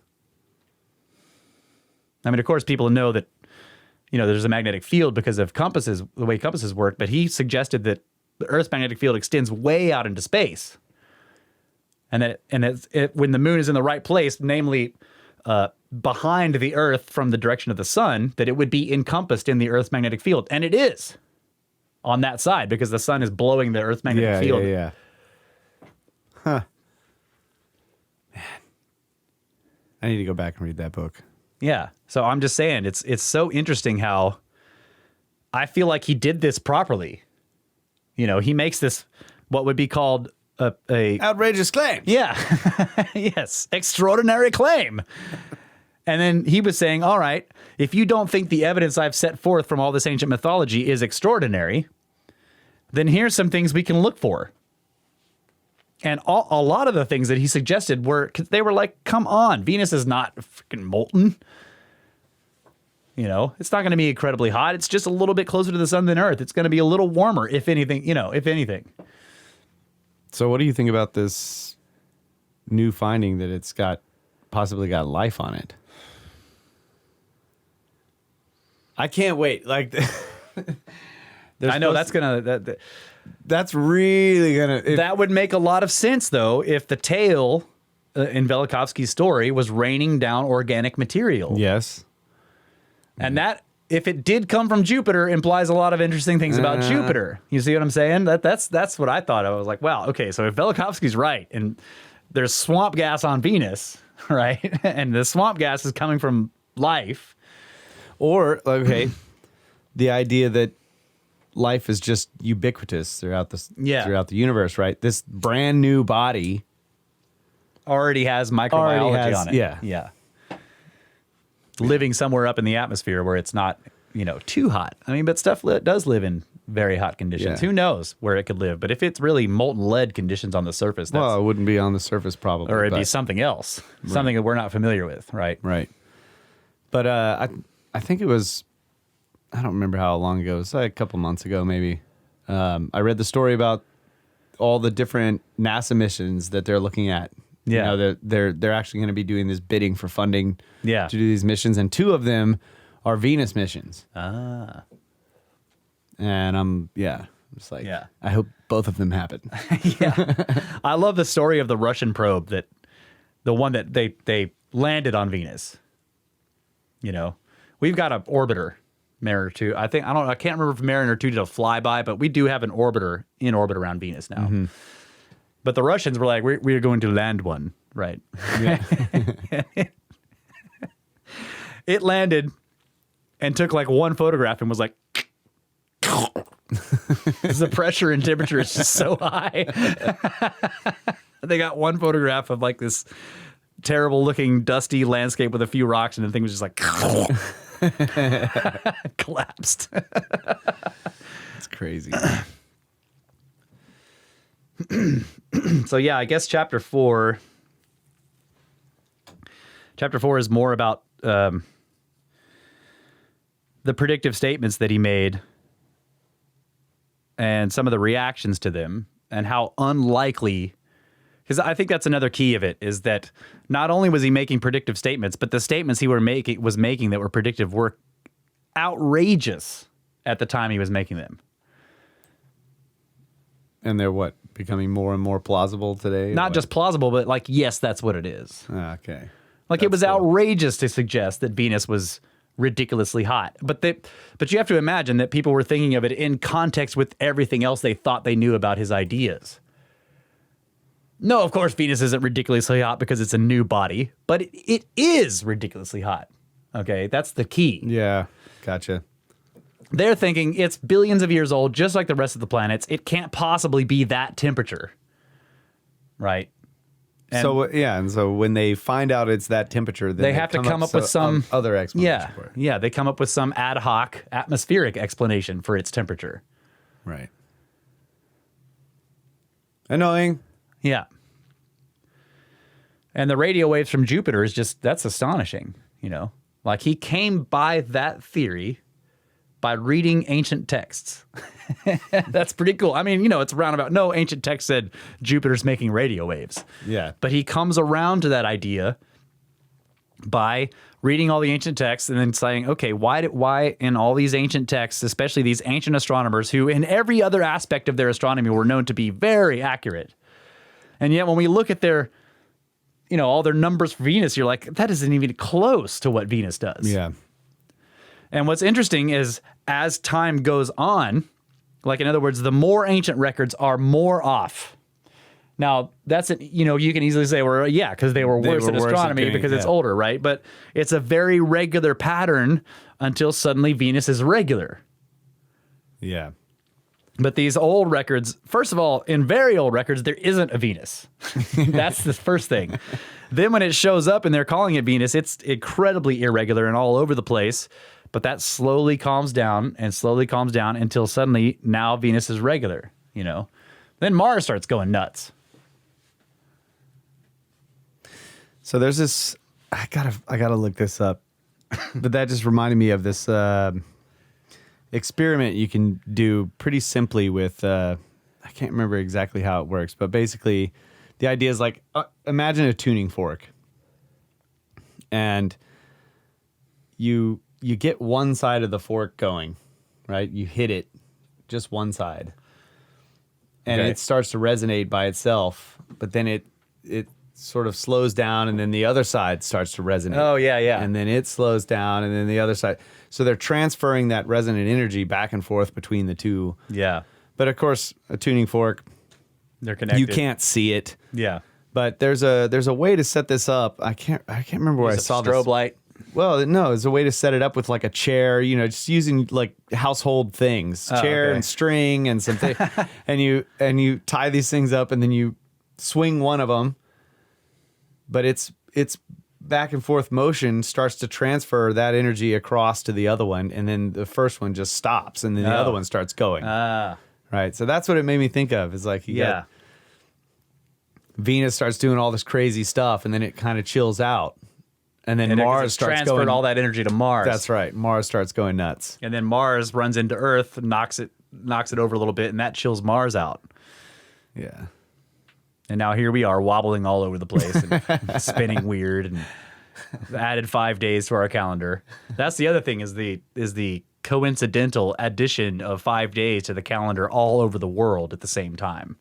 mean, of course, people know that, there's a magnetic field because of compasses, the way compasses work, but he suggested that the Earth's magnetic field extends way out into space. And that when the moon is in the right place, namely behind the Earth from the direction of the sun, that it would be encompassed in the Earth's magnetic field. And it is on that side because the sun is blowing the Earth's magnetic field. Yeah. Huh. I need to go back and read that book. Yeah. So I'm just saying, it's so interesting how I feel like he did this properly. He makes this what would be called a Outrageous claims. yeah, yes, extraordinary claim. And then he was saying, all right, if you don't think the evidence I've set forth from all this ancient mythology is extraordinary, then here's some things we can look for. And a lot of the things that he suggested they were like, come on, Venus is not freaking molten. You know, it's not going to be incredibly hot. It's just a little bit closer to the sun than Earth. It's going to be a little warmer, if anything, if anything. So what do you think about this new finding that it's possibly got life on it? I can't wait. Like, I know that's that's really gonna. That would make a lot of sense, though, if the tail in Velikovsky's story was raining down organic material. Yes. And that, if it did come from Jupiter, implies a lot of interesting things about Jupiter. You see what I'm saying? That's what I thought. I was like, wow, okay, so if Velikovsky's right, and there's swamp gas on Venus, right? And the swamp gas is coming from life. Or, okay, the idea that life is just ubiquitous throughout the universe, right? This brand new body already has microbiology on it. Yeah. Living somewhere up in the atmosphere where it's not, too hot. I mean, but stuff does live in very hot conditions. Yeah. Who knows where it could live? But if it's really molten lead conditions on the surface, it wouldn't be on the surface probably. Or it'd be something else, something that we're not familiar with, right? Right. But I think it was, I don't remember how long ago. It was like a couple months ago, maybe. I read the story about all the different NASA missions that they're looking at. Yeah. They're actually going to be doing this bidding for funding to do these missions, and 2 of them are Venus missions. Ah. And I'm just like, Yeah. I hope both of them happen. Yeah. I love the story of the Russian probe, that the one that they landed on Venus. We've got an orbiter, Mariner 2. I can't remember if Mariner 2 did a flyby, but we do have an orbiter in orbit around Venus now. Mm-hmm. But the Russians were like, we're going to land one, right? Yeah. It landed and took like one photograph and was like, the pressure and temperature is just so high. They got one photograph of like this terrible looking dusty landscape with a few rocks, and the thing was just like collapsed. It's crazy. So yeah, I guess chapter 4 is more about the predictive statements that he made and some of the reactions to them, and how unlikely, because I think that's another key of it, is that not only was he making predictive statements, but the statements he was making that were predictive were outrageous at the time he was making them. And they're becoming more and more plausible today? Not just plausible, but like, yes, that's what it is. Okay. Like, it was outrageous to suggest that Venus was ridiculously hot. But you have to imagine that people were thinking of it in context with everything else they thought they knew about his ideas. No, of course, Venus isn't ridiculously hot because it's a new body, but it is ridiculously hot. Okay, that's the key. Yeah, gotcha. They're thinking it's billions of years old, just like the rest of the planets. It can't possibly be that temperature, right? And so when they find out it's that temperature, then they have to come up with some other explanation for it. Yeah, they come up with some ad hoc atmospheric explanation for its temperature. Right. Annoying. Yeah. And the radio waves from Jupiter that's astonishing, Like, he came by that theory by reading ancient texts. That's pretty cool. I mean, it's roundabout. No ancient text said Jupiter's making radio waves. Yeah. But he comes around to that idea by reading all the ancient texts and then saying, okay, why in all these ancient texts, especially these ancient astronomers who in every other aspect of their astronomy were known to be very accurate. And yet when we look at their, all their numbers for Venus, you're like, that isn't even close to what Venus does. Yeah. And what's interesting is as time goes on, like, in other words, the more ancient records are more off. Now, that's it. You can easily say, well, yeah, because they were worse at astronomy because it's older, right? But it's a very regular pattern until suddenly Venus is regular. Yeah. But these old records, first of all, in very old records, there isn't a Venus. That's the first thing. Then when it shows up and they're calling it Venus, it's incredibly irregular and all over the place. But that slowly calms down until suddenly now Venus is regular, you know. Then Mars starts going nuts. So there's this, I gotta look this up. But that just reminded me of this experiment you can do pretty simply with, I can't remember exactly how it works, but basically the idea is like, imagine a tuning fork. And you get one side of the fork going, right? You hit it, just one side. And it starts to resonate by itself, but then it sort of slows down, and then the other side starts to resonate. Oh, yeah, yeah. And then it slows down, and then the other side. So they're transferring that resonant energy back and forth between the two. Yeah. But of course, a tuning fork, They're connected. you can't see it. Yeah. But there's a way to set this up. I can't remember where I saw strobe this. light. Well, no, there's a way to set it up with like a chair, you know, just using like household things, chair and string and something. and you tie these things up, and then you swing one of them. But it's back and forth motion starts to transfer that energy across to the other one, and then the first one just stops, and then the other one starts going. Right. So that's what it made me think of. Is like Venus starts doing all this crazy stuff, and then it kind of chills out, and then Mars starts transferred going all that energy to Mars. That's right. Mars starts going nuts, and then Mars runs into Earth, knocks it over a little bit, and that chills Mars out. Yeah. And now here we are wobbling all over the place and spinning weird, and added 5 days to our calendar. That's the other thing is the coincidental addition of 5 days to the calendar all over the world at the same time.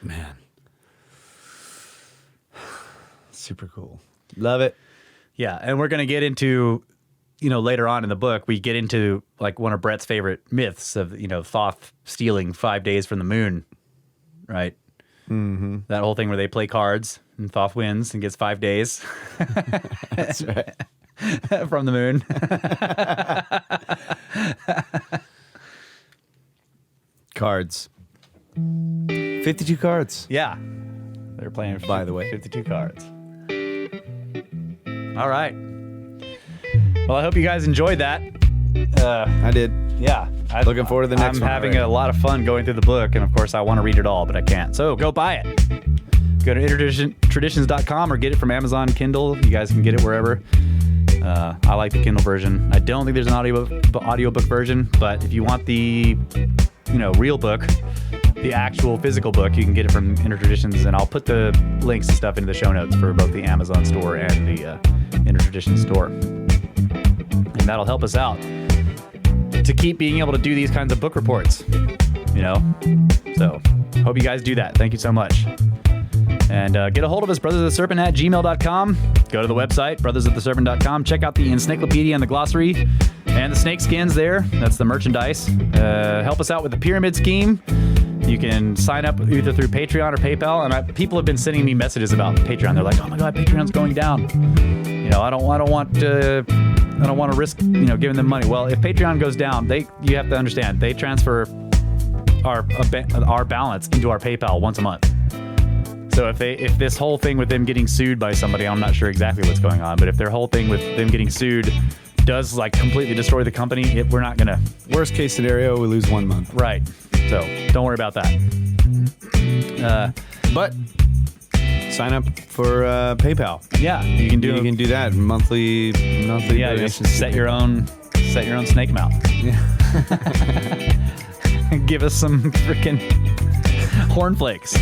Man. Super cool. Love it. Yeah, and we're going to get into, you know, later on in the book, we get into like one of Brett's favorite myths of, you know, Thoth stealing 5 days from the moon, right? Mm-hmm. That whole thing where they play cards and Thoth wins and gets 5 days. That's right. From the moon. Cards. 52 cards. Yeah. They're playing, by the way, 52 cards. All right. Well, I hope you guys enjoyed that. I did. Yeah. Looking forward to the next one. I'm having a lot of fun going through the book, and of course, I want to read it all, but I can't. So go buy it. Go to intertraditions.com or get it from Amazon Kindle. You guys can get it wherever. I like the Kindle version. I don't think there's an audiobook version, but if you want the, you know, real book, the actual physical book, you can get it from Intertraditions, and I'll put the links and stuff into the show notes for both the Amazon store and the Intertraditions store. And that'll help us out to keep being able to do these kinds of book reports, you know? So, hope you guys do that. Thank you so much. And get a hold of us, brothersoftheserpent@gmail.com. Go to the website, brothersoftheserpent.com. Check out the encyclopedia and the glossary and the SnakeSkins there. That's the merchandise. Help us out with the pyramid scheme. You can sign up either through Patreon or PayPal. And people have been sending me messages about Patreon. They're like, "Oh my God, Patreon's going down." You know, I don't want to risk, you know, giving them money. Well, if Patreon goes down, you have to understand they transfer our balance into our PayPal once a month. So if this whole thing with them getting sued by somebody, I'm not sure exactly what's going on, but if their whole thing with them getting sued does like completely destroy the company, we're not gonna. Worst case scenario, we lose 1 month. Right. So don't worry about that. But sign up for PayPal. Yeah, you can do that monthly. Yeah, just set your own snake amount. Yeah. Give us some freaking hornflakes.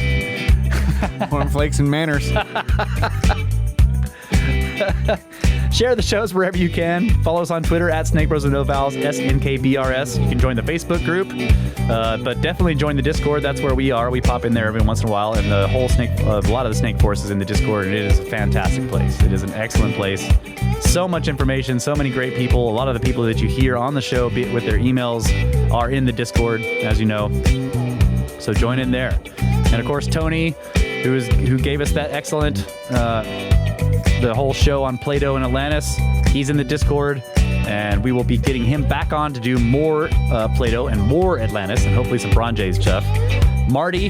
Cornflakes and manners. Share the shows wherever you can. Follow us on Twitter at SnakeBros with no vowels, SNKBRS. You can join the Facebook group, but definitely join the Discord. That's where we are. We pop in there every once in a while, and the whole a lot of the Snake Force is in the Discord, and it is a fantastic place. It is an excellent place. So much information, so many great people. A lot of the people that you hear on the show with their emails are in the Discord, as you know. So join in there. And of course, Tony, who gave us that excellent the whole show on Plato and Atlantis, he's in the Discord. And we will be getting him back on to do more Plato and more Atlantis and hopefully some Bronze stuff. Marty,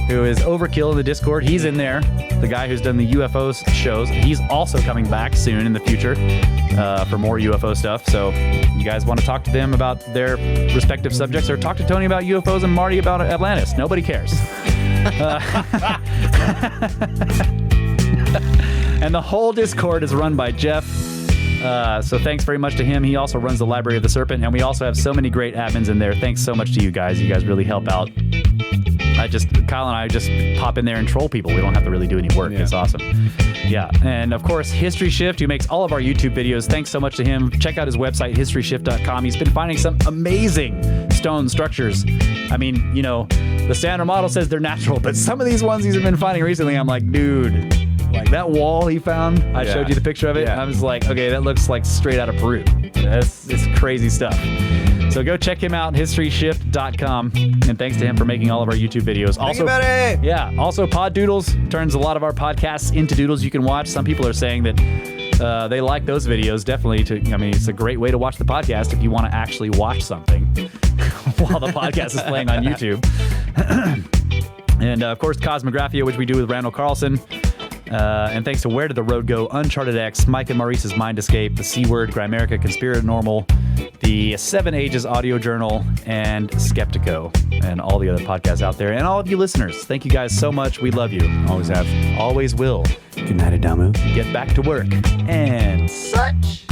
who is Overkill in the Discord, he's in there. The guy who's done the UFO shows. He's also coming back soon in the future for more UFO stuff. So you guys want to talk to them about their respective subjects, or talk to Tony about UFOs and Marty about Atlantis. Nobody cares. And the whole Discord is run by Jeff. So thanks very much to him. He also runs the Library of the Serpent, and we also have so many great admins in there. Thanks so much to you guys. You guys really help out. Kyle and I just pop in there and troll people. We don't have to really do any work. Yeah. It's awesome. Yeah. And of course, History Shift, who makes all of our YouTube videos. Thanks so much to him. Check out his website, historyshift.com. He's been finding some amazing stone structures. I mean, you know, the standard model says they're natural, but some of these ones he's been finding recently, I'm like, dude, like that wall he found, I showed you the picture of it. Yeah. I was like, okay, that looks like straight out of Peru. It's crazy stuff. So go check him out, historyshift.com. And thanks to him for making all of our YouTube videos. Also, also Pod Doodles turns a lot of our podcasts into doodles you can watch. Some people are saying that they like those videos. Definitely, it's a great way to watch the podcast if you want to actually watch something while the podcast is playing on YouTube. And of course, Cosmographia, which we do with Randall Carlson. And thanks to Where Did the Road Go, Uncharted X, Mike and Maurice's Mind Escape, The C Word, Grimerica, Conspiranormal, the 7 Ages Audio Journal, and Skeptico, and all the other podcasts out there, and all of you listeners. Thank you guys so much. We love you. Always have. Always will. Good night, Adamu. Get back to work. And such.